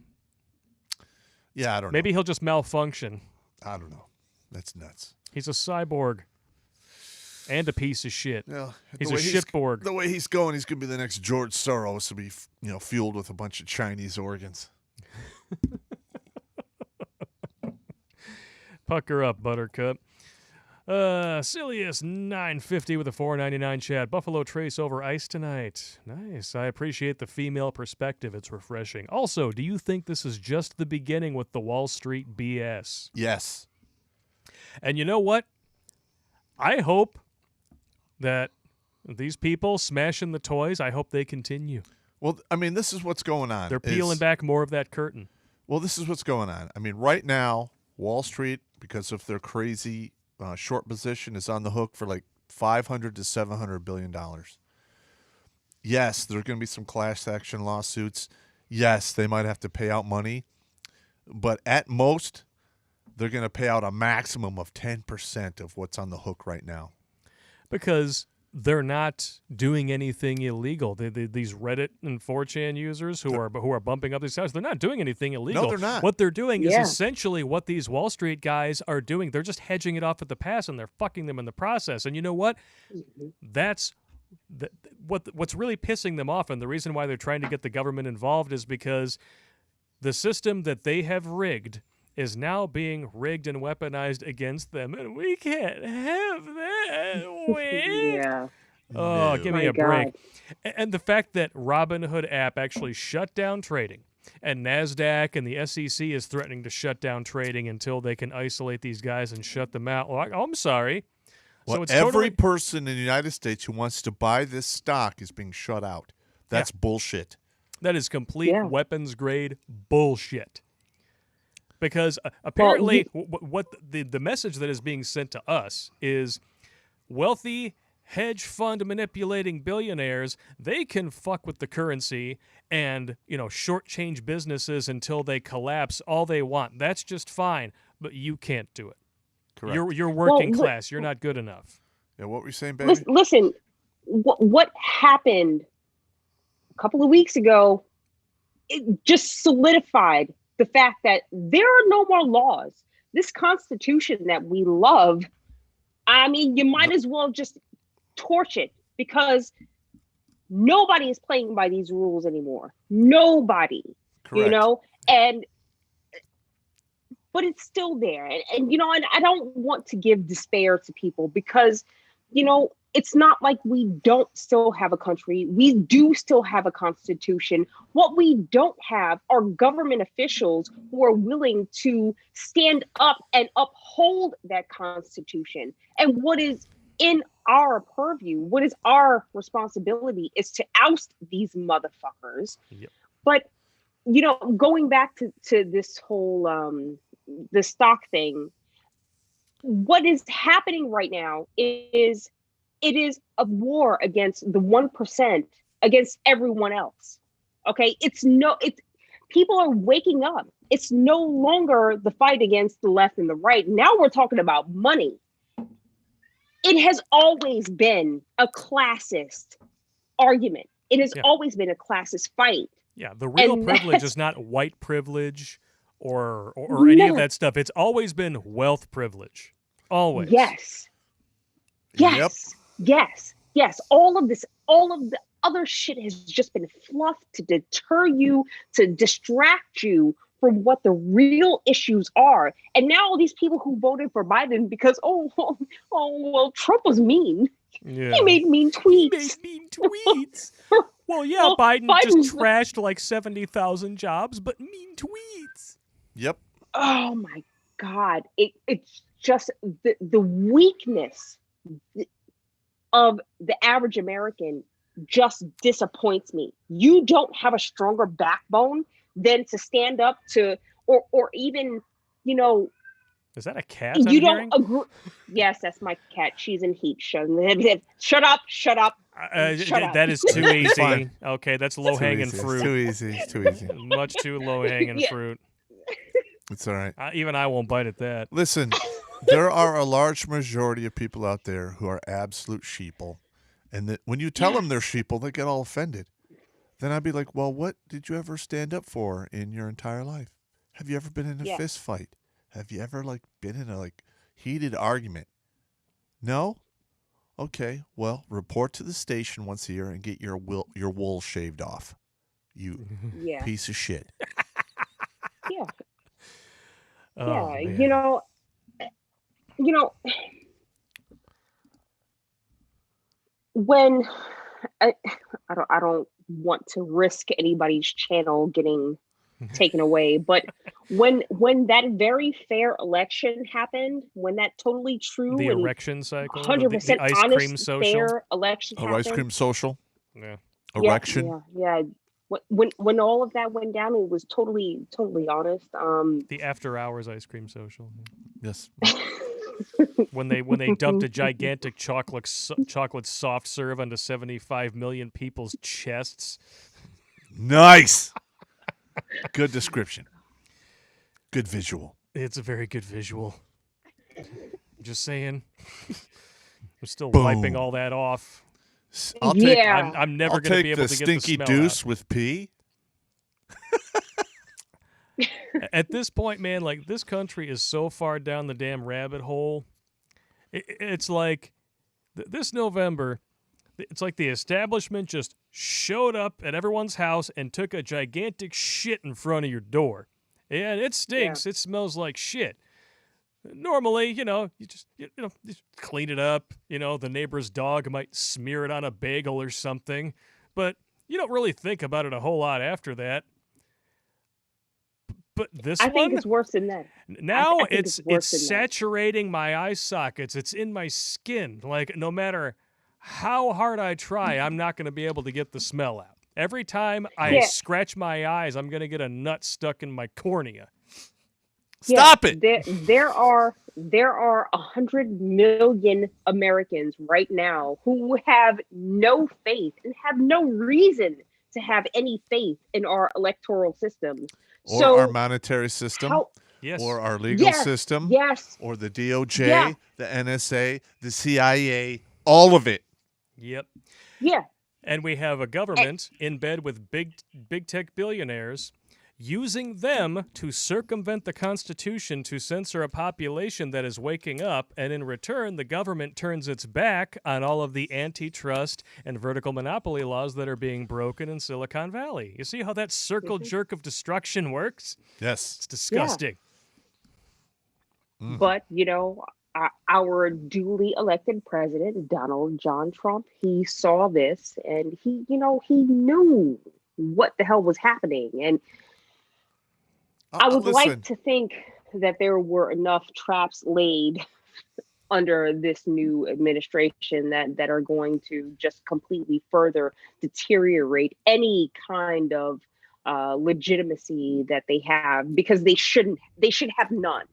yeah, I don't know. Maybe he'll just malfunction. I don't know. That's nuts. He's a cyborg and a piece of shit. Yeah, he's a shitborg. The way he's going, he's going to be the next George Soros to be, fueled with a bunch of Chinese organs. Pucker up, Buttercup. Silius950 with a $4.99 chat. Buffalo Trace over ice tonight. Nice. I appreciate the female perspective. It's refreshing. Also, do you think this is just the beginning with the Wall Street BS? Yes. And you know what? I hope that these people smashing the toys, I hope they continue. Well, I mean, this is what's going on. They're peeling back more of that curtain. Well, this is what's going on. I mean, right now, Wall Street, because of their crazy short position, is on the hook for like $500 to $700 billion. Yes, there are going to be some class action lawsuits. Yes, they might have to pay out money. But at most, they're going to pay out a maximum of 10% of what's on the hook right now. Because they're not doing anything illegal. These Reddit and 4chan users who are bumping up these sites, they're not doing anything illegal. No, they're not. What they're doing is essentially what these Wall Street guys are doing. They're just hedging it off at the pass, and they're fucking them in the process. And you know what? That's what's really pissing them off, and the reason why they're trying to get the government involved is because the system that they have rigged is now being rigged and weaponized against them, and we can't have that. Yeah. Oh, No. give me My a break. God. And the fact that Robinhood app actually shut down trading, and NASDAQ and the SEC is threatening to shut down trading until they can isolate these guys and shut them out. Well, I'm sorry. Well, So it's every totally... person in the United States who wants to buy this stock is being shut out. That's bullshit. That is complete weapons-grade bullshit. Because apparently what the message that is being sent to us is wealthy hedge fund manipulating billionaires, they can fuck with the currency and, shortchange businesses until they collapse all they want. That's just fine, but you can't do it. Correct. You're working class. You're not good enough. Yeah, what were you saying, baby? Listen, what happened a couple of weeks ago, it just solidified the fact that there are no more laws. This Constitution that we love, I mean, you might as well just torch it because nobody is playing by these rules anymore. Nobody, Correct. But it's still there. And I don't want to give despair to people because, it's not like we don't still have a country. We do still have a constitution. What we don't have are government officials who are willing to stand up and uphold that constitution. And what is in our purview, what is our responsibility is to oust these motherfuckers. Yep. But, going back to this whole, the stock thing, what is happening right now is it is a war against the 1% against everyone else. Okay. People are waking up. It's no longer the fight against the left and the right. Now we're talking about money. It has always been a classist argument. It has always been a classist fight. Yeah. The real privilege is not white privilege or any of that stuff. It's always been wealth privilege. Always. Yes. All of the other shit has just been fluff to deter you, to distract you from what the real issues are. And now all these people who voted for Biden because, well, Trump was mean. Yeah. He made mean tweets. Well, yeah, Biden just trashed like 70,000 jobs, but mean tweets. Yep. Oh my God. It's just the weakness of the average American just disappoints me. You don't have a stronger backbone than to stand up to, or even, Is that a cat? You don't agree. Yes, that's my cat. She's in heat. Shut up. That is too easy. Okay, that's low-hanging fruit. It's too easy. Much too low-hanging fruit. It's all right. Even I won't bite at that. Listen, there are a large majority of people out there who are absolute sheeple. And that when you tell them they're sheeple, they get all offended. Then I'd be like, well, what did you ever stand up for in your entire life? Have you ever been in a fist fight? Have you ever been in a heated argument? No? Okay, well, report to the station once a year and get your wool shaved off. You piece of shit. Yeah. Oh, yeah, man. When I don't want to risk anybody's channel getting taken away, but when that very fair election happened, when that totally true The and erection cycle, 100% the ice honest, cream social. fair election happened. Ice cream social? Yeah. Erection? Yeah. When all of that went down, it was totally honest. The after hours ice cream social. Yes. when they dumped a gigantic chocolate soft serve onto 75 million people's chests. Nice. Good description. Good visual. It's a very good visual. Just saying. I'm still Boom. wiping all that off. I'll take. Yeah. I'm never I'll going to take be able the to get the stinky smell deuce out. with pee. At this point, man, like, this country is so far down the damn rabbit hole. It's like this November, it's like the establishment just showed up at everyone's house and took a gigantic shit in front of your door. And it stinks. Yeah. It smells like shit. Normally, you just clean it up. The neighbor's dog might smear it on a bagel or something. But you don't really think about it a whole lot after that. But this I one, think it's worse than that. now I think it's worse than that. saturating my eye sockets. It's in my skin. Like, no matter how hard I try, I'm not going to be able to get the smell out. Every time I Yeah. scratch my eyes, I'm going to get a nut stuck in my cornea. Stop it. There are 100 million Americans right now who have no faith and have no reason to have any faith in our electoral systems. Or So our monetary system. Yes. Or our legal system. Yes. Or the DOJ, Yeah. the NSA, the CIA, all of it. Yep. Yeah. And we have a government in bed with big tech billionaires using them to circumvent the Constitution to censor a population that is waking up, and in return, the government turns its back on all of the antitrust and vertical monopoly laws that are being broken in Silicon Valley. You see how that circle jerk of destruction works? Yes. It's disgusting. But, our duly elected president, Donald John Trump, he saw this and he knew what the hell was happening. And I would listen, like to think that there were enough traps laid under this new administration that are going to just completely further deteriorate any kind of legitimacy that they have, because they should have none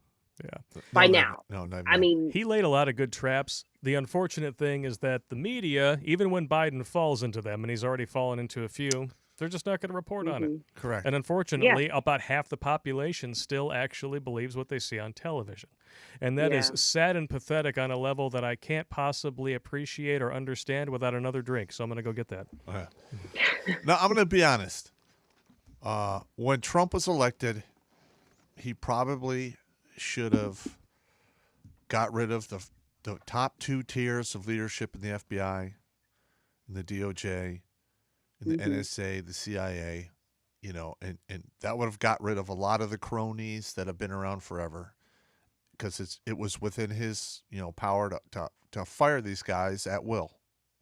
by now. No, I mean, He laid a lot of good traps. The unfortunate thing is that the media, even when Biden falls into them, and he's already fallen into a few, they're just not going to report on it. correct. And unfortunately, about half the population still actually believes what they see on television. And that is Yeah. sad and pathetic on a level that I can't possibly appreciate or understand without another drink. So I'm going to go get that. Okay. Now, I'm going to be honest. When Trump was elected, he probably should have got rid of the top two tiers of leadership in the FBI, in the DOJ, in the NSA, the CIA, and that would have got rid of a lot of the cronies that have been around forever, because it was within his power to fire these guys at will,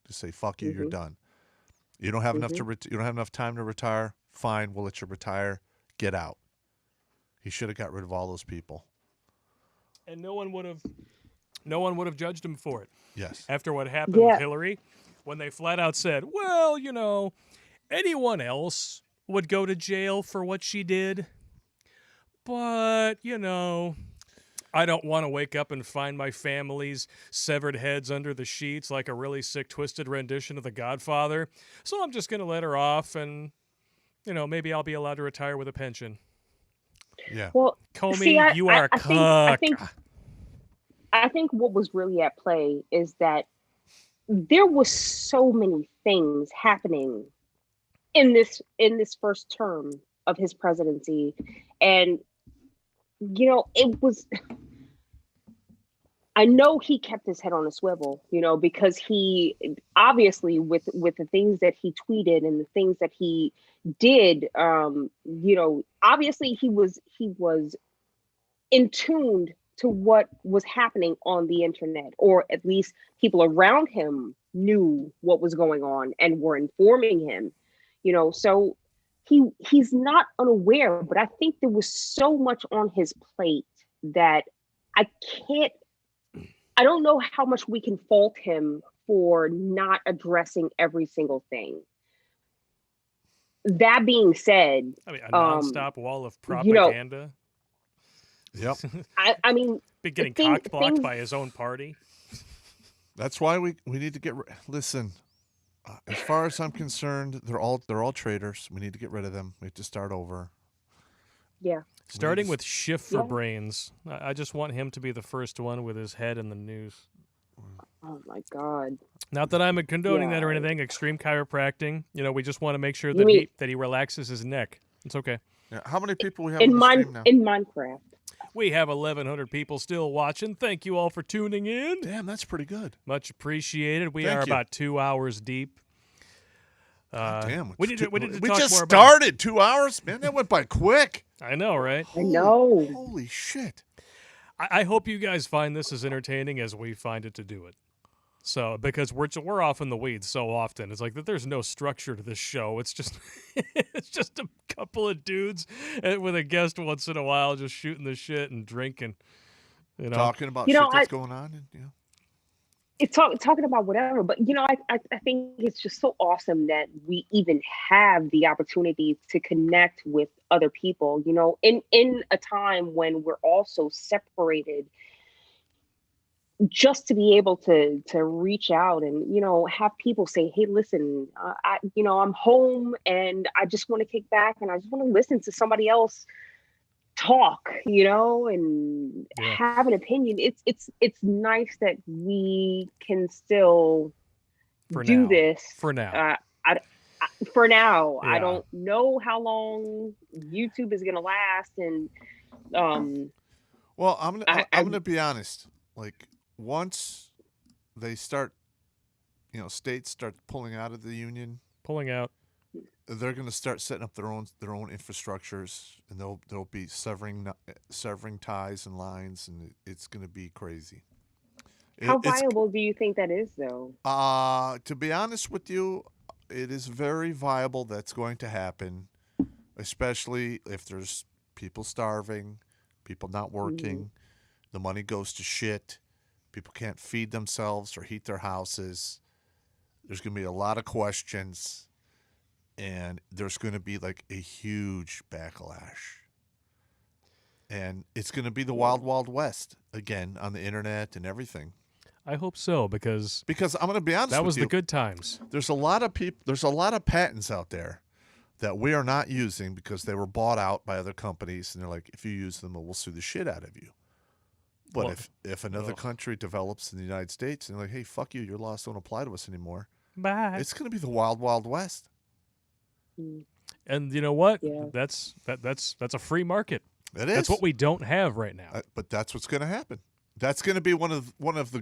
to say fuck you, you're done. You don't have enough you don't have enough time to retire. Fine, we'll let you retire. Get out. He should have got rid of all those people. And no one would have judged him for it. Yes. After what happened Yeah. with Hillary, when they flat out said, well, anyone else would go to jail for what she did. But, I don't want to wake up and find my family's severed heads under the sheets like a really sick, twisted rendition of The Godfather. So I'm just going to let her off and, maybe I'll be allowed to retire with a pension. Yeah. Well, Comey, see, you are a cuck. I think what was really at play is that there was so many things happening in this first term of his presidency, and it was. I know he kept his head on a swivel, because he obviously with the things that he tweeted and the things that he did, obviously he was in tune to what was happening on the internet, or at least people around him knew what was going on and were informing him, so he's not unaware, but I think there was so much on his plate that I don't know how much we can fault him for not addressing every single thing. That being said, I mean, a nonstop wall of propaganda. Yep. I mean, Be getting thing- cock blocked things- by his own party. That's why we need to listen. As far as I'm concerned, they're all traitors. We need to get rid of them. We have to start over. Yeah. Starting with Schiff for Yeah. brains. I just want him to be the first one with his head in the news. Oh my God. Not that I'm condoning that or Yeah. anything. Extreme chiropractic. We just want to make sure You that mean- he relaxes his neck. It's okay. Yeah. How many people we have In on the stream now? Minecraft. We have 1,100 people still watching. Thank you all for tuning in. Damn, that's pretty good. Much appreciated. We Thank are you. about 2 hours deep. Damn. We need to we talk just more about. started 2 hours. Man, that went by quick. I know, right? I know. Holy shit. I hope you guys find this as entertaining as we find it to do it. So, because we're off in the weeds so often, it's like that. There's no structure to this show. It's just it's just a couple of dudes with a guest once in a while, just shooting the shit and drinking. Talking about You shit know, that's going on. And, It's talking about whatever, but I think it's just so awesome that we even have the opportunity to connect with other people, in a time when we're all so separated, just to be able to reach out and have people say, hey, listen, I'm home and I just want to kick back and I just want to listen to somebody else talk, and Yeah. have an opinion. It's nice that we can still For do now. this For now. for now. I Yeah. don't know how long YouTube is gonna last, and Well, I'm I- gonna be honest. Like once they start, states start pulling out of the union, Pulling out. they're gonna start setting up their own infrastructures, and they'll be severing ties and lines, and it's gonna be crazy. how It's viable do you think that is, though? to be honest with you, it is very viable. That's going to happen, especially if there's people starving, people not working, the money goes to shit, people can't feed themselves or heat their houses. There's going to be a lot of questions, and there's going to be like a huge backlash. And it's going to be the wild, wild west again on the internet and everything. I hope so, because Because I'm going to be honest that with was you. the good times. There's a lot of people. There's a lot of patents out there that we are not using because they were bought out by other companies, and they're like, if you use them, we'll sue the shit out of you. But Well, if another country develops in the United States and they're like, hey, fuck you, your laws don't apply to us anymore, Bye. it's going to be the wild, wild west. Mm, And you know what? Yeah. That's a free market. It is. That's what we don't have right now. But that's what's going to happen. That's going to be one of the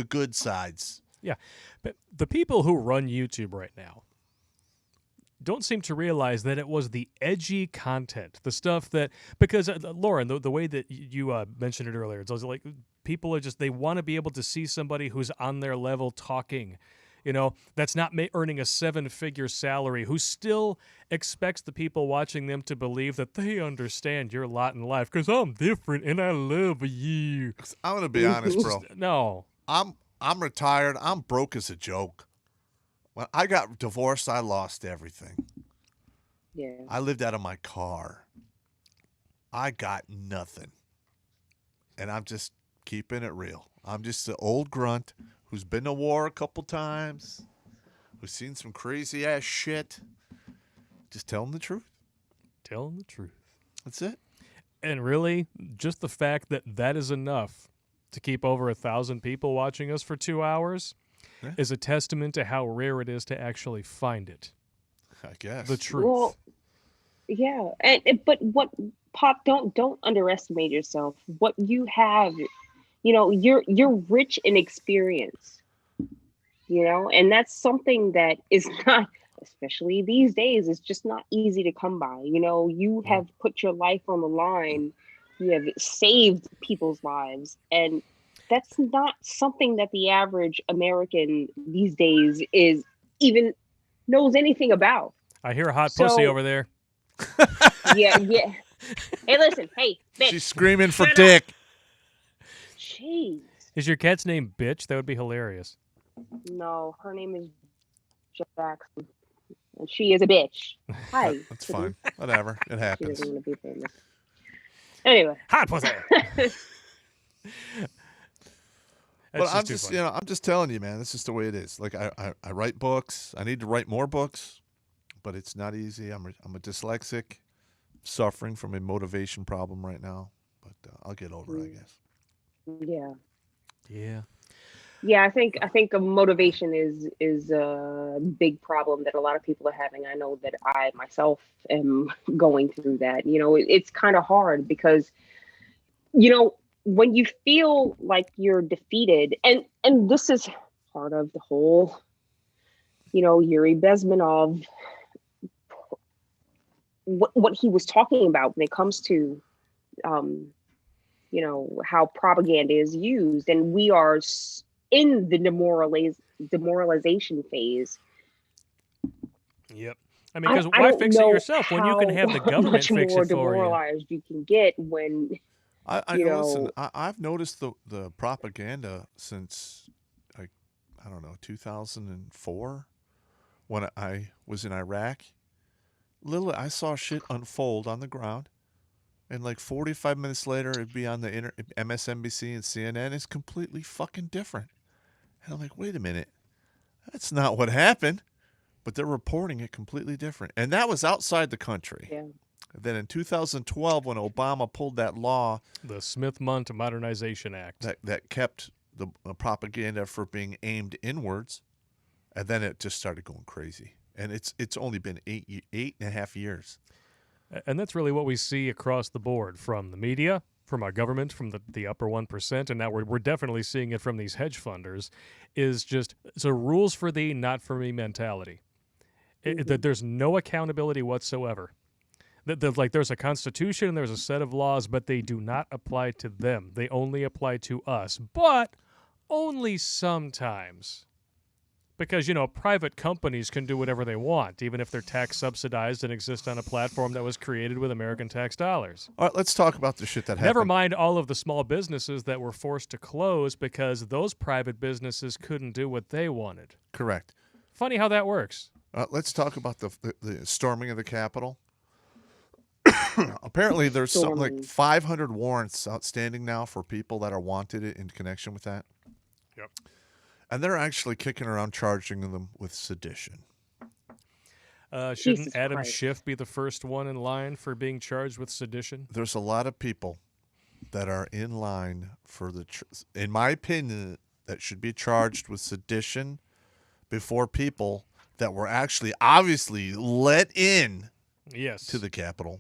good sides. Yeah. But the people who run YouTube right now don't seem to realize that it was the edgy content, the stuff that, because Lauren, the way that you mentioned it earlier, it's like people are just, they want to be able to see somebody who's on their level talking, that's not earning a 7-figure salary, who still expects the people watching them to believe that they understand your lot in life because I'm different and I love you. I'm going to be honest, bro. No. I'm retired. I'm broke as a joke. When I got divorced, I lost everything. yeah. I lived out of my car. I got nothing. And I'm just keeping it real. I'm just an old grunt who's been to war a couple times, who's seen some crazy ass shit. Just telling the truth. Telling the truth. That's it. And really, just the fact that that is enough to keep over 1,000 people watching us for 2 hours is a testament to how rare it is to actually find it. I guess. The truth. Well, yeah, but what, Pop? Don't underestimate yourself. What you have, you're rich in experience. And that's something that is not, especially these days, it's just not easy to come by. You have put your life on the line. You have saved people's lives, and that's not something that the average American these days is even knows anything about. I hear a hot pussy So- over there. Yeah. Hey, listen. Hey, bitch. She's screaming for Shut up. dick. Jeez. Is your cat's name Bitch? That would be hilarious. No, her name is Jackson, and she is a bitch. Hi. That's fine. Whatever. It She happens. doesn't want to be famous. Anyway. Hot pussy. But That's I'm too just, funny. I'm just telling you, man. That's just the way it is. Like I write books. I need to write more books, but it's not easy. I'm a dyslexic, suffering from a motivation problem right now. But I'll get over it, I guess. Yeah. Yeah. Yeah, I think motivation is a big problem that a lot of people are having. I know that I myself am going through that. It's kind of hard because when you feel like you're defeated, and this is part of the whole Yuri Bezmenov, what he was talking about when it comes to how propaganda is used, and we are in the demoralization phase. Yep. I mean, because I why don't fix it know yourself when you can have the how government much fix more it for you? demoralized you can get when I you know. Listen, know I've noticed the propaganda since I don't know 2004 when I was in Iraq. Literally, I saw shit unfold on the ground, and like 45 minutes later, it'd be on the MSNBC and CNN. It's completely fucking different. And I'm like, wait a minute, that's not what happened. But they're reporting it completely different, and that was outside the country. yeah. Then in 2012, when Obama pulled that law The Smith-Mundt Modernization Act. that kept the propaganda for being aimed inwards, and then it just started going crazy. And it's only been 8.5 years. And that's really what we see across the board from the media, from our government, from the upper 1%, and now we're definitely seeing it from these hedge funders, is just it's a rules for thee, not for me mentality. That there's no accountability whatsoever. Like there's a constitution and there's a set of laws, but they do not apply to them. They only apply to us, but only sometimes. Because, private companies can do whatever they want, even if they're tax subsidized and exist on a platform that was created with American tax dollars. All right, let's talk about the shit that happened. Never mind all of the small businesses that were forced to close because those private businesses couldn't do what they wanted. Correct. Funny how that works. Let's talk about the storming of the Capitol. Apparently, there's something like 500 warrants outstanding now for people that are wanted in connection with that. Yep. And they're actually kicking around charging them with sedition. Shouldn't Jesus Adam Christ. Schiff be the first one in line for being charged with sedition? There's a lot of people that are in line for in my opinion, that should be charged with sedition before people that were actually obviously let in Yes. to the Capitol.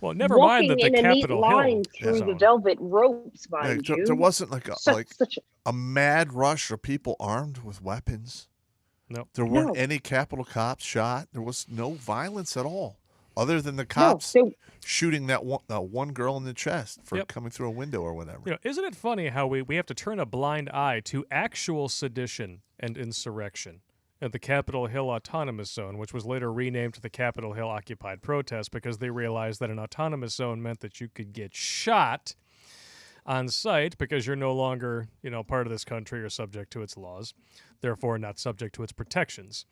Well, never mind that walking the in a neat Capitol line Hill through zone. the velvet ropes, Yeah, mind you. there wasn't like Such a mad rush of people armed with weapons. No. There weren't No. any Capitol cops shot. There was no violence at all, other than the no. cops So shooting that one girl in the chest for Yep. coming through a window or whatever. Isn't it funny how we have to turn a blind eye to actual sedition and insurrection at the Capitol Hill Autonomous Zone, which was later renamed to the Capitol Hill Occupied Protest because they realized that an autonomous zone meant that you could get shot on site because you're no longer, part of this country or subject to its laws, therefore not subject to its protections.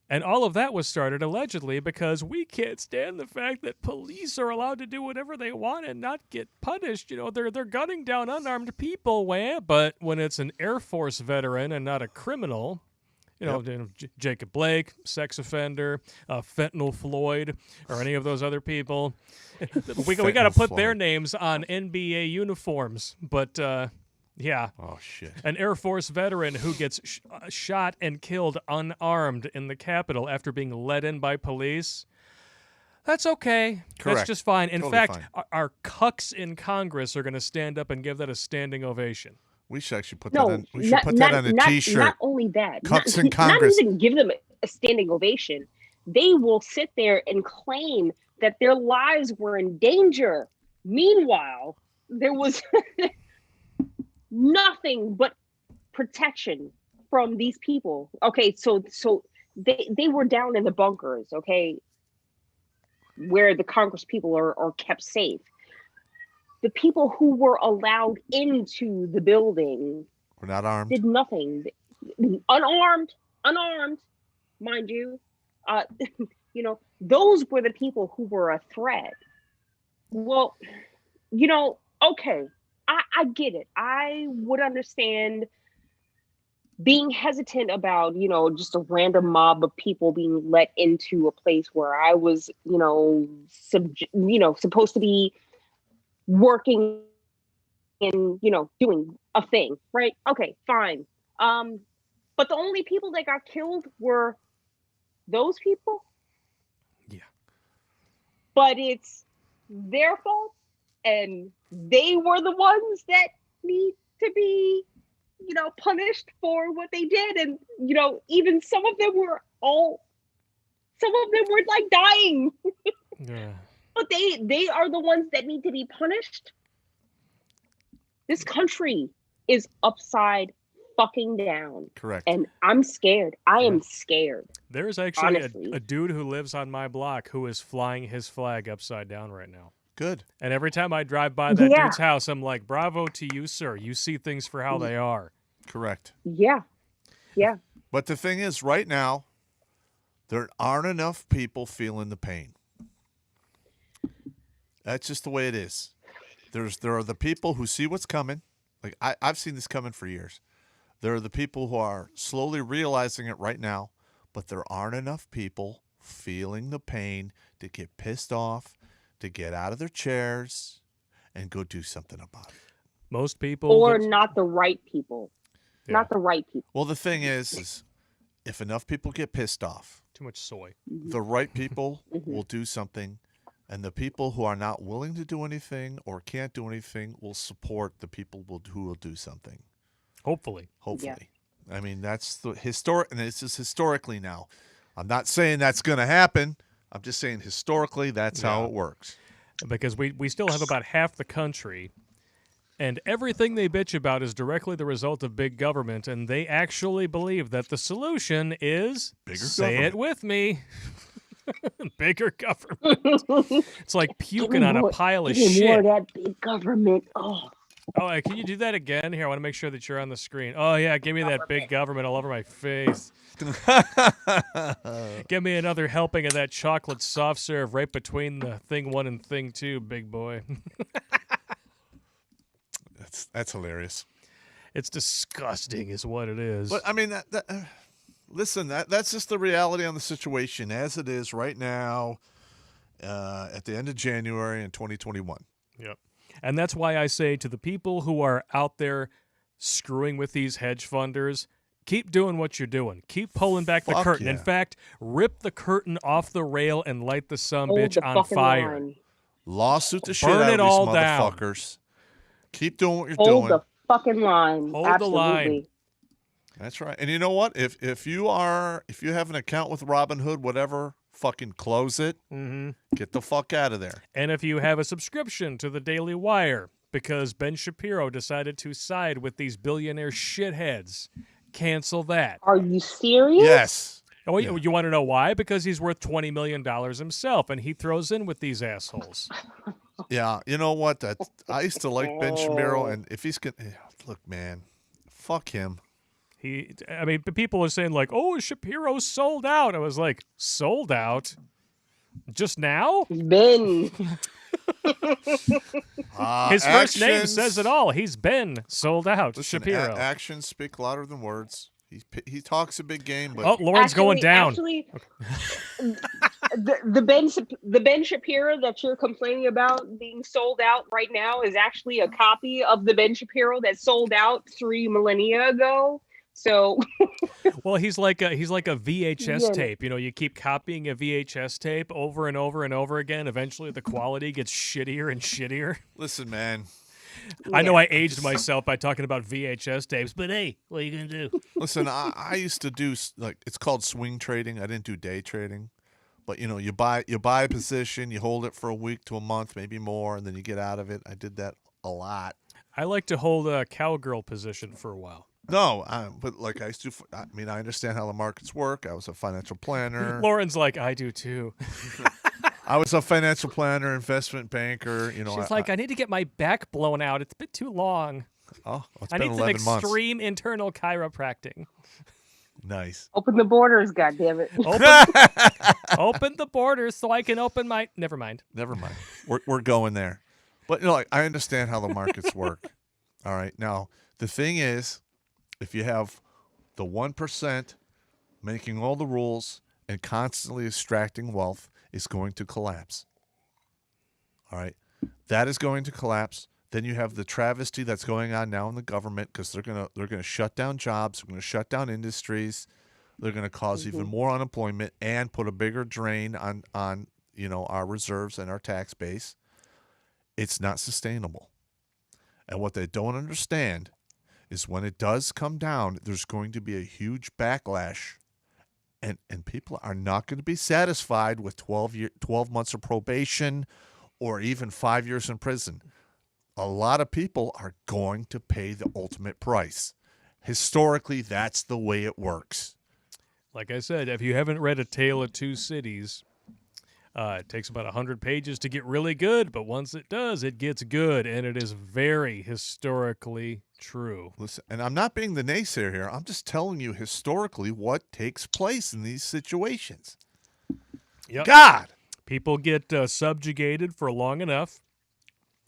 And all of that was started allegedly because we can't stand the fact that police are allowed to do whatever they want and not get punished. They're gunning down unarmed people, but when it's an Air Force veteran and not a criminal, Jacob Blake, sex offender, Fentanyl Floyd, or any of those other people, we got to put their Floyd. names on NBA uniforms. But yeah. Oh shit. An Air Force veteran who gets shot and killed unarmed in the Capitol after being let in by police. That's okay. Correct. That's just fine. In Totally fact, fine. our cucks in Congress are going to stand up and give that a standing ovation. We should actually put no, that on. We should put that on a T-shirt. Not only that, Cucks not, in Congress. not even give them a standing ovation. They will sit there and claim that their lives were in danger. Meanwhile, there was nothing but protection from these people. Okay, so they were down in the bunkers, okay, where the Congress people are kept safe. The people who were allowed into the building We're not armed. did nothing. Unarmed, mind you. Those were the people who were a threat. Well, okay, I get it. I would understand being hesitant about, just a random mob of people being let into a place where I was, supposed to be working and, doing a thing, right? Okay, fine. But the only people that got killed were those people. Yeah. But it's their fault, and they were the ones that need to be, punished for what they did. And, even some of them were like dying. Yeah. But they are the ones that need to be punished. This country is upside fucking down. Correct. And I'm scared. I am scared. There's actually honestly. a dude who lives on my block who is flying his flag upside down right now. Good. And every time I drive by that dude's house, I'm like, bravo to you, sir. You see things for how they are. Correct. Yeah. Yeah. But the thing is, right now, there aren't enough people feeling the pain. That's just the way it is. There are the people who see what's coming. Like I've seen this coming for years. There are the people who are slowly realizing it right now, but there aren't enough people feeling the pain to get pissed off, to get out of their chairs, and go do something about it. Most people... Or not the right people. Yeah. Not the right people. Well, the thing is if enough people get pissed off, Too much soy. the right people will do something, and the people who are not willing to do anything or can't do anything will support the people who will do something. Hopefully. Hopefully. I mean, that's the historic, and this is historically now. I'm not saying that's going to happen. I'm just saying historically that's how it works. Because we still have about half the country, and everything they bitch about is directly the result of big government, and they actually believe that the solution is, Bigger say government. it with me, bigger government. It's like puking on a pile of Give me shit. more of that big government. Oh. Oh, can you do that again? Here, I want to make sure that you're on the screen. Oh, yeah, give me that big government all over my face. Give me another helping of that chocolate soft serve right between the thing 1 and thing 2, big boy. That's hilarious. It's disgusting is what it is. But I mean, listen, that's just the reality on the situation as it is right now at the end of January in 2021. Yep. And that's why I say to the people who are out there screwing with these hedge funders, keep doing what you're doing. Keep pulling back the curtain. Yeah. In fact, rip the curtain off the rail and light the Hold sumbitch the on fucking fire. line. Lawsuit the shit Burn out it of these all down. motherfuckers. Keep doing what you're Hold doing. the fucking line. Hold the Absolutely. line. That's right. And you know what? If you have an account with Robinhood, whatever, fucking close it. Mm-hmm. Get the fuck out of there. And if you have a subscription to the Daily Wire because Ben Shapiro decided to side with these billionaire shitheads, cancel that. Are you serious? Yes. Oh, you want to know why? Because he's worth $20 million himself, and he throws in with these assholes. Yeah. You know what? I used to like Ben Shapiro, and if he's gonna look, man, fuck him. People are saying like, "Oh, Shapiro sold out." I was like, "Sold out? Just now?" He's been. His first name says it all. He's been sold out. Listen, Shapiro. Actions speak louder than words. He talks a big game, but Oh, Lauren's going down. Actually, the Ben Shapiro that you're complaining about being sold out right now is actually a copy of the Ben Shapiro that sold out 3 millennia ago. So, well, he's like a VHS tape. You know, you keep copying a VHS tape over and over and over again. Eventually, the quality gets shittier and shittier. listen, man. I know I aged myself by talking about VHS tapes, but hey, what are you gonna do? Listen, I used to do it's called swing trading. I didn't do day trading, but you buy a position, you hold it for a week to a month, maybe more, and then you get out of it. I did that a lot. I like to hold a cowgirl position for a while. No, but like I used to. I mean, I understand how the markets work. I was a financial planner. Lauren's like, I do too. I was a financial planner, investment banker. She's like, I need to get my back blown out. It's been too long. It's I been need some 11 months. extreme internal chiropractic. Nice. open the borders, goddammit. Open the borders so I can open my. Never mind. We're going there. But like, I understand how the markets work. All right. Now, the thing is, if you have the 1% making all the rules and constantly extracting wealth, it's going to collapse. All right. That is going to collapse. Then you have the travesty that's going on now in the government because they're gonna shut down jobs, they're gonna shut down industries, they're gonna cause even more unemployment and put a bigger drain on our reserves and our tax base. It's not sustainable. And what they don't understand is when it does come down, there's going to be a huge backlash, and people are not going to be satisfied with 12 months of probation or even 5 years in prison. A lot of people are going to pay the ultimate price. Historically, that's the way it works. Like I said, if you haven't read A Tale of Two Cities, it takes about 100 pages to get really good, but once it does, it gets good, and it is very historically true. Listen, and I'm not being the naysayer here. I'm just telling you historically what takes place in these situations. Yep. God! People get subjugated for long enough.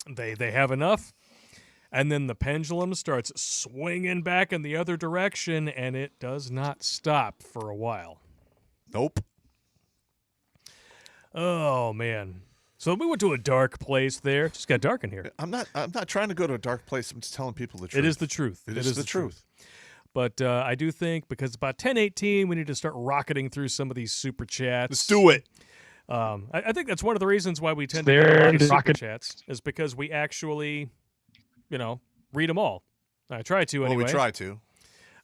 They have enough, and then the pendulum starts swinging back in the other direction, and it does not stop for a while. Nope. Oh, man. So we went to a dark place there. Just got dark in here. I'm not trying to go to a dark place. I'm just telling people the truth. It is the truth. It is the truth. But I do think because it's about 10:18, we need to start rocketing through some of these super chats. Let's do it. I think that's one of the reasons why we tend to get a lot of super chats is because we actually, read them all. I try to anyway. Well, we try to.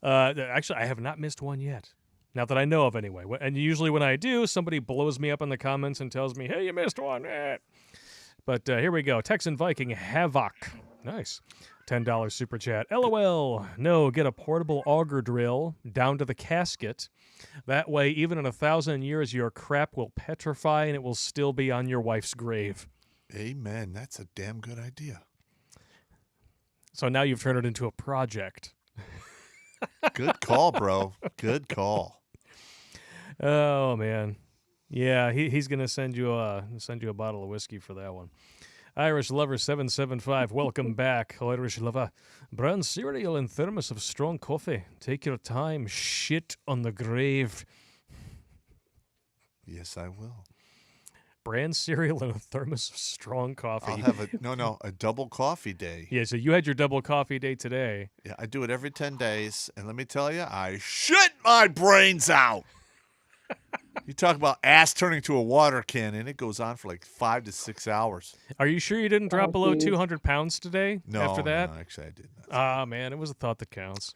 Actually, I have not missed one yet. Not that I know of anyway. And usually when I do, somebody blows me up in the comments and tells me, hey, you missed one. But here we go. Texan Viking Havoc. Nice. $10 super chat. LOL. No, get a portable auger drill down to the casket. That way, even in 1,000 years, your crap will petrify and it will still be on your wife's grave. Amen. That's a damn good idea. So now you've turned it into a project. Good call, bro. Good call. Oh, man. Yeah, he's going to send you a bottle of whiskey for that one. Irish Lover 775, welcome back. Irish Lover. Brown cereal and thermos of strong coffee. Take your time. Shit on the grave. Yes, I will. Bran cereal and a thermos of strong coffee. I'll have a double coffee day. Yeah, so you had your double coffee day today. Yeah, I do it every 10 days, and let me tell you, I shit my brains out. You talk about ass turning to a water cannon, it goes on for like 5 to 6 hours. Are you sure you didn't drop below 200 pounds today? No, after that? No, actually I did not. Ah, man, it was a thought that counts.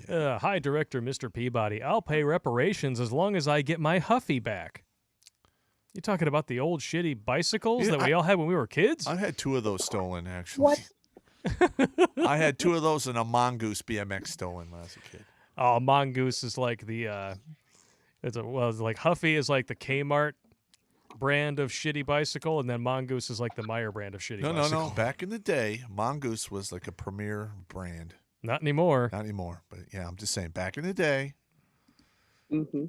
Yeah. Hi, Director Mr. Peabody. I'll pay reparations as long as I get my Huffy back. You talking about the old shitty bicycles that we all had when we were kids? I had 2 of those stolen, actually. What? I had 2 of those and a Mongoose BMX stolen when I was a kid. Oh, Mongoose is like the like Huffy is like the Kmart brand of shitty bicycle, and then Mongoose is like the Meyer brand of shitty bicycle. No. Back in the day, Mongoose was like a premier brand. Not anymore. Not anymore, but yeah, I'm just saying, back in the day. Mm-hmm.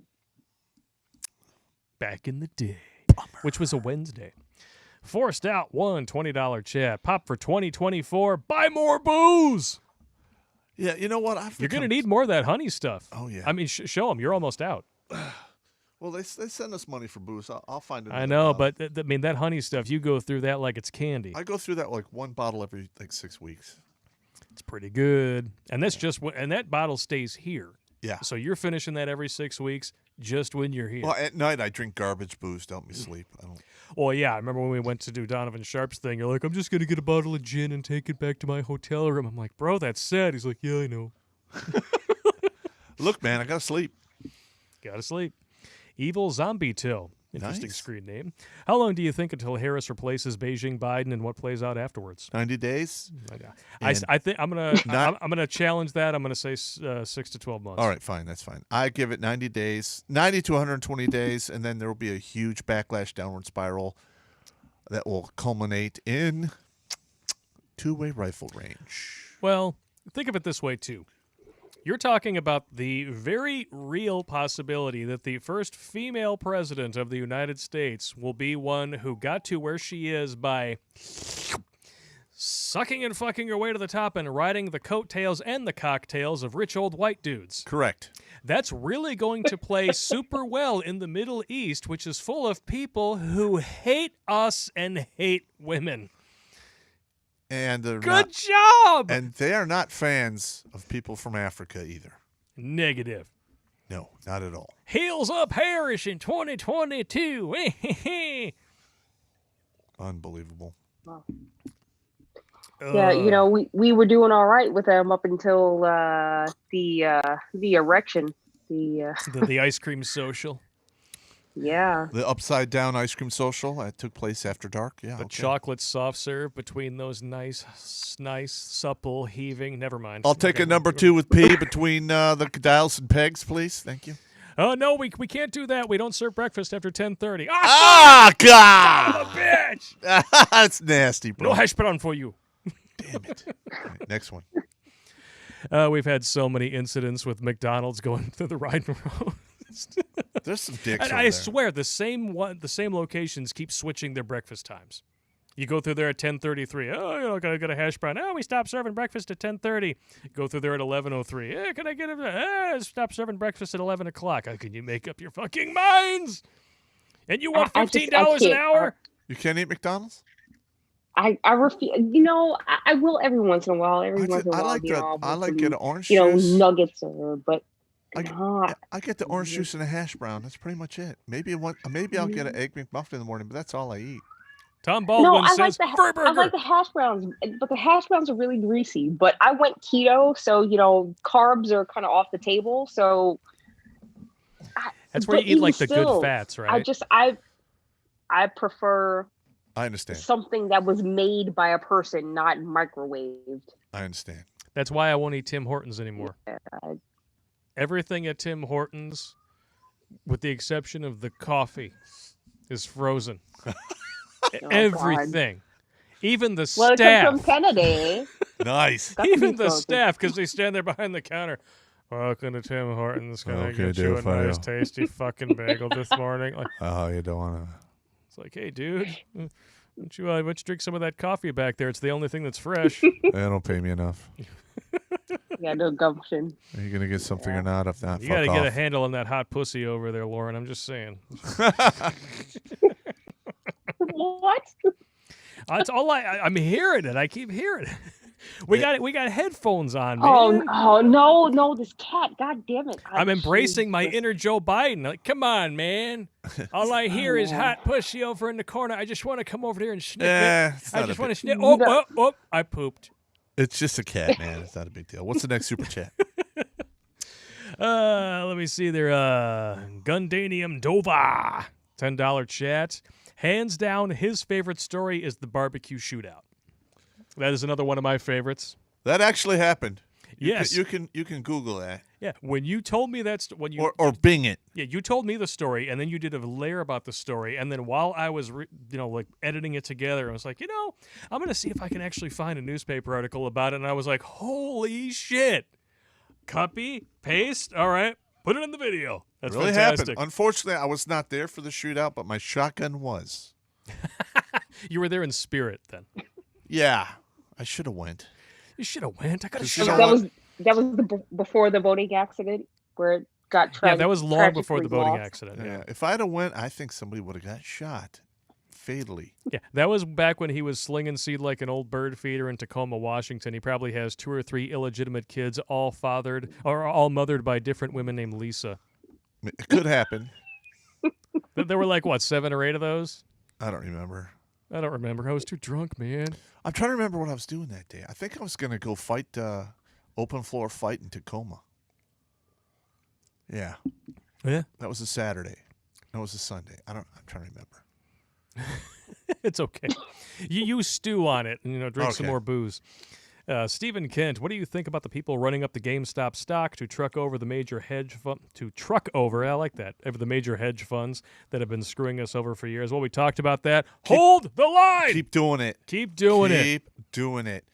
Back in the day. Which was a Wednesday. Forced out $20 chat. Pop for 2024. Buy more booze. Yeah, you know what? You're going to need more of that honey stuff. Oh, yeah. I mean, show them. You're almost out. Well, they send us money for booze. I'll find it. I know, but that honey stuff, you go through that like it's candy. I go through that like 1 bottle every like 6 weeks. It's pretty good. And that's and that bottle stays here. Yeah. So you're finishing that every 6 weeks just when you're here. Well, at night I drink garbage booze to help me sleep. I don't. Well, yeah, I remember when we went to do Donovan Sharp's thing. You're like, I'm just going to get a bottle of gin and take it back to my hotel room. I'm like, bro, that's sad. He's like, yeah, I know. Look, man, I got to sleep. Gotta sleep. Evil Zombie Till. Interesting Nice. screen name. How long do you think until Harris replaces Beijing Biden, and what plays out afterwards? 90 days. I think I'm gonna challenge that. I'm gonna say 6 to 12 months. All right, fine. That's fine. I give it 90 days, 90 to 120 days, and then there will be a huge backlash downward spiral that will culminate in two-way rifle range. Well, think of it this way too. You're talking about the very real possibility that the first female president of the United States will be one who got to where she is by sucking and fucking your way to the top and riding the coattails and the cocktails of rich old white dudes. Correct. That's really going to play super well in the Middle East, which is full of people who hate us and hate women. And they're Good job! And they are not fans of people from Africa either. Negative. No, not at all. Heels up Harris in 2022. Unbelievable. Wow. Yeah, we were doing all right with them up until the erection. The ice cream social. Yeah. The upside down ice cream social that took place after dark. Yeah. The chocolate soft serve between those nice, supple, heaving. Never mind. I'll take a number 2 with P between the dials and pegs, please. Thank you. Oh, no, we can't do that. We don't serve breakfast after 10:30. God! Son of a bitch! That's nasty, bro. No hash brown for you. Damn it. All right, next one. We've had so many incidents with McDonald's going through the Rhine Road. There's some dicks over I there. swear, the same locations keep switching their breakfast times. You go through there at 10:33. Oh, gotta get a hash brown. Oh, we stopped serving breakfast at 10:30. Go through there at 11:03. Can I get stop serving breakfast at 11 o'clock? How can you make up your fucking minds? And you want $15 an hour? You can't eat McDonald's? I refuse. I will every once in a while. I like get an orange juice. juice. Nuggets but I get the orange juice and a hash brown. That's pretty much it. Maybe I'll get an Egg McMuffin in the morning, but that's all I eat. Tom Baldwin says, I like the hash browns, but the hash browns are really greasy. But I went keto, so carbs are kind of off the table. So that's where you eat like the good fats, right? I prefer. I understand. Something that was made by a person, not microwaved. I understand. That's why I won't eat Tim Hortons anymore. Yeah. Everything at Tim Hortons, with the exception of the coffee, is frozen. Everything. God. Even the Well, staff. it comes from Kennedy. Nice. Even the staff, because they stand there behind the counter. Welcome to Tim Hortons. Can I get you a nice, tasty fucking bagel this morning? Like, oh, you don't want to. It's like, hey, dude, why don't you drink some of that coffee back there? It's the only thing that's fresh. They don't pay me enough. Yeah, no gumption. Are you gonna get something or not? If not, you got to get a handle on that hot pussy over there, Lauren. I'm just saying. What? That's all I'm hearing it. I keep hearing it. We got headphones on, man. Oh no, this cat, god damn it. I'm embracing my inner Joe Biden. Like, come on, man. All I hear is hot pussy over in the corner. I just want to come over here and sniff it. I just want to sniff. Oh, I pooped. It's just a cat, man. It's not a big deal. What's the next super chat? Let me see there. Gundanium Dova. $10 chat. Hands down, his favorite story is the barbecue shootout. That is another one of my favorites. That actually happened. Yes, you can Google that. Yeah, when you told me that, or Bing it. Yeah, you told me the story, and then you did a layer about the story, and then while I was, editing it together, I was like, I'm gonna see if I can actually find a newspaper article about it, and I was like, holy shit! Copy, paste, all right, put it in the video. That's really fantastic. happened. Unfortunately, I was not there for the shootout, but my shotgun was. You were there in spirit, then. Yeah. I should have went. You should have went. I could have You shot. know That was before the voting accident where it got tragic. Yeah, that was long before the voting accident. Yeah. If I'd have went, I think somebody would have got shot fatally. Yeah, that was back when he was slinging seed like an old bird feeder in Tacoma, Washington. He probably has 2 or 3 illegitimate kids, all fathered or all mothered by different women named Lisa. It could happen. There were 7 or 8 of those. I don't remember. I don't remember. I was too drunk, man. I'm trying to remember what I was doing that day. I think I was going to go fight, open floor fight in Tacoma. Yeah. Yeah? That was a Saturday. That was a Sunday. I'm trying to remember. It's okay. You stew on it and, drink some more booze. Stephen Kent, what do you think about the people running up the GameStop stock to truck over the major hedge fund? I like that. Over the major hedge funds that have been screwing us over for years. Well, we talked about that. Hold the line. Keep doing it. Keep doing it. Keep doing it.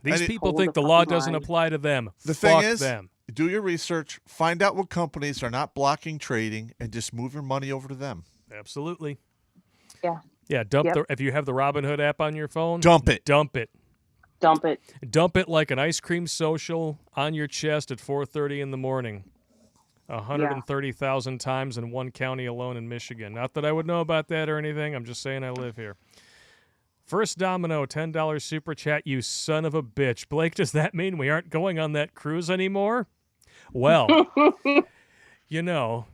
These people think the law doesn't apply to them. The Fuck thing is, them. do your research, find out what companies are not blocking trading, and just move your money over to them. Absolutely. Yeah. Yeah. If you have the Robinhood app on your phone, dump it. Dump it. Dump it. Dump it like an ice cream social on your chest at 4:30 in the morning. 130,000 times in one county alone in Michigan. Not that I would know about that or anything. I'm just saying I live here. First Domino, $10 super chat, you son of a bitch. Blake, does that mean we aren't going on that cruise anymore? Well, you know,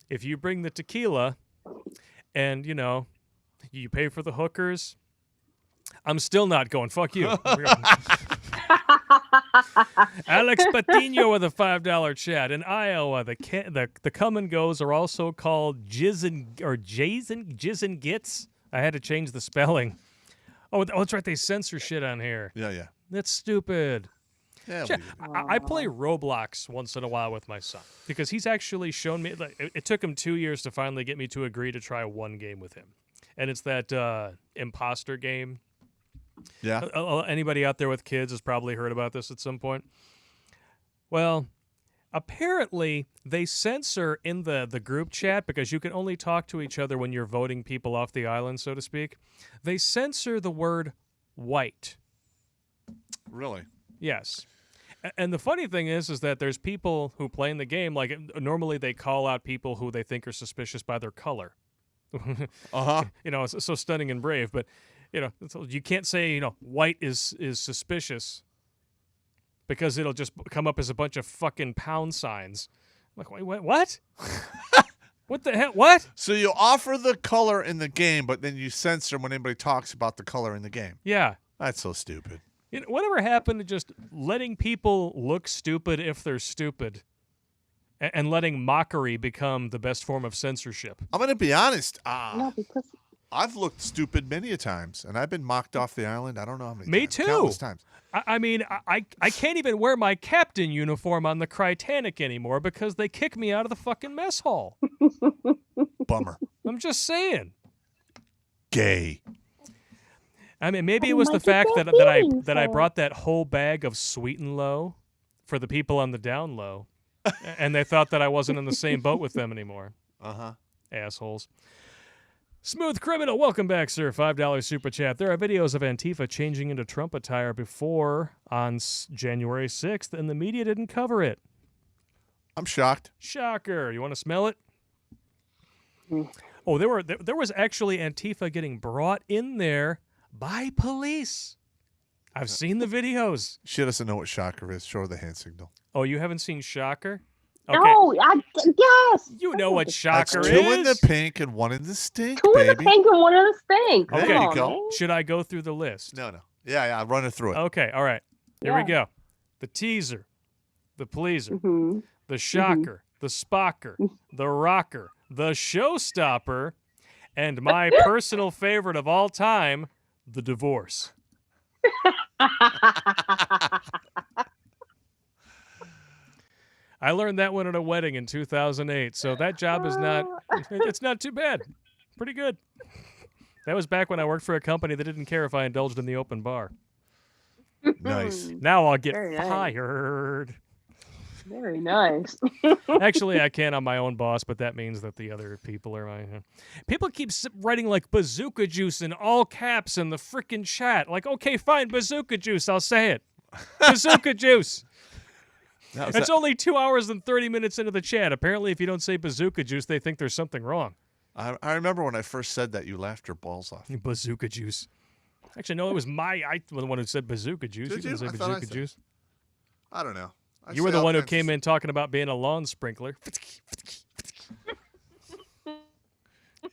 if you bring the tequila and, you know, you pay for the hookers, I'm still not going. Fuck you. Alex Patino with a $5 chat. In Iowa, the come and goes are also called jizz and gits. I had to change the spelling. Oh, that's right. They censor shit on here. Yeah. That's stupid. Yeah. I play Roblox once in a while with my son because he's actually shown me. Like, it took him 2 years to finally get me to agree to try one game with him, and it's that imposter game. Yeah. Anybody out there with kids has probably heard about this at some point. Well, apparently they censor in the group chat because you can only talk to each other when you're voting people off the island, so to speak. They censor the word white. Really? Yes. And the funny thing is that there's people who play in the game, like normally they call out people who they think are suspicious by their color. You know, it's so stunning and brave, but you know, you can't say, you know, white is suspicious because it'll just come up as a bunch of fucking pound signs. I'm like, wait, what? What the hell? What? So you offer the color in the game, but then you censor when anybody talks about the color in the game. Yeah. That's so stupid. You know, whatever happened to just letting people look stupid if they're stupid and letting mockery become the best form of censorship? I'm going to be honest. No, because I've looked stupid many a times, and I've been mocked off the island. I don't know how many Me times. too. Countless times. I mean, I can't even wear my captain uniform on the Titanic anymore because they kick me out of the fucking mess hall. Bummer. I'm just saying. Gay. I mean, maybe it Oh was my the fact God, that I brought that whole bag of sweet and low for the people on the down low, and they thought that I wasn't in the same boat with them anymore. Assholes. Smooth Criminal, welcome back, sir. $5 super chat. There are videos of Antifa changing into Trump attire before on January 6th, and the media didn't cover it. I'm shocked. Shocker. You want to smell it? Oh, there was actually Antifa getting brought in there by police. I've seen the videos. She doesn't know what shocker is. Show her the hand signal. Oh, you haven't seen Shocker? Okay. no, yes. You know what That's Shocker two is. in the pink and one in the stink, Two in the baby. pink and one in the stink. There Come you on, go. man. Should I go through the list? No. Yeah, run her through it. Okay, all right. Here we Yeah. go. The teaser, the pleaser, Mhm. the shocker, the spocker, the rocker, the showstopper, and my personal favorite of all time, the divorce. I learned that one at a wedding in 2008, so that job is it's not too bad. Pretty good. That was back when I worked for a company that didn't care if I indulged in the open bar. Nice. Now I'll get Very nice. fired. Very nice. Actually, I can. I'm my own boss, but that means that the other people are my... People keep writing like bazooka juice in all caps in the frickin' chat. Like, okay, fine, bazooka juice. I'll say it. Bazooka juice. It's only 2 hours and 30 minutes into the chat. Apparently, if you don't say bazooka juice, they think there's something wrong. I remember when I first said that, you laughed your balls off. Bazooka juice. Actually, no, it was I was the one who said bazooka juice. Did You didn't you? say I thought I bazooka said- juice. I don't know. You were the one who came in talking about being a lawn sprinkler.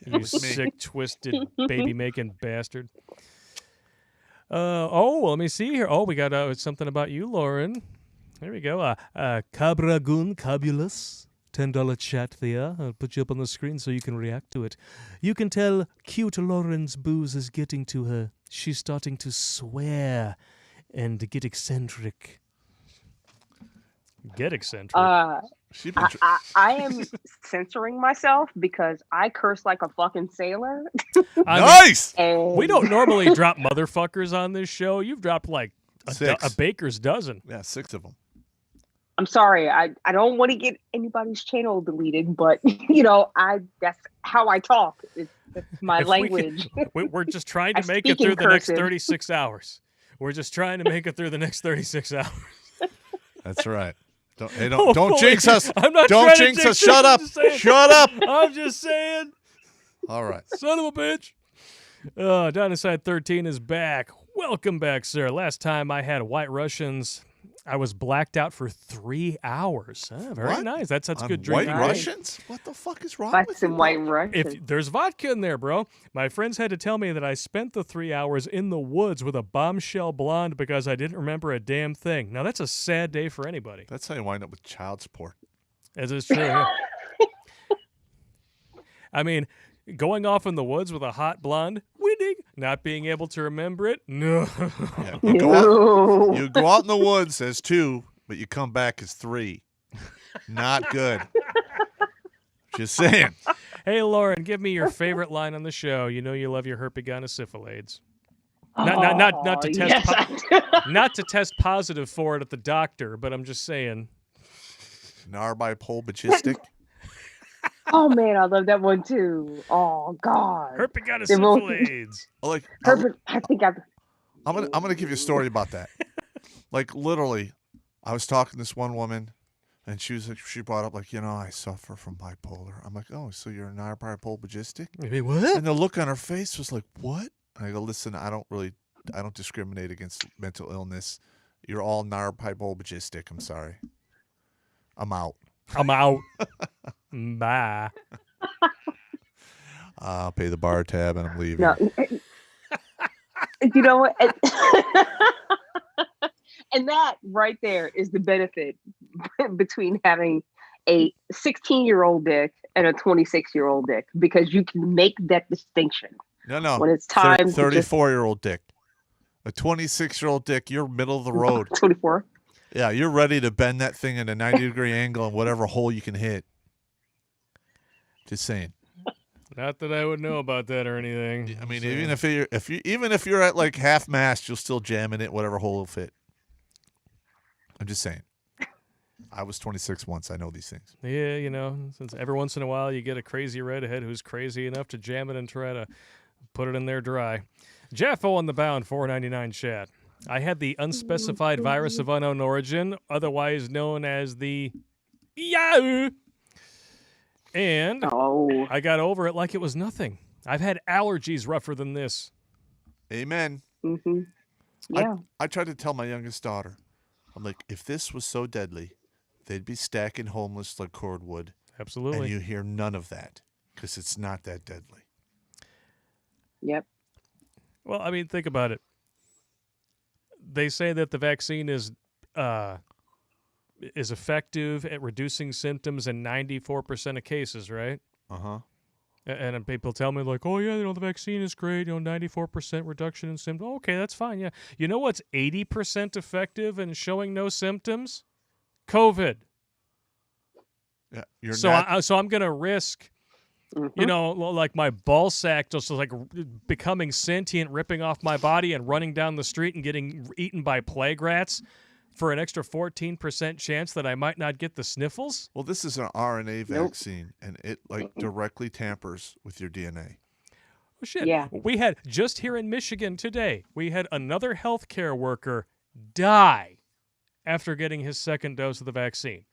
You was me. sick, twisted, baby-making bastard. Well, let me see here. Oh, we got something about you, Lauren. There we go. Cabragun Cabulous. $10 chat there. I'll put you up on the screen so you can react to it. You can tell cute Lauren's booze is getting to her. She's starting to swear and get eccentric. Get eccentric. She been I am censoring myself because I curse like a fucking sailor. I mean, nice. And we don't normally drop motherfuckers on this show. You've dropped like a Six. baker's dozen. Yeah, 6 of them. I'm sorry. I don't want to get anybody's channel deleted, but you know, that's how I talk. That's my If we language. we're just trying to I make it speak in through the next cursive. 36 hours. We're just trying to make it through the next 36 hours. That's right. Don't jinx us. I'm not Don't trying to jinx us. jinx Shut it. up. I'm just saying. Shut up. I'm just saying. All right. Son of a bitch. Downside 13 is back. Welcome back, sir. Last time I had White Russians, I was blacked out for 3 hours. Very What? nice. That's On good White drinking. Russians? What the fuck is wrong That's with some you? White Russian. If there's vodka in there, bro. My friends had to tell me that I spent the 3 hours in the woods with a bombshell blonde because I didn't remember a damn thing. Now that's a sad day for anybody. That's how you wind up with child support. As is true. Yeah. I mean, going off in the woods with a hot blonde, winning, not being able to remember it, no. Yeah, No. you go out in the woods as 2, but you come back as 3. Not good. Just saying. Hey, Lauren, give me your favorite line on the show. You know you love your herpetogonosyphilades. Not to test Yes, I do. not to test positive for it at the doctor, but I'm just saying. Narbipolargistic. Oh man, I love that one too. Oh God. Herpetogonosyphilades. Like I think I've. I'm gonna give you a story about that. Like literally, I was talking to this one woman, and she brought up like, I suffer from bipolar. I'm like, oh, so you're narbipolargistic? Wait, what? And the look on her face was like, what? And I go, listen, I don't discriminate against mental illness. You're all narbipolargistic. I'm sorry. I'm out. I'm out. Bye. I'll pay the bar tab and I'm leaving. No. You know what? And that right there is the benefit between having a 16-year-old dick and a 26-year-old dick, because you can make that distinction. No. When it's time to 34-year-old dick. A 26-year-old dick, you're middle of the road. 24. Yeah, you're ready to bend that thing at a 90-degree angle in whatever hole you can hit. Just saying. Not that I would know about that or anything. I mean, So- even if you're at like half mast, you'll still jam in it whatever hole will fit. I'm just saying. I was 26 once. I know these things. Yeah, since every once in a while you get a crazy redhead who's crazy enough to jam it and try to put it in there dry. Jeffo on the bound, $4.99 chat. I had the unspecified virus of unknown origin, otherwise known as the Yahoo. And Oh. I got over it like it was nothing. I've had allergies rougher than this. Amen. Mm-hmm. Yeah. I tried to tell my youngest daughter, I'm like, if this was so deadly, they'd be stacking homeless like cordwood. Absolutely. And you hear none of that because it's not that deadly. Yep. Well, I mean, think about it. They say that the vaccine is effective at reducing symptoms in 94% of cases, right? Uh-huh. And people tell me like, oh yeah, the vaccine is great, 94% reduction in symptoms. Okay, that's fine. Yeah. You know what's 80% effective in showing no symptoms? COVID. Yeah, you're So I'm going to risk Mhm. like my ball sack just like becoming sentient, ripping off my body and running down the street and getting eaten by plague rats for an extra 14% chance that I might not get the sniffles? Well, this is an RNA Nope. vaccine, and it directly tampers with your DNA. Oh, shit. Yeah. We had, just here in Michigan today, we had another healthcare worker die after getting his second dose of the vaccine.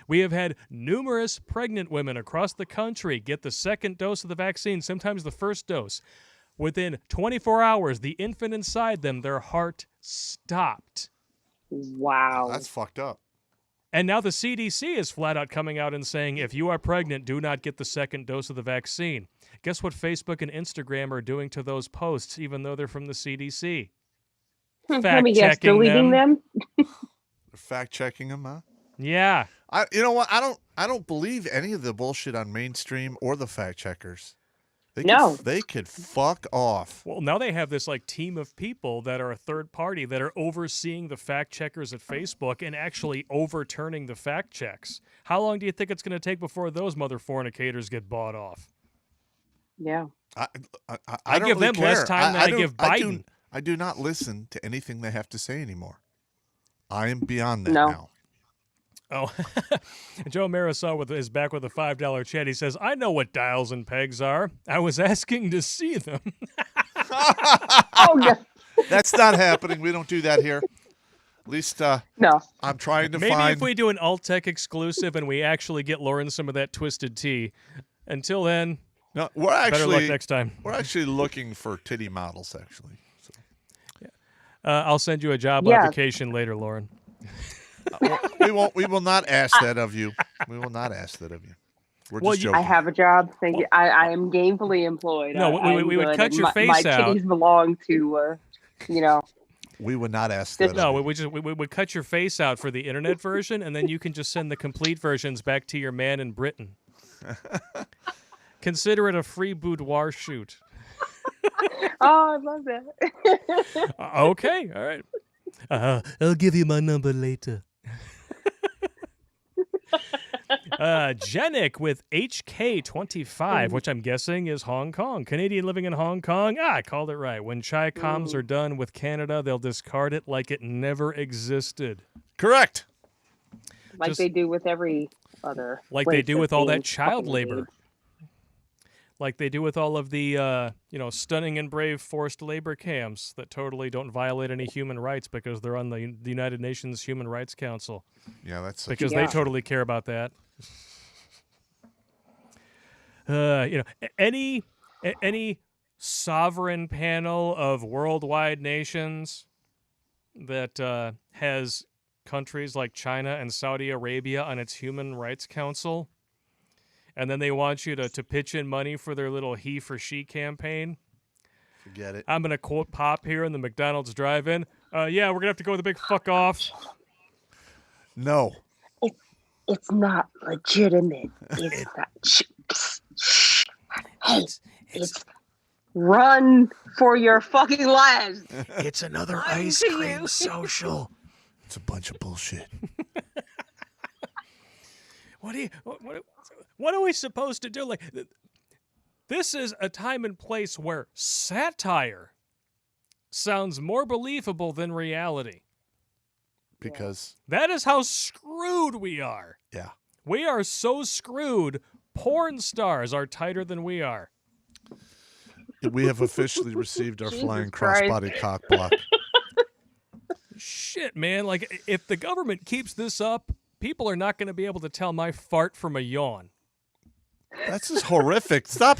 We have had numerous pregnant women across the country get the second dose of the vaccine, sometimes the first dose. Within 24 hours, the infant inside them, their heart stopped. Wow. That's fucked up. And now the CDC is flat out coming out and saying, if you are pregnant, do not get the second dose of the vaccine. Guess what Facebook and Instagram are doing to those posts, even though they're from the CDC? Let me guess, Fact-checking deleting them? They're fact checking them, huh? Yeah. You know what? I don't believe any of the bullshit on mainstream or the fact checkers. They could fuck off. Well, now they have this like team of people that are a third party that are overseeing the fact checkers at Facebook and actually overturning the fact checks. How long do you think it's going to take before those mother fornicators get bought off? Yeah. I I don't give really them less care. time than I give Biden. I do not listen to anything they have to say anymore. I am beyond that No. now. Oh, Joe Marisol is back with a $5 chat. He says, I know what dials and pegs are. I was asking to see them. Oh, yeah. That's not happening. We don't do that here. At least No. I'm trying to Maybe find. if we do an alt tech exclusive and we actually get Lauren some of that twisted tea. Until then, No, we're better luck actually next time. we're actually looking for titty models. Actually, so, I'll send you a job Yeah. application later, Lauren. we won't. We will not ask that of you. We will not ask that of you. We're Well, just you- joking. I have a job. Thank you. I am gainfully employed. No, we would I'm cut good. your face my out. titties belong to, We would not ask that. No, of you. we would cut your face out for the internet version, and then you can just send the complete versions back to your man in Britain. Consider it a free boudoir shoot. Oh, I love that. Okay, all right. I'll give you my number later. Genic with HK25, which I'm guessing is Hong Kong. Canadian living in Hong Kong. I called it right. When Chi Coms are done with Canada, they'll discard it like it never existed. Correct. Like Just- they do with every other. Like they place do with that's all being that child fucking labor. invaded. Like they do with all of the, stunning and brave forced labor camps that totally don't violate any human rights because they're on the United Nations Human Rights Council. Yeah, that's Because Yeah. they totally care about that. Any sovereign panel of worldwide nations that has countries like China and Saudi Arabia on its Human Rights Council, and then they want you to pitch in money for their little he for she campaign. forget it. I'm gonna quote Popp here in the McDonald's drive-in. Yeah, we're gonna have to go with a big fuck off. No. It's not legitimate. It's not. Hey, it's run for your fucking lives. It's another Lying ice to cream you. social. It's a bunch of bullshit. What are we supposed to do? Like, this is a time and place where satire sounds more believable than reality. Because That is how screwed we are. yeah, We are so screwed. Porn stars are tighter than we are. we have officially received our Jesus flying Christ. crossbody cock block. Shit, man. Like, if the government keeps this up, people are not going to be able to tell my fart from a yawn. That's just horrific. Stop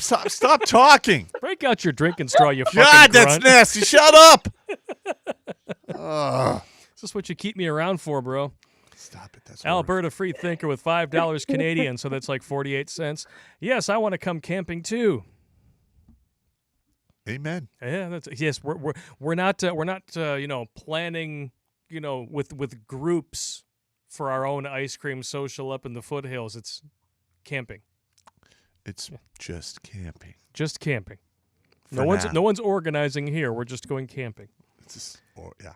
talking. Break out your drinking straw, you fucking God, that's grunt. nasty. Shut up. Ugh. Is this what you keep me around for, bro? Stop it. That's Alberta free thinker with $5 Canadian, so that's like 48 cents. Yes, I want to come camping too. Amen. Yeah, yes. We're not planning with groups for our own ice cream social up in the foothills. It's camping, It's just camping. just camping. For No now. one's organizing here. We're just going camping. It's just, yeah.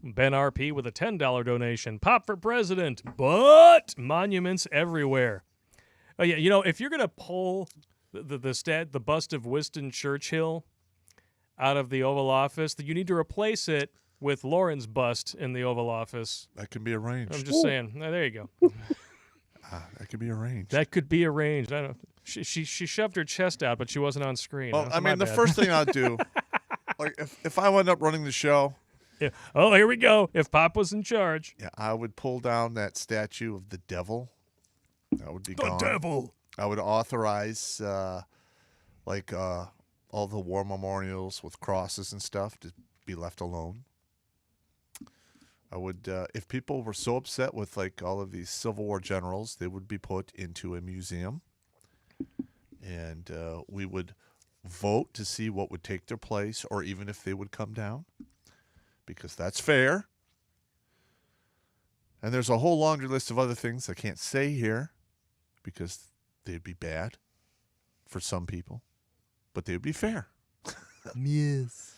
Ben RP with a $10 donation. Pop for president, but monuments everywhere. Oh yeah, if you're gonna pull the bust of Winston Churchill out of the Oval Office, that you need to replace it with Lauren's bust in the Oval Office. That can be arranged. I'm just saying. There you go. That can be arranged. That could be arranged. I don't. She shoved her chest out, but she wasn't on screen. Well, That's I my mean, the bad. first thing I'd do, like, if I wound up running the show, Yeah. Oh, here we go. If Pop was in charge. yeah, I would pull down that statue of the devil. That would be The gone. devil. I would authorize, all the war memorials with crosses and stuff to be left alone. I would, if people were so upset with like all of these Civil War generals, they would be put into a museum, and we would vote to see what would take their place, or even if they would come down, because that's fair. And there's a whole laundry list of other things I can't say here, because they'd be bad for some people, but they would be fair. Yes.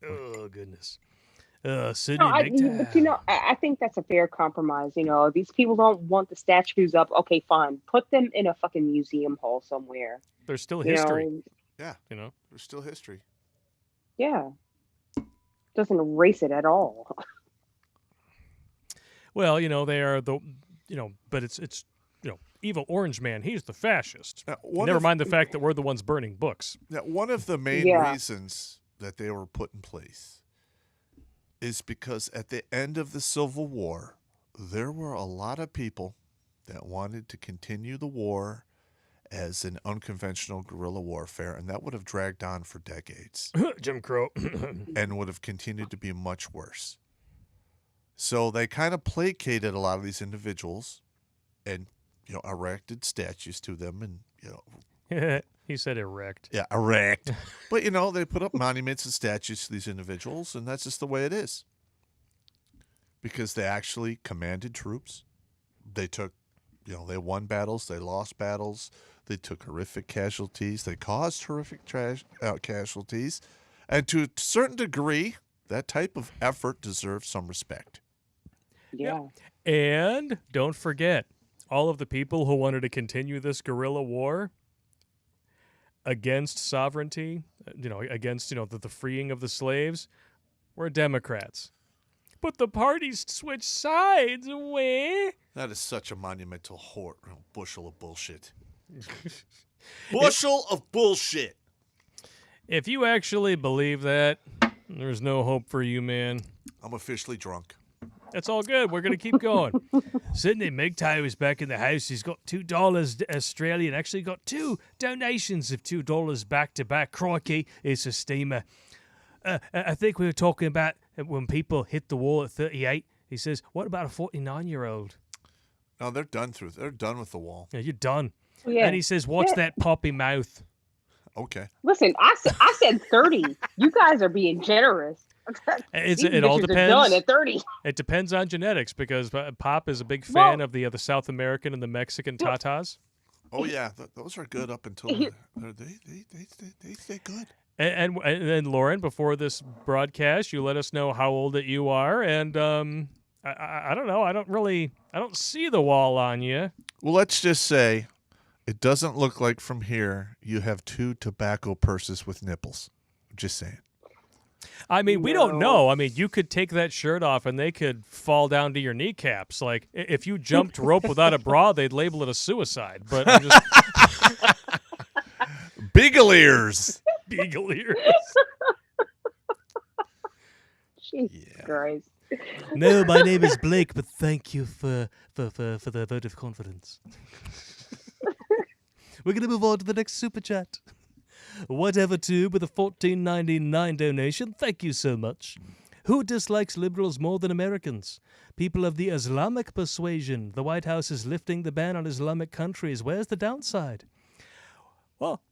Oh goodness. Sydney, No, I, big time. but, I think that's a fair compromise. These people don't want the statues up. Okay, fine. Put them in a fucking museum hall somewhere. There's still You history. know? Yeah, You know. there's still history. Yeah. Doesn't erase it at all. Well, they are but it's evil orange man. He's the fascist. Now, Never mind the fact that we're the ones burning books. One of the main Yeah. reasons that they were put in place is because at the end of the Civil War, there were a lot of people that wanted to continue the war as an unconventional guerrilla warfare, and that would have dragged on for decades. Jim Crow. And would have continued to be much worse. So they kind of placated a lot of these individuals and, erected statues to them and, He said erect. Yeah, erect. But, they put up monuments and statues to these individuals, and that's just the way it is. Because they actually commanded troops. They took, they won battles, they lost battles, they took horrific casualties, they caused horrific casualties, and to a certain degree, that type of effort deserves some respect. Yeah. And don't forget, all of the people who wanted to continue this guerrilla war against sovereignty, against, the freeing of the slaves, were Democrats. But the parties switched sides, That is such a monumental bushel of bullshit. Bushel of bullshit. If you actually believe that, there's no hope for you, man. I'm officially drunk. That's all good. We're going to keep going. Sydney McTy was back in the house. He's got $2 Australian. Actually got 2 donations of $2 back to back. Crikey, it's a steamer. I think we were talking about when people hit the wall at 38. He says, what about a 49-year-old? No, they're done with the wall. Yeah, you're done. Yeah. And he says, what's that poppy mouth? Okay. Listen, I said 30. You guys are being generous. It all depends. Done at 30. It depends on genetics because Pop is a big fan of the South American and the Mexican tatas. Oh yeah, those are good up until they stay good. And then Lauren, before this broadcast, you let us know how old that you are, and I don't know. I don't see the wall on you. Well, let's just say it doesn't look like from here you have 2 tobacco purses with nipples. I'm just saying. I mean, we don't know. I mean, you could take that shirt off and they could fall down to your kneecaps. Like, if you jumped rope without a bra, they'd label it a suicide. But I'm just... Beagle ears. Beagle ears. Jesus Christ. No, my name is Blake, but thank you for the vote of confidence. We're going to move on to the next super chat. Whatever to with a $14.99 donation. Thank you so much. Who dislikes liberals more than Americans? People of the Islamic persuasion. The White House is lifting the ban on Islamic countries. Where's the downside? Well,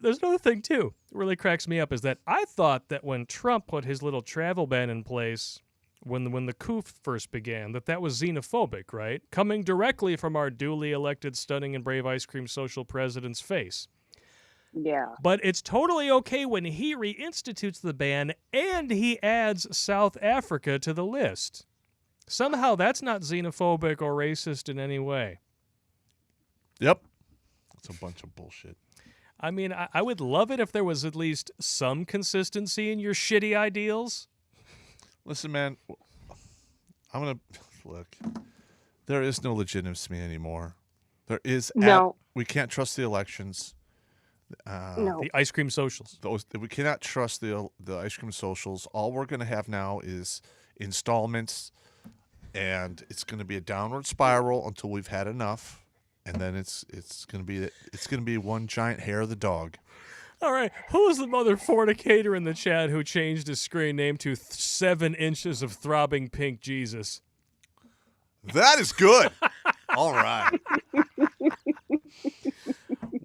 there's another thing, too. It really cracks me up is that I thought that when Trump put his little travel ban in place, when the coup first began, that was xenophobic, right? Coming directly from our duly elected, stunning, and brave ice cream social president's face. Yeah. But it's totally okay when he reinstitutes the ban and he adds South Africa to the list. Somehow that's not xenophobic or racist in any way. Yep. It's a bunch of bullshit. I mean, I would love it if there was at least some consistency in your shitty ideals. Listen, man, I'm going to... Look, there is no legitimacy anymore. There is... No. We can't trust the elections. No. The ice cream socials. We cannot trust the ice cream socials. All we're going to have now is installments, and it's going to be a downward spiral until we've had enough, and then it's going to be one giant hair of the dog. All right, who is the mother fornicator in the chat who changed his screen name to 7 inches of throbbing pink Jesus? That is good. All right.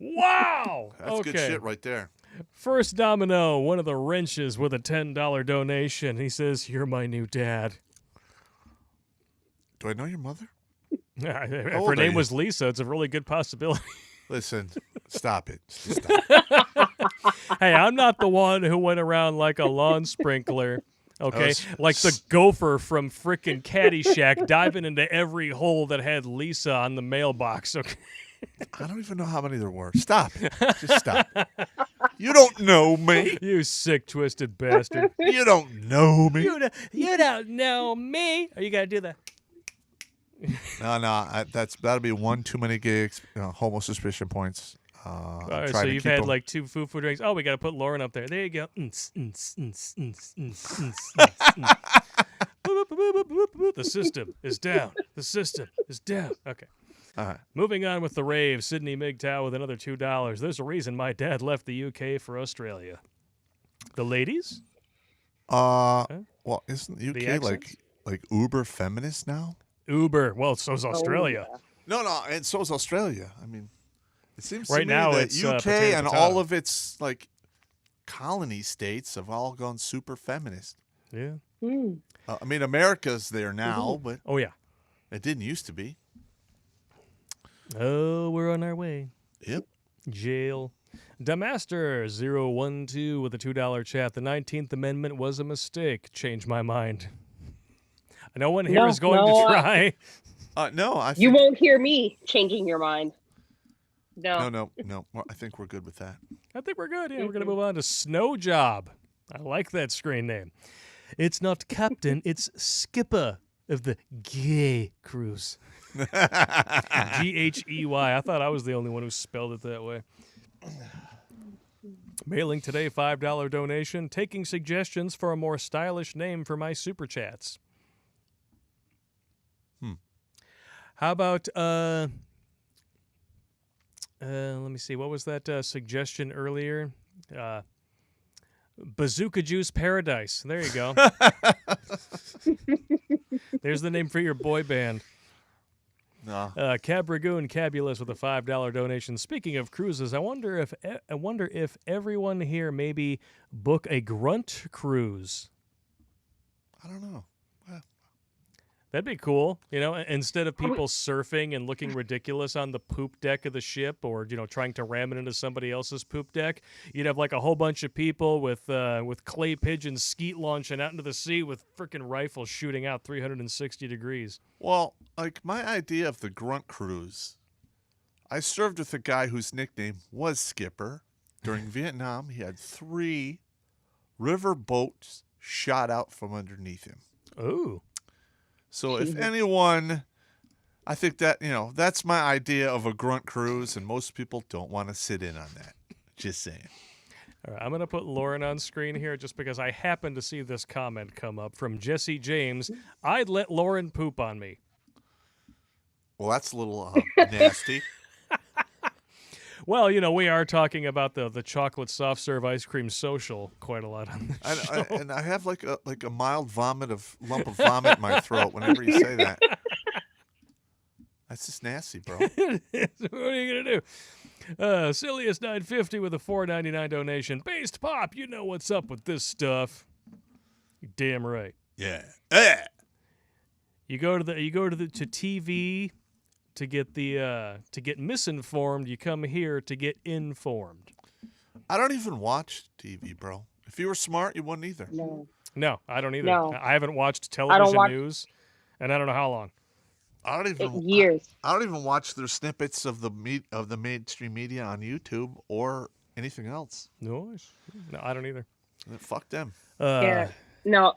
Wow! That's good shit right there. First Domino, one of the wrenches with a $10 donation. He says, "You're my new dad." Do I know your mother? If her name was Lisa, it's a really good possibility. Listen, stop it. Just stop. Hey, I'm not the one who went around like a lawn sprinkler. Okay, like the gopher from frickin' Caddyshack diving into every hole that had Lisa on the mailbox. Okay. I don't even know how many there were. Stop. Just stop. You don't know me. You sick, twisted bastard. You don't know me. You don't know me. Oh, you got to do that. No, that'll be one too many gay homo suspicion points. All right, so you've had like 2 foo-foo drinks. Oh, we got to put Lauren up there. There you go. The system is down. The system is down. Okay. All right. Moving on with the rave. Sydney MGTOW with another $2. There's a reason my dad left the UK for Australia. The ladies? Well, isn't The UK like uber feminist now? Uber. Well, so's Australia. Oh, No, and so is Australia. I mean, it seems Right to me now that it's, UK potato, and potato. all of its like colony states have all gone super feminist. Yeah. yeah. I mean, America's there now, but Oh, yeah. it didn't used to be. Oh, we're on our way. Yep. Jail. Damaster012 with a $2 chat. The 19th Amendment was a mistake. Changed my mind. No one here is going to try. No, I think, You won't hear me changing your mind. no. Well, I think we're good with that. I think we're good. Yeah, we're going to move on to Snow Job. I like that screen name. It's not captain, it's skipper of the gay cruise. Ghey. I thought I was the only one who spelled it that way. Mailing today, $5 donation. Taking suggestions for a more stylish name for my super chats. How about let me see. What was that suggestion earlier? Bazooka Juice Paradise. There you go. There's the name for your boy band. No. Cab Ragoon Cabulous with a $5 donation. Speaking of cruises, I wonder if everyone here maybe book a Grunt cruise. I don't know. That'd be cool, instead of people surfing and looking ridiculous on the poop deck of the ship, or trying to ram it into somebody else's poop deck. You'd have like a whole bunch of people with clay pigeons skeet launching out into the sea with freaking rifles shooting out 360 degrees. Well, like my idea of the Grunt cruise, I served with a guy whose nickname was Skipper. During Vietnam, he had 3 river boats shot out from underneath him. Ooh. So if anyone, I think that, that's my idea of a Grunt cruise, and most people don't want to sit in on that. Just saying. All right, I'm going to put Lauren on screen here just because I happened to see this comment come up from Jesse James. I'd let Lauren poop on me. Well, that's a little nasty. Well, we are talking about the chocolate soft serve ice cream social quite a lot on this show. And I have like a mild lump of vomit in my throat whenever you say that. That's just nasty, bro. What are you going to do? Silius950 with a $4.99 donation. Based Pop, you know what's up with this stuff. You're damn right. Yeah. You go to TV to get misinformed. You come here to get informed. I don't even watch TV, bro. If you were smart, you wouldn't either. No, I don't either. No. I haven't watched television news, and I don't know how long. I don't even years. I don't even watch their snippets of the mainstream media on YouTube or anything else. No, I don't either. Fuck them. Yeah. No,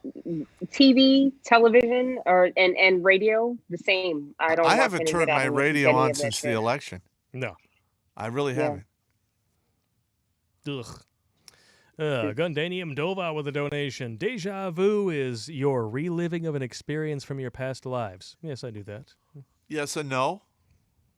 TV, television, and radio, the same. I haven't turned my radio on since the election. No, I really haven't. Ugh. Gundanium Dova with a donation. Deja vu is your reliving of an experience from your past lives. Yes, I do that. Yes and no.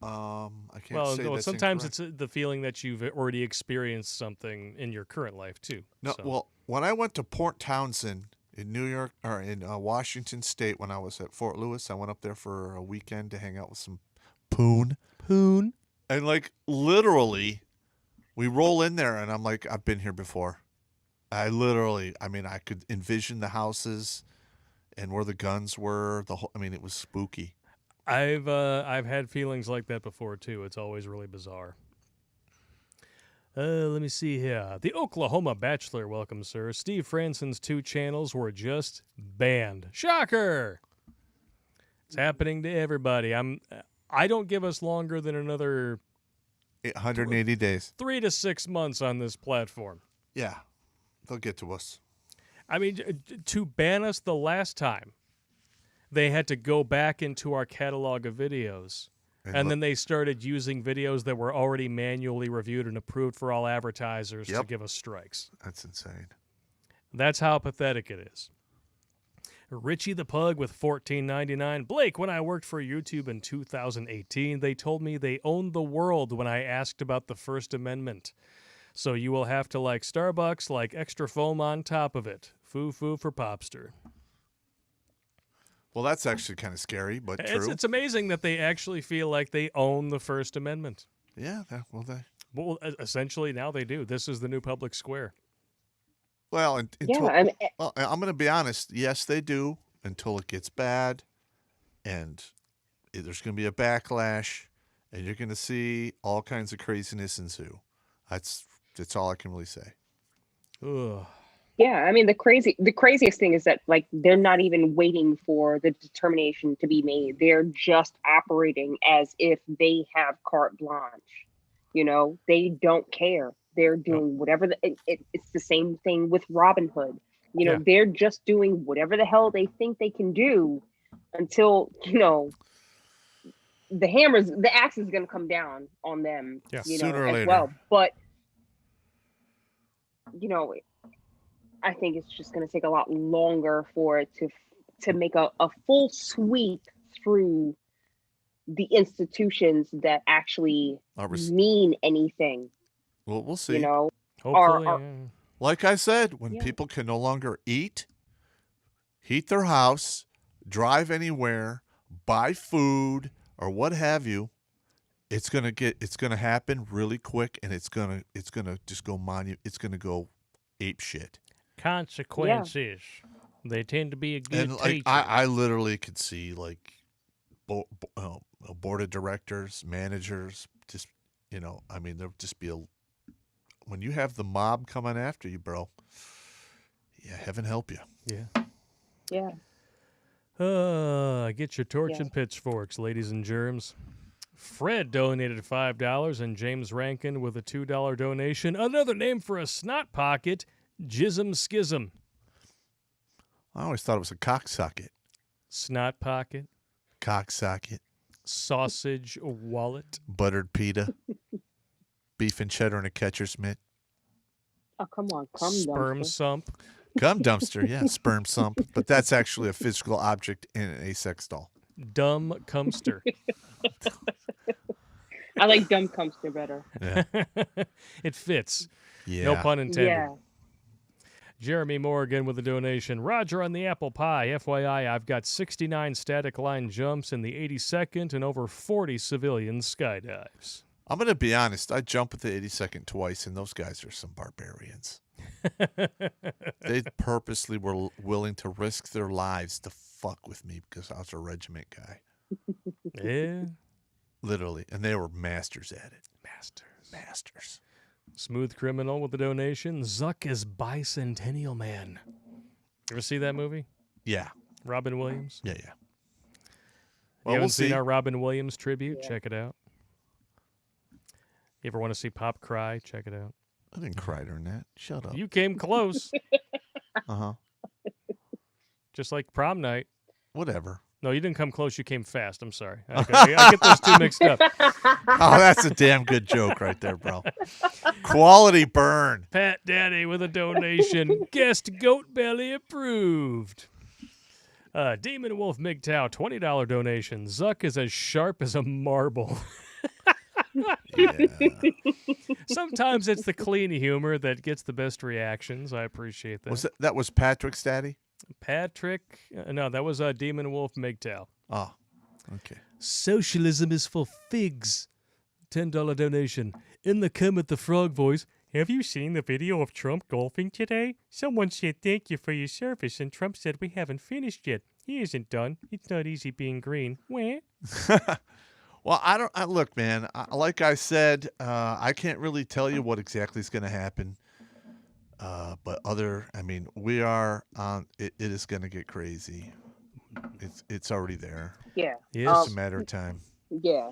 I can't say that's sometimes incorrect. it's the feeling that you've already experienced something in your current life too. No, so. well, when I went to Port Townsend in New York or in Washington State, when I was at Fort Lewis, I went up there for a weekend to hang out with some poon, and like literally, we roll in there, and I'm like, I've been here before. I could envision the houses and where the guns were. It was spooky. I've had feelings like that before too. It's always really bizarre. Let me see here. The Oklahoma Bachelor, welcome, sir. Steve Franson's 2 channels were just banned. Shocker! It's happening to everybody. I don't give us longer than another 180 days. 3 to 6 months on this platform. Yeah, they'll get to us. I mean, to ban us the last time, they had to go back into our catalog of videos And then they started using videos that were already manually reviewed and approved for all advertisers to give us strikes. That's insane. That's how pathetic it is. Richie the Pug with $14.99. Blake, when I worked for YouTube in 2018, they told me they owned the world when I asked about the First Amendment. So you will have to like Starbucks, like extra foam on top of it. Foo-foo for Popster. Well, that's actually kind of scary, but true. It's amazing that they actually feel like they own the First Amendment. Yeah, Well, essentially, now they do. This is the new public square. Well, I'm going to be honest. Yes, they do until it gets bad, and there's going to be a backlash, and you're going to see all kinds of craziness ensue. That's all I can really say. Ugh. Yeah, I mean the craziest thing is that like they're not even waiting for the determination to be made. They're just operating as if they have carte blanche. You know, they don't care. They're doing whatever. It's the same thing with Robin Hood. You know, they're just doing whatever the hell they think they can do until, you know, the axe is going to come down on them. Yeah. You Sooner know, or as later. well. But you know, I think it's just going to take a lot longer for it to make a full sweep through the institutions that actually mean anything. Well, we'll see. You know, Hopefully, like I said, when people can no longer eat, heat their house, drive anywhere, buy food, or what have you, it's gonna happen really quick, and it's gonna just go it's gonna go ape shit. consequences. They tend to be a good And teacher. I literally could see like board of directors, managers, just I mean there'll just be when you have the mob coming after you, bro. Yeah, heaven help you. yeah. Get your torch and pitchforks, ladies and germs. Fred donated $5 and James Rankin with a $2 donation. Another name for a snot pocket, Jism Schism. I always thought it was a cocksocket. Snot pocket. Cocksocket. Sausage wallet. Buttered pita. Beef and cheddar in a catcher's mitt. Oh, come on. Come Sperm dumpster. sump. Gum dumpster, yeah, sperm sump. But that's actually a physical object in a sex doll. Dumb cumster. I like dumb cumster better. Yeah. It fits. Yeah. No pun intended. Yeah. Jeremy Morgan with a donation. Roger on the apple pie. FYI, I've got 69 static line jumps in the 82nd and over 40 civilian skydives. I'm going to be honest. I jump at the 82nd twice, and those guys are some barbarians. They purposely were willing to risk their lives to fuck with me because I was a regiment guy. Yeah. Literally. And they were masters at it. Masters. Smooth Criminal with a donation. Zuck is Bicentennial Man. Ever see that movie? Yeah. Robin Williams? Yeah. You Well, haven't we'll seen see. our Robin Williams tribute? Check it out. You ever want to see Pop cry? Check it out. I didn't cry during that. Shut up. You came close. Uh-huh. Just like prom night. Whatever. No, you didn't come close. You came fast. I'm sorry. I get those two mixed up. Oh, that's a damn good joke right there, bro. Quality burn. Pat Daddy with a donation. Guest Goat Belly approved. Demon Wolf MGTOW, $20 donation. Zuck is as sharp as a marble. Yeah. Sometimes it's the clean humor that gets the best reactions. I appreciate that. That was Patrick's daddy? Patrick? No, that was Demon Wolf MGTOW. Oh, okay. Socialism is for figs. $10 donation. In the Kermit the Frog voice, have you seen the video of Trump golfing today? Someone said thank you for your service, and Trump said we haven't finished yet. He isn't done. It's not easy being green. Wah. Well, look, man, like I said, I can't really tell you what exactly is going to happen. But we are on, it is going to get crazy. It's already there. Yeah. Yes. It's a matter of time. Yeah.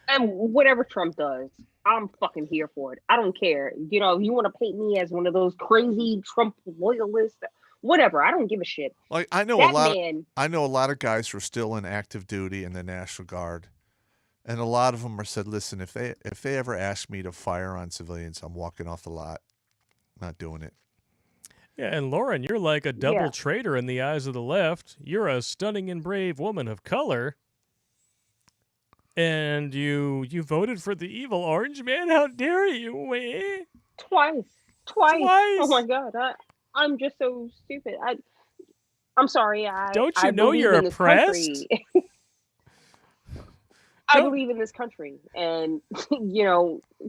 And whatever Trump does, I'm fucking here for it. I don't care. You know, if you want to paint me as one of those crazy Trump loyalists, whatever. I don't give a shit. Like I know a lot of guys who are still in active duty in the National Guard. And a lot of them are said, listen, if they ever ask me to fire on civilians, I'm walking off the lot. Not doing it. Yeah, and Lauren, you're like a double Yeah. traitor in the eyes of the left. You're a stunning and brave woman of color. And you voted for the evil orange man? How dare you? Eh? Twice. Oh my god. I'm just so stupid. I'm sorry. Don't you I know believe you're in this oppressed? country. I believe in this country, and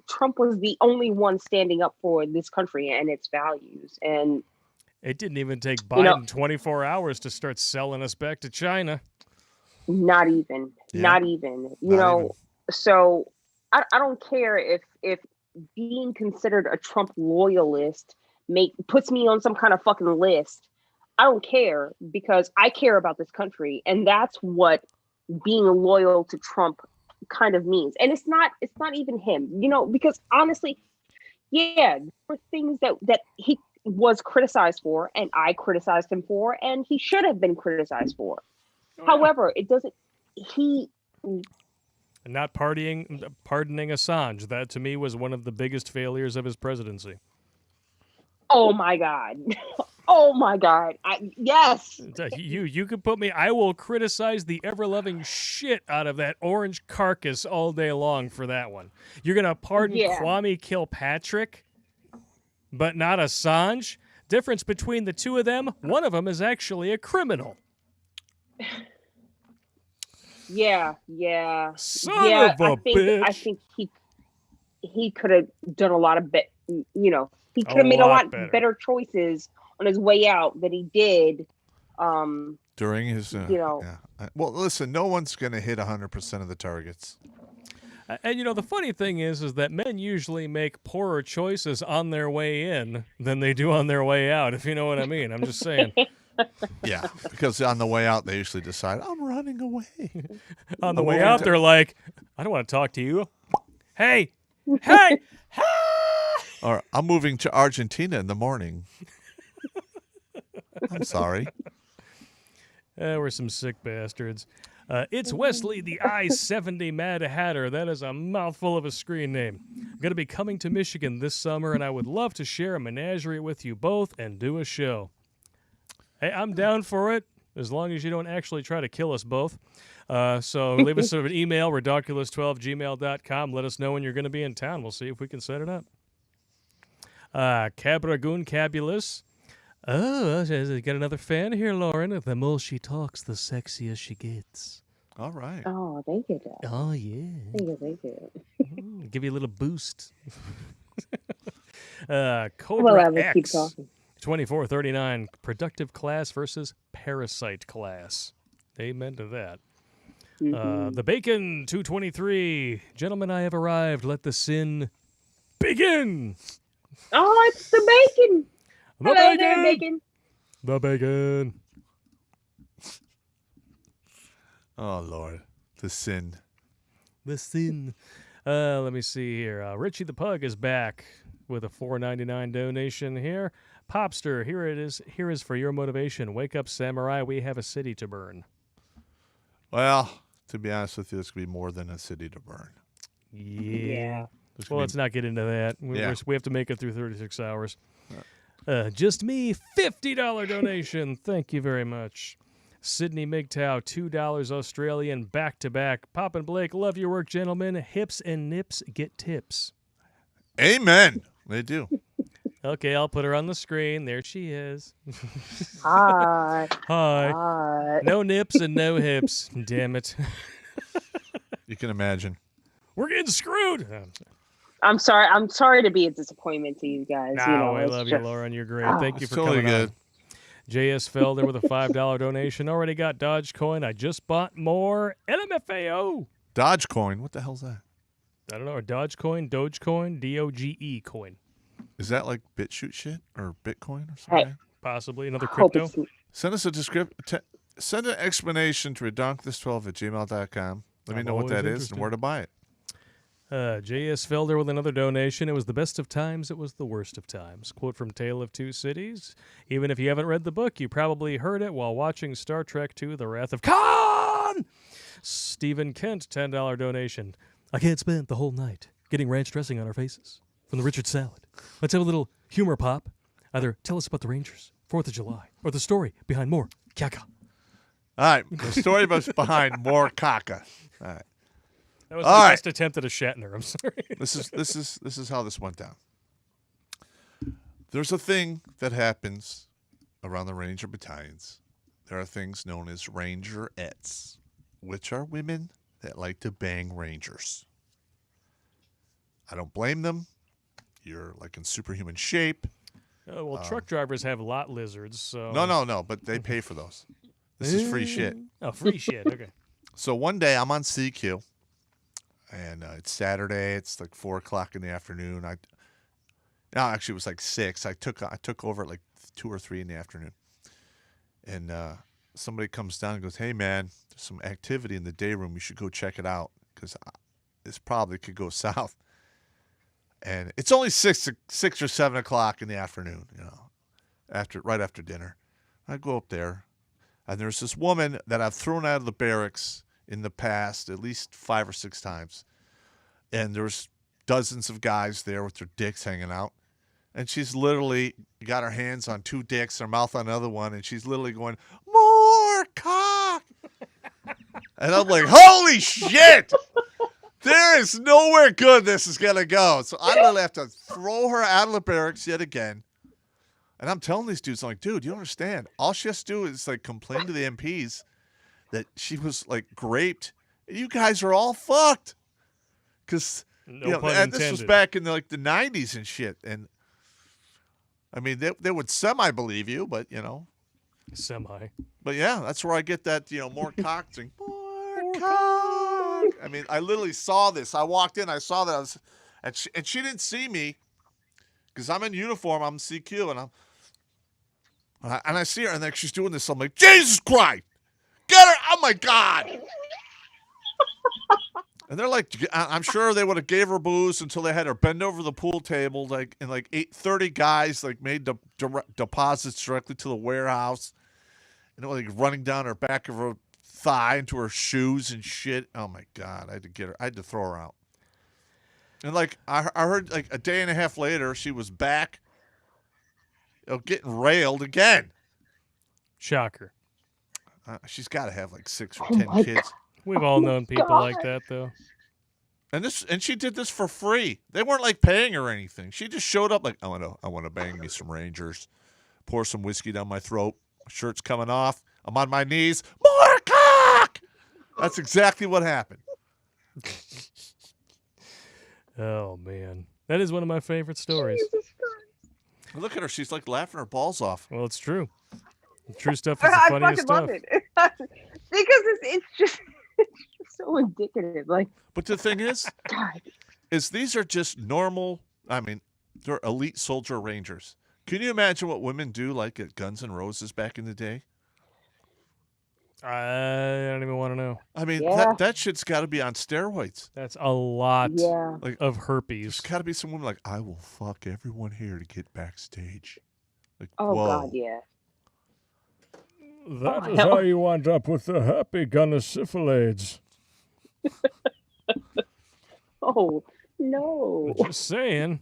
Trump was the only one standing up for this country and its values. And It didn't even take You know- Biden 24 hours to start selling us back to China. not even, Yeah. not even, Not even. So I don't care if being considered a Trump loyalist puts me on some kind of fucking list. I don't care, because I care about this country, and that's what being loyal to Trump kind of means. And it's not even him, because honestly, yeah, there were things that he was criticized for, and I criticized him for, and he should have been criticized for. However, it doesn't. He Not pardoning Assange. That to me was one of the biggest failures of his presidency. Oh my god. Oh my god. Yes. You could put me. I will criticize the ever-loving shit out of that orange carcass all day long for that one. You're gonna pardon Yeah. Kwame Kilpatrick, but not Assange. Difference between the two of them: one of them is actually a criminal. Yeah. Son Yeah. of a bitch. I think he could have done a lot of he could A have made a lot lot better. better choices on his way out than he did. During his, yeah. Well, listen, no one's going to hit 100% of the targets. And the funny thing is that men usually make poorer choices on their way in than they do on their way out, if you know what I mean. I'm just saying. Yeah, because on the way out, they usually decide, I'm running away. On the I'm way moving out, to- they're like, I don't want to talk to you. Hey, hey. Or I'm moving to Argentina in the morning. I'm sorry. We're some sick bastards. It's Wesley, the I-70 Mad Hatter. That is a mouthful of a screen name. I'm going to be coming to Michigan this summer, and I would love to share a menagerie with you both and do a show. Hey, I'm down for it, as long as you don't actually try to kill us both. So leave us an email, redonkulous12gmail.com. Let us know when you're going to be in town. We'll see if we can set it up. Cabragoon Cabulous. Oh, got another fan here, Lauren. The more she talks, the sexier she gets. All right. Oh, thank you, Dad. Oh, yeah. Thank you. Give you a little boost. Well, Cobra I will keep X. talking. 2439. Productive class versus parasite class. Amen to that. The Bacon 223. Gentlemen, I have arrived. Let the sin begin. Oh, it's the bacon. The Hello bacon. there, bacon. The bacon. Oh, Lord. The sin. The sin. Let me see here. Richie the Pug is back with a $4.99 donation here. Popster, here it is. Here is for your motivation. Wake up, samurai. We have a city to burn. Well, to be honest with you, this could be more than a city to burn. Yeah. This could Well, be- let's not get into that. Yeah. We have to make it through 36 hours. Just me, $50 donation. Thank you very much. Sydney MGTOW, $2 Australian, back-to-back. Pop and Blake, love your work, gentlemen. Hips and nips get tips. Amen. They do. Okay, I'll put her on the screen. There she is. Hi. Hi. Hi. No nips and no hips. Damn it. You can imagine. We're getting screwed. I'm sorry to be a disappointment to you guys. No, I it's love you, just- Lauren. You're great. Oh, Thank you it's for totally coming good. on. JS Felder with a $5 donation. Already got Dogecoin. I just bought more LMFAO. Dogecoin. What the hell's that? I don't know. Or Dogecoin, Doge coin. Is that like BitChute shit or Bitcoin or something? Possibly another Hope crypto. it's- Send us a send an explanation to redonkulous12@gmail.com. Let me I'm know what always that is interested. and where to buy it. JS Felder with another donation. It was the best of times. It was the worst of times. Quote from Tale of Two Cities. Even if you haven't read the book, you probably heard it while watching Star Trek II, The Wrath of Khan. Stephen Kent, $10 donation. I can't spend the whole night getting ranch dressing on our faces from the Richard salad. Let's have a little humor, Pop. Either tell us about the Rangers, 4th of July, or the story behind more caca. All right, the story behind more caca. All right, That was All my right. best attempt at a Shatner. I'm sorry. this is how this went down. There's a thing that happens around the Ranger battalions. There are things known as Rangerettes, which are women that like to bang Rangers. I don't blame them. You're like in superhuman shape. Oh, well, truck drivers have lot lizards, so... No, but they pay for those. This is free shit. Oh, free shit. Okay. So one day I'm on CQ, and it's Saturday. It's like 4 o'clock in the afternoon. No, actually it was like 6. I took over at like 2 or 3 in the afternoon, and somebody comes down and goes, "Hey man, there's some activity in the day room. You should go check it out because this probably could go south." And it's only 6 or 7 o'clock in the afternoon, right after dinner. I go up there. And there's this woman that I've thrown out of the barracks in the past at least 5 or 6 times. And there's dozens of guys there with their dicks hanging out. And she's literally got her hands on 2 dicks, her mouth on another one, and she's literally going, "More cock!" And I'm like, holy shit! There is nowhere good this is going to go. So I literally have to throw her out of the barracks yet again. And I'm telling these dudes, I'm like, dude, you don't understand. All she has to do is like complain to the MPs that she was like raped. And you guys are all fucked. Because No pun and this was intended. back in the 90s and shit. And I mean, they would semi-believe you, but Semi. But yeah, that's where I get that, more cock thing. More cock. I mean, I literally saw this. I walked in, I saw that. And she didn't see me because I'm in uniform. I'm in CQ, and I see her, and then she's doing this. I'm like, Jesus Christ, get her! Oh my God! And they're like, I'm sure they would have gave her booze until they had her bend over the pool table, and 30 guys made deposits directly to the warehouse, and it was running down her back of her thigh into her shoes and shit. Oh my God, I had to get her. I had to throw her out. And I heard a day and a half later, she was back, getting railed again. Shocker. She's got to have 6 or Oh 10 my kids. We've all known people like that, though. And she did this for free. They weren't paying her anything. She just showed up I want to bang me some Rangers, pour some whiskey down my throat. My shirt's coming off. I'm on my knees. More cock. That's exactly what happened. Oh, man. That is one of my favorite stories. Jesus Christ. Look at her. She's laughing her balls off. Well, it's true. The true stuff is the I funniest fucking stuff. love it. Because it's just so indicative. But the thing is God. these are just normal. I mean, they're elite soldier Rangers. Can you imagine what women do at Guns N' Roses back in the day? I don't even want to know. I mean, Yeah. that shit's got to be on steroids. That's a lot Yeah. of herpes. There's got to be some women I will fuck everyone here to get backstage. Oh whoa. God, yeah. That is how you wind up with the happy gonosyphilades. Oh no. Just saying.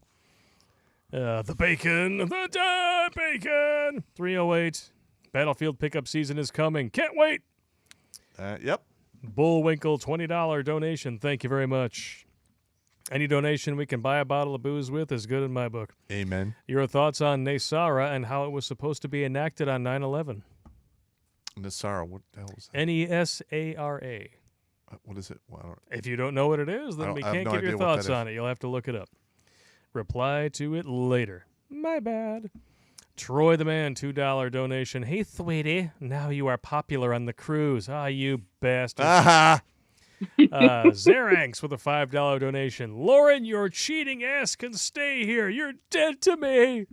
The bacon. 308. Battlefield pickup season is coming. Can't wait. Yep. Bullwinkle, $20 donation. Thank you very much. Any donation we can buy a bottle of booze with is good in my book. Amen. Your thoughts on Nesara and how it was supposed to be enacted on 9/11? Nasara, what the hell is that? Nesara. What is it? Well, I don't- If you don't know what it is, then we I have can't no give your idea what thoughts that is. on it. You'll have to look it up. Reply to it later. My bad. Troy the Man, $2 donation. Hey, Thweety, now you are popular on the cruise. Ah, you bastard. Aha! Xerax with a $5 donation. Lauren, your cheating ass can stay here. You're dead to me.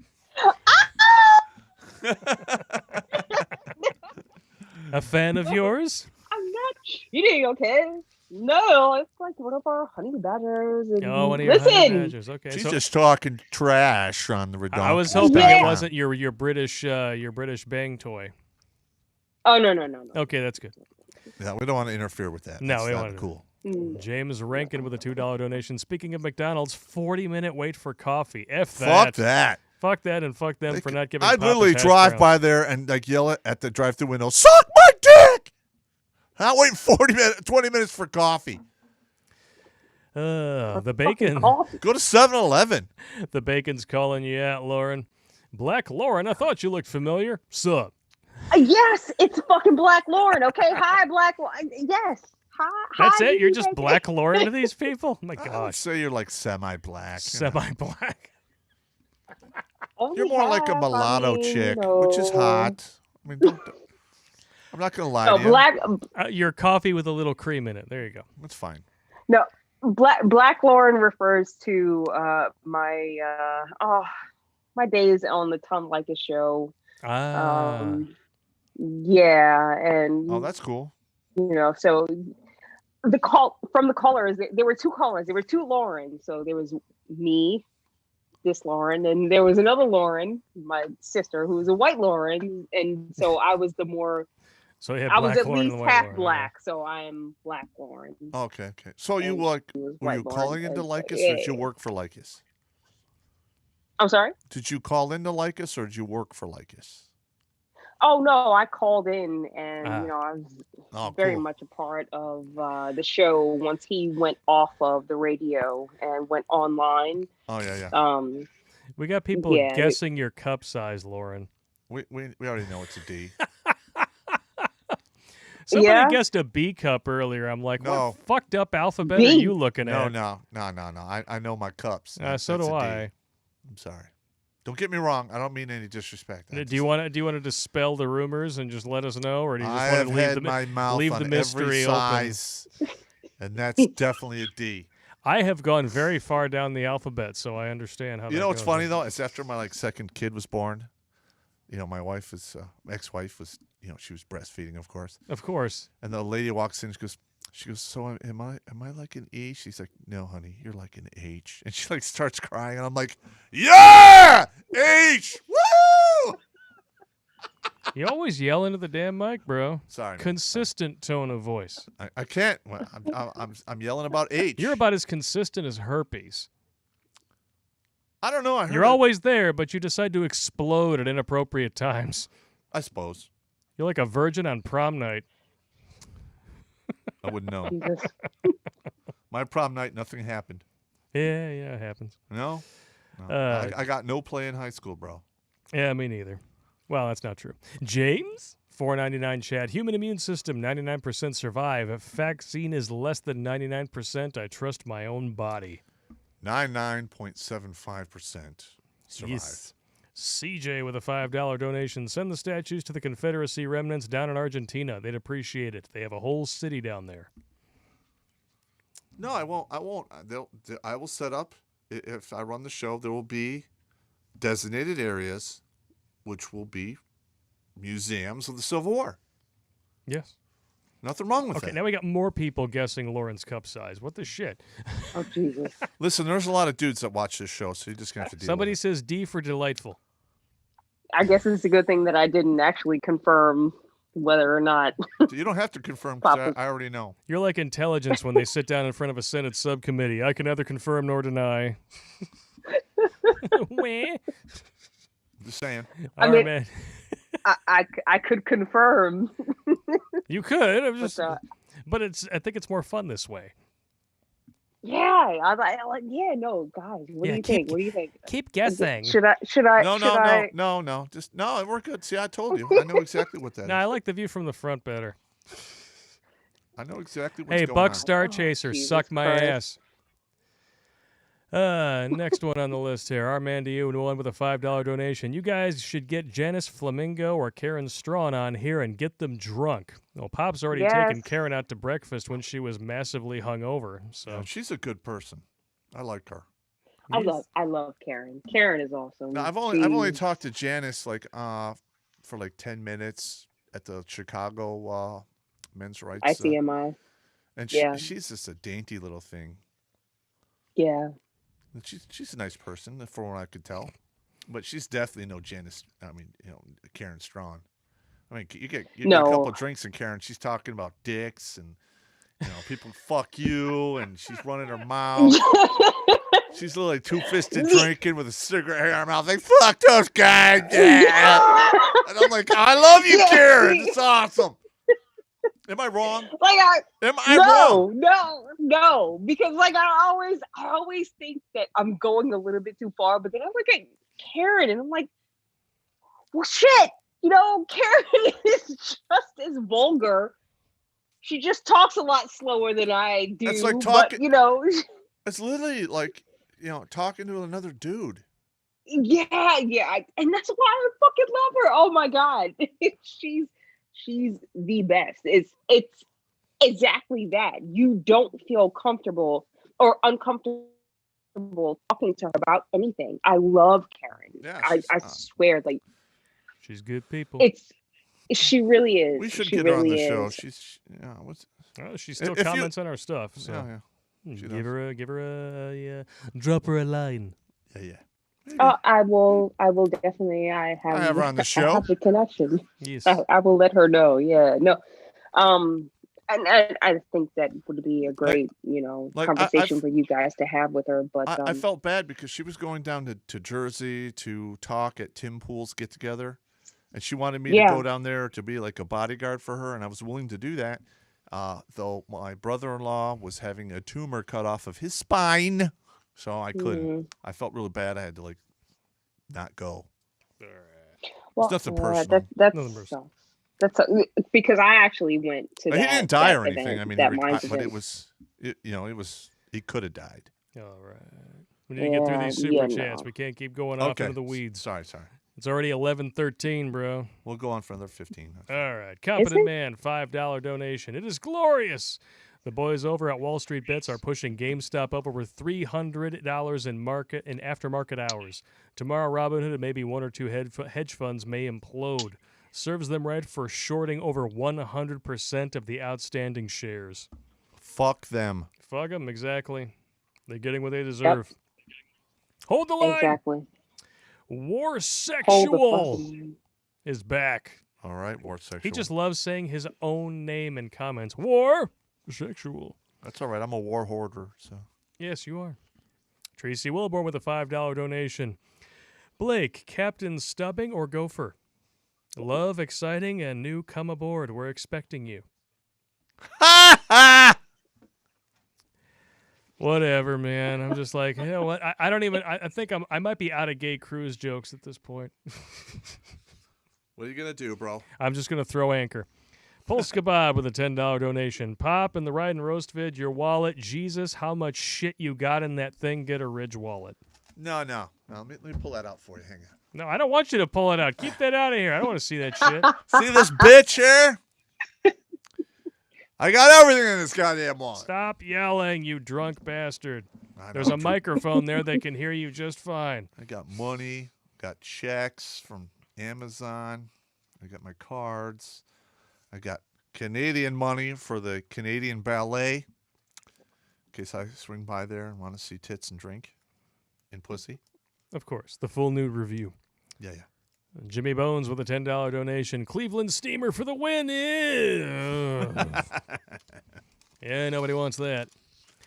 A fan of yours? I'm not cheating, okay? No, it's one of our honey badgers. And Oh, one of your honey listen, badgers. Okay, She's so just talking trash on the redonkulous. I was hoping Yeah. it wasn't your British bang toy. Oh no. Okay, that's good. Yeah, we don't want to interfere with that. No, That's we don't not wanna do cool. James Rankin with a $2 donation. Speaking of McDonald's, 40-minute wait for coffee. Fuck that. Fuck that and fuck them for not giving I'd Papa's literally hash drive browns. by there and like yell at the drive-through window, "Suck my dick!" Not waiting 20 minutes for coffee. The bacon. Coffee. Go to 7-Eleven. The bacon's calling you out, Lauren. Black Lauren, I thought you looked familiar. Sup? Yes, it's fucking Black Lauren. Okay, hi, Black Lauren. Yes, hi. That's hi, it? You're you just guys. Black Lauren to these people? Oh my I would gosh. say you're like semi-black. you know. Semi-black. Only You're more like a half, mulatto I mean, chick, you which is know. hot. I mean, I'm not gonna lie No, to you. Black. Your coffee with a little cream in it. There you go. That's fine. No, Black Lauren refers to my my days on the Tom Likas show. Ah. Yeah, and Oh, that's cool. so the callers, there were two callers. There were two Laurens. So there was me, this Lauren, and there was another Lauren, my sister, who was a white Lauren, and so I was the more. So you had I was Black at Lauren least and White half Lauren, black, so I am Black Lauren. Okay. So you And like he was were white you Lauren, calling into and- Likas or did you yeah. work for Likas? I'm sorry. Did you call into Likas or did you work for Likas? Oh no, I called in, and Ah. I was Oh, very cool. much a part of the show once he went off of the radio and went online. Oh yeah. We got people Yeah, guessing your cup size, Lauren. We already know it's a D. Somebody Yeah? guessed a B cup earlier. I'm like, No. what fucked up alphabet B? are you looking No. at? I know my cups. So That's do a D. I. I'm sorry. Don't get me wrong. I don't mean any disrespect. Do you want to dispel the rumors and just let us know, or do you just I want have to leave had the my mouth leave on the mystery every open? size, and that's definitely a D. I have gone very far down the alphabet, so I understand how. You that know what's goes. funny though? It's after my second kid was born. My wife was ex-wife was she was breastfeeding, of course. Of course. And the lady walks in. She goes, so am I like an E? She's like, no, honey, you're like an H. And she starts crying, and I'm like, yeah, H, woo! You always yell into the damn mic, bro. Sorry, man. Consistent tone of voice. I can't. Well, I'm yelling about H. You're about as consistent as herpes. I don't know. I heard You're always there, but you decide to explode at inappropriate times. I suppose You're like a virgin on prom night. I wouldn't know. Jesus. My prom night, nothing happened. Yeah, it happens. No. I got no play in high school, bro. Yeah, me neither. Well, that's not true. James, $4.99 chat. Human immune system, 99% survive. If vaccine is less than 99%, I trust my own body. 99.75% survive. Yes. CJ with a $5 donation. Send the statues to the Confederacy remnants down in Argentina. They'd appreciate it. They have a whole city down there. No, I won't. I will set up. If I run the show, there will be designated areas, which will be museums of the Civil War. Yes. Nothing wrong with Okay, that. now we got more people guessing Lauren's cup size. What the shit? Oh Jesus. Listen, there's a lot of dudes that watch this show, so you just gonna have to deal Somebody with says D for delightful. I guess it's a good thing that I didn't actually confirm whether or not. it. You don't have to confirm because Papa. I already know. You're like intelligence when they sit down in front of a Senate subcommittee. I can neither confirm nor deny. Wah. Just saying. I All mean- right, man. I could confirm. You could. I'm just, But, but I think it's more fun this way. yeah, I like. Yeah, no, guys. What Yeah, do you keep- think? What do you think? Keep guessing. Should I? No. Just no. We're good. See, I told you. I know exactly what that No, is. I like the view from the front better. I know exactly what's Hey, going Buck on. Star Oh, Chaser, Jesus suck my Christ. ass. Next one on the list here. Our man to you, and one with a $5 donation. You guys should get Janice Flamingo or Karen Strawn on here and get them drunk. Well, Pop's already taken Yes. Karen out to breakfast when she was massively hungover. So Yeah, she's a good person. I like her. Yes. I love Karen. Karen is awesome. Now, I've only She's- talked to Janice for 10 minutes at the Chicago men's rights. ICMI. And Yeah. she's just a dainty little thing. Yeah. And she's a nice person, from what I could tell. But she's definitely no Janice. I mean, Karen Strawn. I mean, you get a No. couple of drinks, and Karen, she's talking about dicks and people fuck you, and she's running her mouth. She's literally two-fisted drinking with a cigarette in her mouth, like fuck those guys. Yeah. And I'm like, I love you, Karen. It's awesome. Am I wrong? Am I wrong? No, because I always think that I'm going a little bit too far, but then I look at Karen and I'm like, well, shit, Karen is just as vulgar. She just talks a lot slower than I do. It's like talking. But, it's literally like talking to another dude. Yeah, and that's why I fucking love her. Oh my god, she's the best. It's exactly that. You don't feel comfortable or uncomfortable talking to her about anything. I love Karen. Yeah, I swear, like she's good people. She really is. We should she get really her on the is. show. She still comments on our stuff. So give her a drop her a line. Yeah. Oh, I will definitely. I have her on the show. I have the connection. Yes. I will let her know. Yeah. No. And I think that would be a great, conversation for you guys to have with her. But I felt bad because she was going down to Jersey to talk at Tim Pool's get together, and she wanted me to go down there to be like a bodyguard for her, and I was willing to do that. Though my brother-in-law was having a tumor cut off of his spine, so I couldn't. I felt really bad. I had to not go. Well, it's nothing personal. That's because I actually went to. He didn't die or anything. Event, I mean, but it was, he could have died. All right. We need to get through these super chats. We can't keep going off into the weeds. Sorry. It's already 11:13, bro. We'll go on for another 15. All right. Competent Man, $5 donation. It is glorious. The boys over at Wall Street Bets are pushing GameStop up over $300 in aftermarket hours. Tomorrow, Robinhood and maybe one or two hedge funds may implode. Serves them right for shorting over 100% of the outstanding shares. Fuck them. Fuck them, exactly. They're getting what they deserve. Yep. Hold the line. Exactly. War Sexual is back. All right, War Sexual. He just loves saying his own name in comments. War Sexual. That's all right. I'm a war hoarder, so. Yes, you are. Tracy Wilborn with a $5 donation. Blake, Captain Stubbing or Gopher? Love, exciting, and new come aboard. We're expecting you. Ha ha! Whatever, man. I'm just like, you know what? I don't even. I think I might be out of gay cruise jokes at this point. What are you gonna do, bro? I'm just gonna throw anchor. Pulse Kebab with a $10 donation. Pop in the Ride and Roast vid. Your wallet. Jesus, how much shit you got in that thing? Get a Ridge wallet. No. Let me pull that out for you. Hang on. No, I don't want you to pull it out. Keep that out of here. I don't want to see that shit. See this bitch here? I got everything in this goddamn wallet. Stop yelling, you drunk bastard. There's a microphone there that can hear you just fine. I got money, got checks from Amazon. I got my cards. I got Canadian money for the Canadian Ballet. In case I swing by there and want to see tits and drink and pussy. Of course, the full nude review. Yeah. Jimmy Bones with a $10 donation. Cleveland Steamer for the win. Yeah, nobody wants that.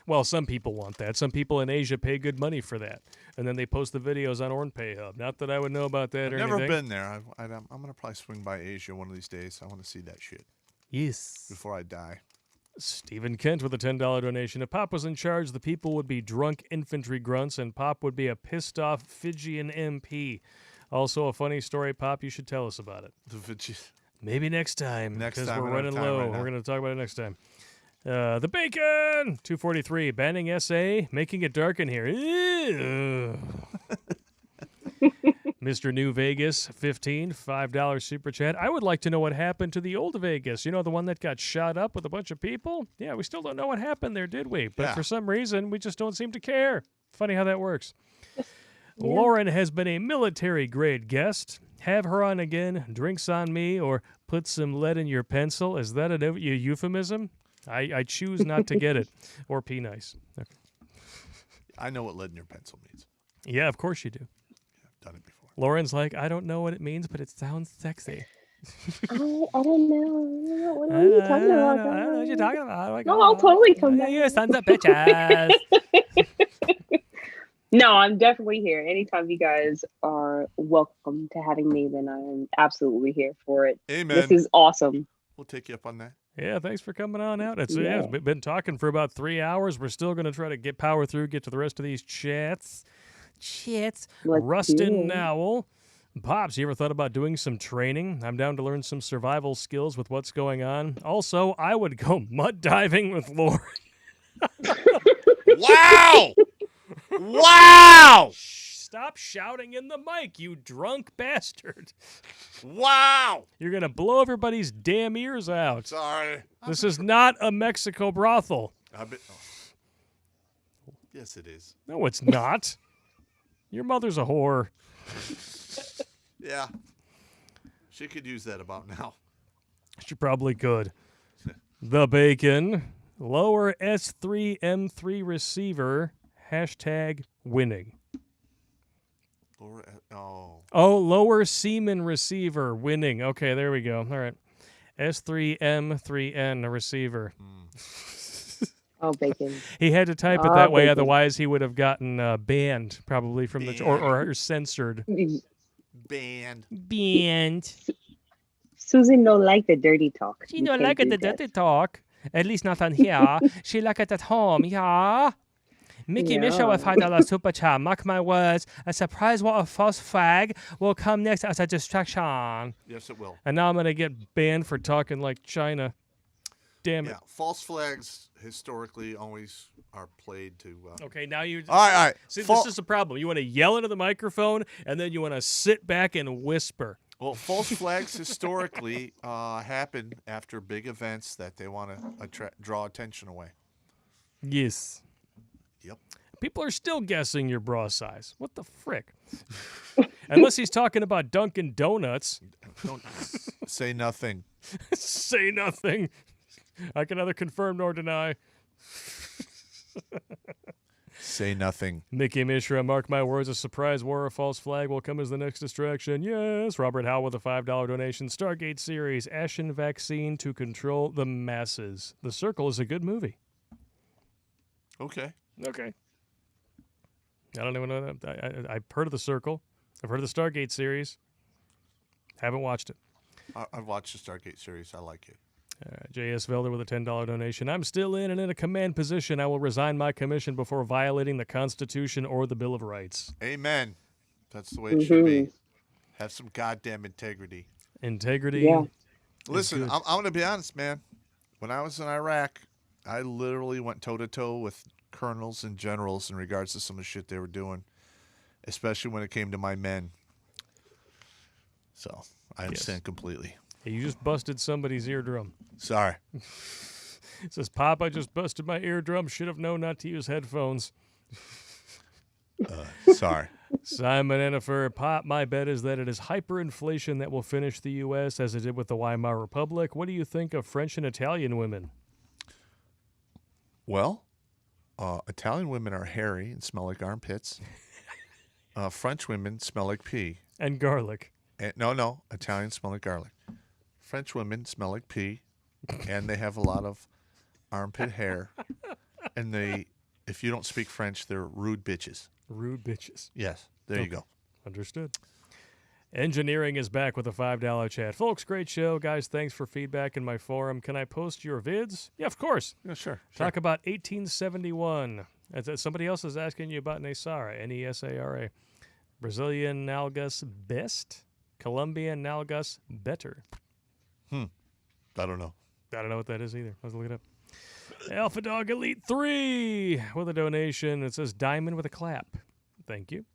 Well, some people want that. Some people in Asia pay good money for that. And then they post the videos on OrnPay Hub. Not that I would know about that or anything. I've never been there. I'm going to probably swing by Asia one of these days. I want to see that shit. Yes. Before I die. Stephen Kent with a $10 donation. If Pop was in charge, the people would be drunk infantry grunts, and Pop would be a pissed-off Fijian MP. Also, a funny story, Pop. You should tell us about it. Maybe next time. Because we're running low. Right, we're going to talk about it next time. The Bacon! 243. Banning SA. Making it dark in here. Mr. New Vegas, 15. $5 super chat. I would like to know what happened to the old Vegas. You know, the one that got shot up with a bunch of people? Yeah, we still don't know what happened there, did we? But for some reason, we just don't seem to care. Funny how that works. Yeah. Lauren has been a military-grade guest. Have her on again, drinks on me, or put some lead in your pencil. Is that a euphemism? I choose not to get it. Or pee nice. Okay. I know what lead in your pencil means. Yeah, of course you do. Yeah, I've done it before. Lauren's like, I don't know what it means, but it sounds sexy. I don't know. What I are you talking about, don't know what you're guys? talking about. Oh my No, I'll God. totally come You back. sons of bitches. No, I'm definitely here. Anytime you guys are welcome to having me, then I'm absolutely here for it. This Amen. is awesome. We'll take you up on that. Yeah, thanks for coming on out. Yeah. We've been talking for about 3 hours. We're still going to try to power through, get to the rest of these chats. Let's Rustin do it. Nowell. Pops, you ever thought about doing some training? I'm down to learn some survival skills with what's going on. Also, I would go mud diving with Lori. Wow! Wow! Stop shouting in the mic, you drunk bastard. Wow! You're going to blow everybody's damn ears out. Sorry. This is not a Mexico brothel. Yes, it is. No, it's not. Your mother's a whore. Yeah. She could use that about now. She probably could. The Bacon. Lower S3M3 receiver. Hashtag winning. Oh, lower Seaman receiver winning. Okay, there we go. All right. S3M3N receiver. Oh, Bacon. He had to type it that way, otherwise he would have gotten banned probably from the or censored. Banned. Susan don't like the dirty talk. She don't like the dirty talk. At least not on here. She like it at home, yeah. Mickey Misha with $5 super chat. Mark my words, a surprise water false flag will come next as a distraction. Yes, it will. And now I'm going to get banned for talking like China. Damn it. Yeah, false flags historically always are played to... Okay, now you... All right. See, this is the problem. You want to yell into the microphone, and then you want to sit back and whisper. Well, false flags historically happen after big events that they want to draw attention away. Yes. Yep. People are still guessing your bra size. What the frick? Unless he's talking about Dunkin' Donuts. Don't say nothing. Say nothing. I can neither confirm nor deny. Say nothing. Mickey Mishra, mark my words, a surprise war or false flag will come as the next distraction. Yes. Robert Howe with a $5 donation. Stargate series, Ashen Vaccine to Control the Masses. The Circle is a good movie. Okay. Okay. I don't even know that. I've heard of The Circle. I've heard of the Stargate series. Haven't watched it. I've watched the Stargate series. I like it. J.S. Velder with a $10 donation. I'm still in and in a command position. I will resign my commission before violating the Constitution or the Bill of Rights. Amen. That's the way it should be. Have some goddamn integrity. Integrity. Yeah. Listen, I'm going to be honest, man. When I was in Iraq, I literally went toe-to-toe with colonels and generals in regards to some of the shit they were doing, especially when it came to my men. So I understand completely. Hey, you just busted somebody's eardrum. Sorry. It says, Pop, I just busted my eardrum. Should have known not to use headphones. Sorry. Simon Ennifer, Pop, my bet is that it is hyperinflation that will finish the U.S. as it did with the Weimar Republic. What do you think of French and Italian women? Well, Italian women are hairy and smell like armpits. French women smell like pee. And garlic. No. Italians smell like garlic. French women smell like pee, and they have a lot of armpit hair. And if you don't speak French, they're rude bitches. Rude bitches. Yes, there you go. Understood. Engineering is back with a $5 chat. Folks, great show. Guys, thanks for feedback in my forum. Can I post your vids? Yeah, of course. Yeah, sure. Talk about 1871. Somebody else is asking you about Nesara, Nesara. Brazilian Nalgas best? Colombian Nalgas better? I don't know. I don't know what that is either. Let's look it up. Alpha Dog Elite 3 with a donation. It says diamond with a clap. Thank you.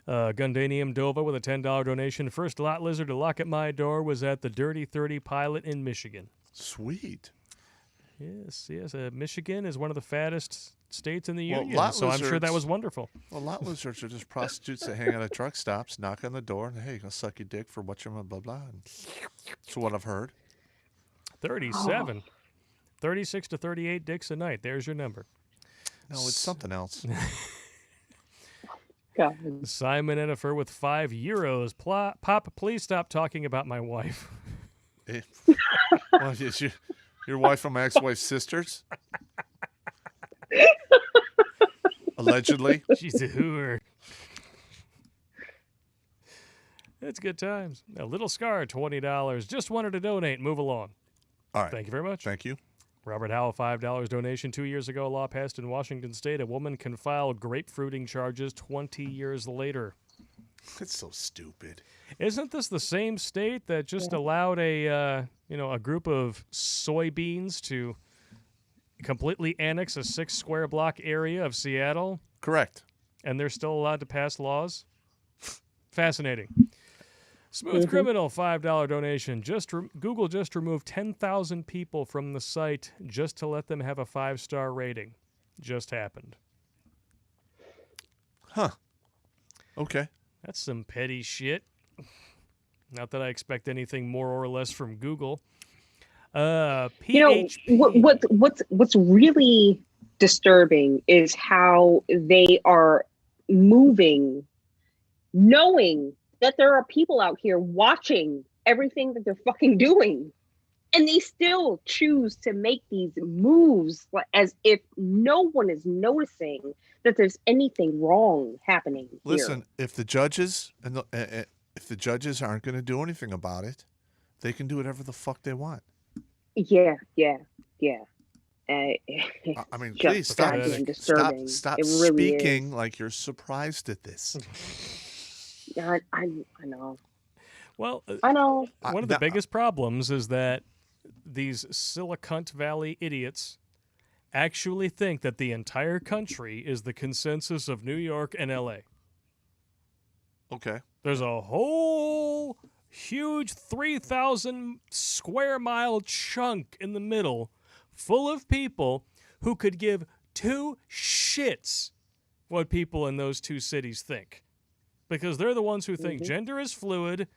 Gundanium Dova with a $10 donation. First lot lizard to lock at my door was at the Dirty 30 Pilot in Michigan. Sweet. Yes. Michigan is one of the fattest states in the Well, union, lot so I'm sure that lizards- was wonderful. Well, lot lizards are just prostitutes that hang out at truck stops, knock on the door, and hey, I'll suck your dick for what you're blah, blah. And that's what I've heard. 37. 36 to 38 dicks a night. There's your number. No, it's something else. God. Simon Ennifer with €5. Pop, please stop talking about my wife. Eh, well, is your wife and my ex-wife's sisters? Allegedly. She's a hooer. It's good times. A little scar, $20. Just wanted to donate. Move along. All right. Thank you very much. Thank you. Robert Howell, $5 donation. 2 years ago, a law passed in Washington State. A woman can file grapefruiting charges 20 years later. It's so stupid. Isn't this the same state that just allowed a group of soybeans to completely annex a 6 square block area of Seattle? Correct. And they're still allowed to pass laws? Fascinating. Smooth Criminal, $5 donation. Google just removed 10,000 people from the site just to let them have a 5-star rating. Just happened. Huh. Okay. That's some petty shit. Not that I expect anything more or less from Google. PHP. What's really disturbing is how they are moving, knowing that there are people out here watching everything that they're fucking doing. And they still choose to make these moves as if no one is noticing that there's anything wrong happening here. Listen, if the judges if the judges aren't going to do anything about it, they can do whatever the fuck they want. Yeah. I mean, Just please stop disturbing. stop It really speaking like you're surprised at this. I know. Well, I know. one of the biggest problems is that these Silicon Valley idiots actually think that the entire country is the consensus of New York and LA. Okay. There's a whole huge 3,000 square mile chunk in the middle full of people who could give two shits what people in those two cities think. Because they're the ones who think gender is fluid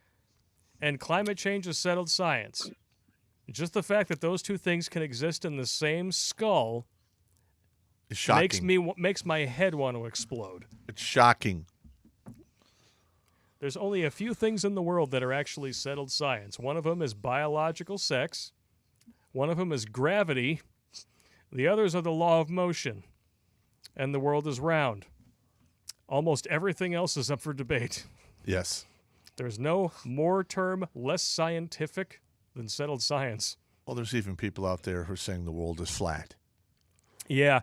and climate change is settled science. Just the fact that those two things can exist in the same skull It's shocking. makes my head want to explode. It's shocking. There's only a few things in the world that are actually settled science. One of them is biological sex. One of them is gravity. The others are the law of motion. And the world is round. Almost everything else is up for debate. Yes. There's no more term less scientific than settled science. Well, there's even people out there who are saying the world is flat. Yeah.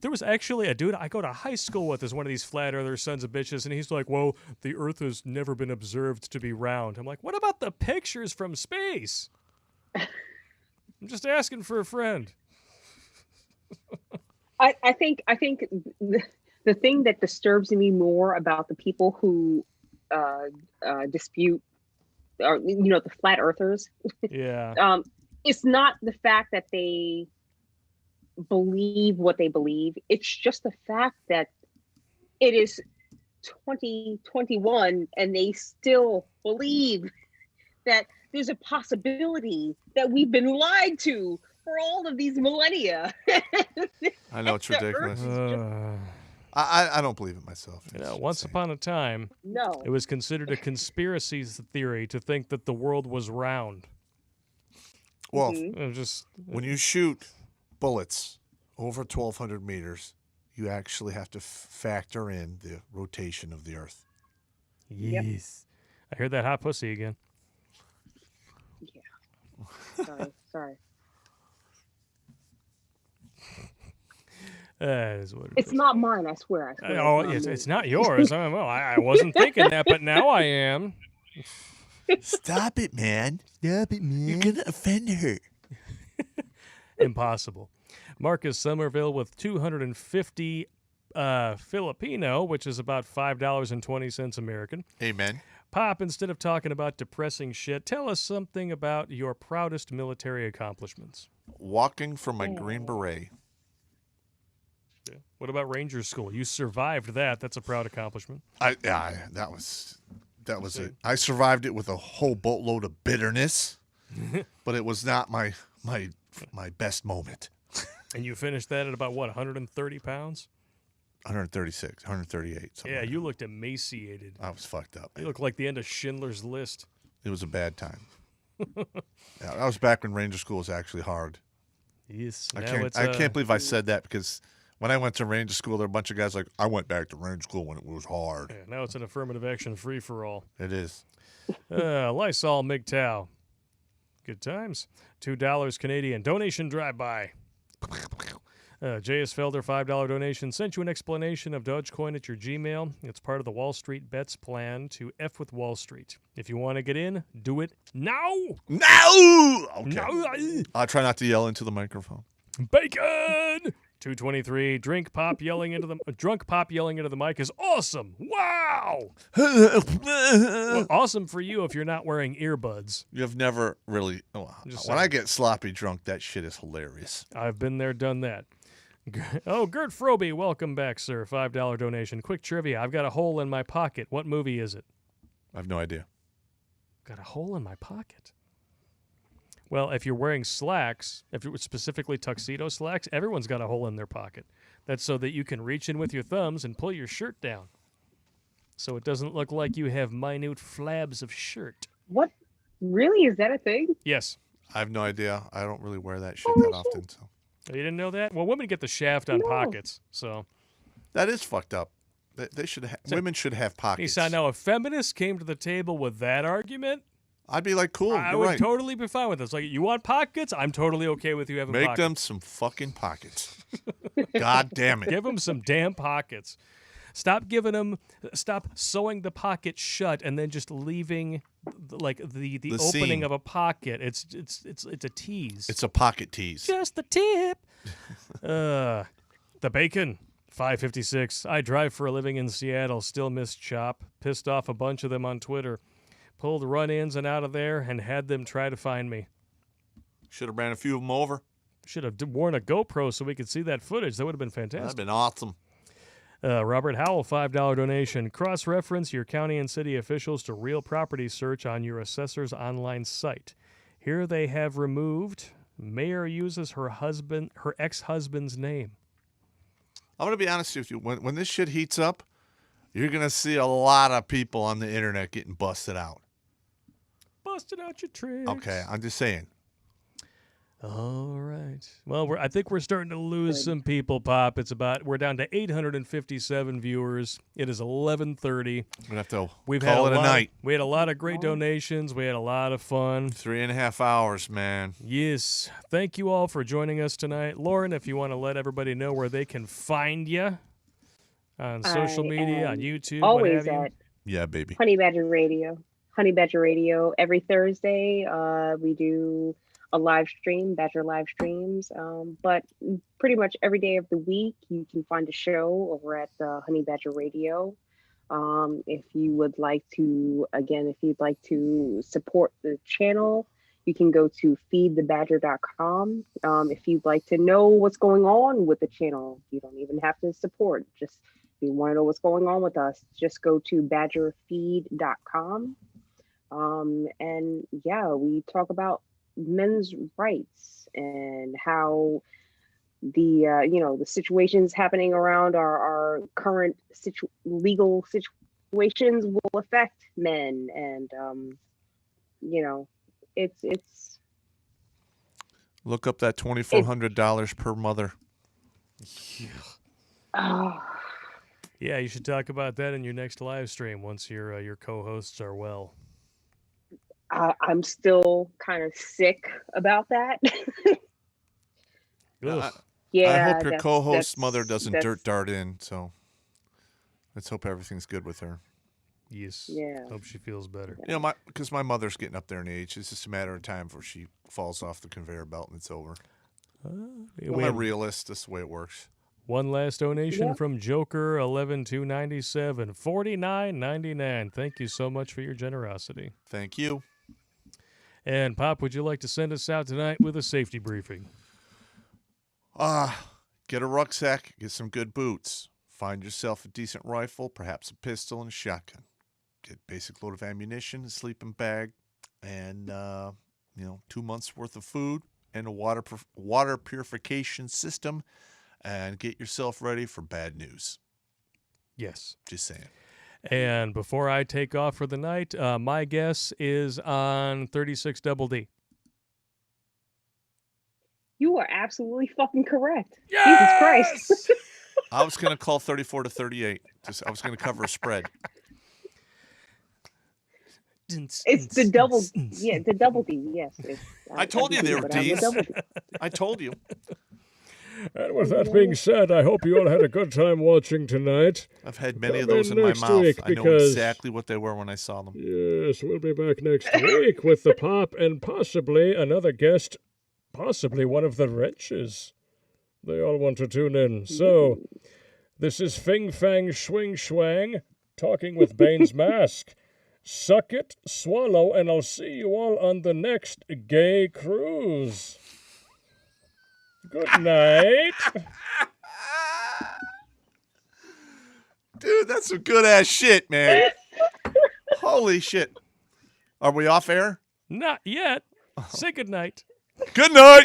There was actually a dude I go to high school with is one of these flat earther sons of bitches, and he's like, well, the earth has never been observed to be round. I'm like, what about the pictures from space? I'm just asking for a friend. I think the thing that disturbs me more about the people who dispute, or the flat earthers, Yeah. it's not the fact that they believe what they believe. It's just the fact that it is 2021 and they still believe that there's a possibility that we've been lied to for all of these millennia. I know it's The Earth ridiculous. is just- I don't believe it myself. Once upon a time, no. it was considered a conspiracy theory to think that the world was round. Well, It was just when you shoot bullets over 1,200 meters, you actually have to factor in the rotation of the Earth. yes. I heard that hot pussy again. Sorry. That is what it It's is. not mine, I swear. Oh, it's not yours. I wasn't thinking that, but now I am. Stop it, man. Stop it, man. You're going to offend her. Impossible. Marcus Somerville with 250 Filipino, which is about $5.20 American. Amen. Pop, instead of talking about depressing shit, tell us something about your proudest military accomplishments. Walking from my Green Beret. Yeah. What about Ranger School? You survived that. That's a proud accomplishment. That was it. I survived it with a whole boatload of bitterness, but it was not my best moment. And you finished that at about, 130 pounds? 136, 138. Something Yeah, like you looked emaciated. that. I was fucked up. You look like the end of Schindler's List. It was a bad time. Yeah, that was back when Ranger School was actually hard. Yes. I now can't. it's, I can't believe I said that because when I went to Ranger School, there were a bunch of guys like, I went back to Ranger School when it was hard. yeah, now it's an affirmative action free for all. It is. Lysol MGTOW. Good times. $2 Canadian. Donation drive-by. J.S. Felder, $5 donation. Sent you an explanation of Dogecoin at your Gmail. It's part of the Wall Street Bets plan to F with Wall Street. If you want to get in, do it now. No! Okay. No. I'll try not to yell into the microphone. Bacon. 223. Drunk Pop yelling into the mic is awesome. Wow. Well, awesome for you if you're not wearing earbuds. You've never really. Oh, Just when saying. I get sloppy drunk, that shit is hilarious. I've been there, done that. Oh, Gert Frobe, welcome back, sir. $5 donation. Quick trivia. I've got a hole in my pocket. What movie is it? I have no idea. Got a hole in my pocket. Well, if you're wearing slacks, if it was specifically tuxedo slacks, everyone's got a hole in their pocket. That's so that you can reach in with your thumbs and pull your shirt down. So it doesn't look like you have minute flabs of shirt. What? Really? Is that a thing? Yes. I have no idea. I don't really wear that shit Holy that often. So Oh, you didn't know that? Well, women get the shaft on No. pockets. So, that is fucked up. They should. Women should have pockets. Nissan, now if feminists came to the table with that argument, I'd be like, cool. I you're would right. totally be fine with this. Like, you want pockets? I'm totally okay with you having Make pockets. them some fucking pockets. God damn it. Give them some damn pockets. Stop sewing the pocket shut and then just leaving the opening seam. of a pocket. It's a tease. It's a pocket tease. Just the tip. The bacon. 556. I drive for a living in Seattle. Still miss Chop. Pissed off a bunch of them on Twitter. Pulled run-ins and out of there and had them try to find me. Should have ran a few of them over. Should have worn a GoPro so we could see that footage. That would have been That'd fantastic. been awesome. Robert Howell, $5 donation. Cross-reference your county and city officials to real property search on your assessor's online site. Here they have removed. Mayor uses her ex-husband's name. I'm going to be honest with you. When this shit heats up, you're going to see a lot of people on the internet getting busted out. Busted out your tricks. Okay, I'm just saying. All right. Well, I think we're starting to lose some people, Pop. We're down to 857 viewers. It is 11:30. We're going to have to We've call had it a night. We had a lot of great donations. We had a lot of fun. 3.5 hours, man. Yes. Thank you all for joining us tonight. Lauren, if you want to let everybody know where they can find you on social media, on YouTube, Always what have at Yeah, baby. Honey Badger Radio. Honey Badger Radio. Every Thursday, we do a live stream, Badger live streams. But pretty much every day of the week, you can find a show over at the Honey Badger Radio. If you would like to, again, if you'd like to support the channel, you can go to feedthebadger.com. If you'd like to know what's going on with the channel, you don't even have to support. Just if you want to know what's going on with us, just go to badgerfeed.com. And yeah, we talk about men's rights and how the the situations happening around our current legal situations will affect men, and it's Look up that $2,400 per mother. Yeah, you should talk about that in your next live stream once your co-hosts are well. I'm still kind of sick about that. Ugh. Yeah, I hope your that's- co-host's that's- mother doesn't that's- dart in, so let's hope everything's good with her. Yes. Yeah. Hope she feels better. You know, because my mother's getting up there in age. It's just a matter of time before she falls off the conveyor belt and it's over. I'm a realist. That's the way it works. One last donation Yeah. from Joker 11297, $49.99. Thank you so much for your generosity. Thank you. And Pop, would you like to send us out tonight with a safety briefing? Get a rucksack, get some good boots, find yourself a decent rifle, perhaps a pistol and a shotgun. Get a basic load of ammunition, a sleeping bag, and 2 months worth of food and a water purification system, and get yourself ready for bad news. Yes. Just saying. And before I take off for the night, my guess is on 36 Double D. You are absolutely fucking correct. Yes! Jesus Christ. I was going to call 34 to 38. I was going to cover a spread. It's the double, the double D. Yes. I told you they were D's. I told you. And with that being said, I hope you all had a good time watching tonight. I've had many of Come those in in my next mouth. week I know because- exactly what they were when I saw them. Yes, we'll be back next week with the Popp and possibly another guest, possibly one of the wrenches. They all want to tune in. So, this is Fing Fang Schwing Schwang talking with Bane's Mask. Suck it, swallow, and I'll see you all on the next gay cruise. Good night. Dude, that's some good ass shit, man. Holy shit. Are we off air? Not yet. Say goodnight. Good night.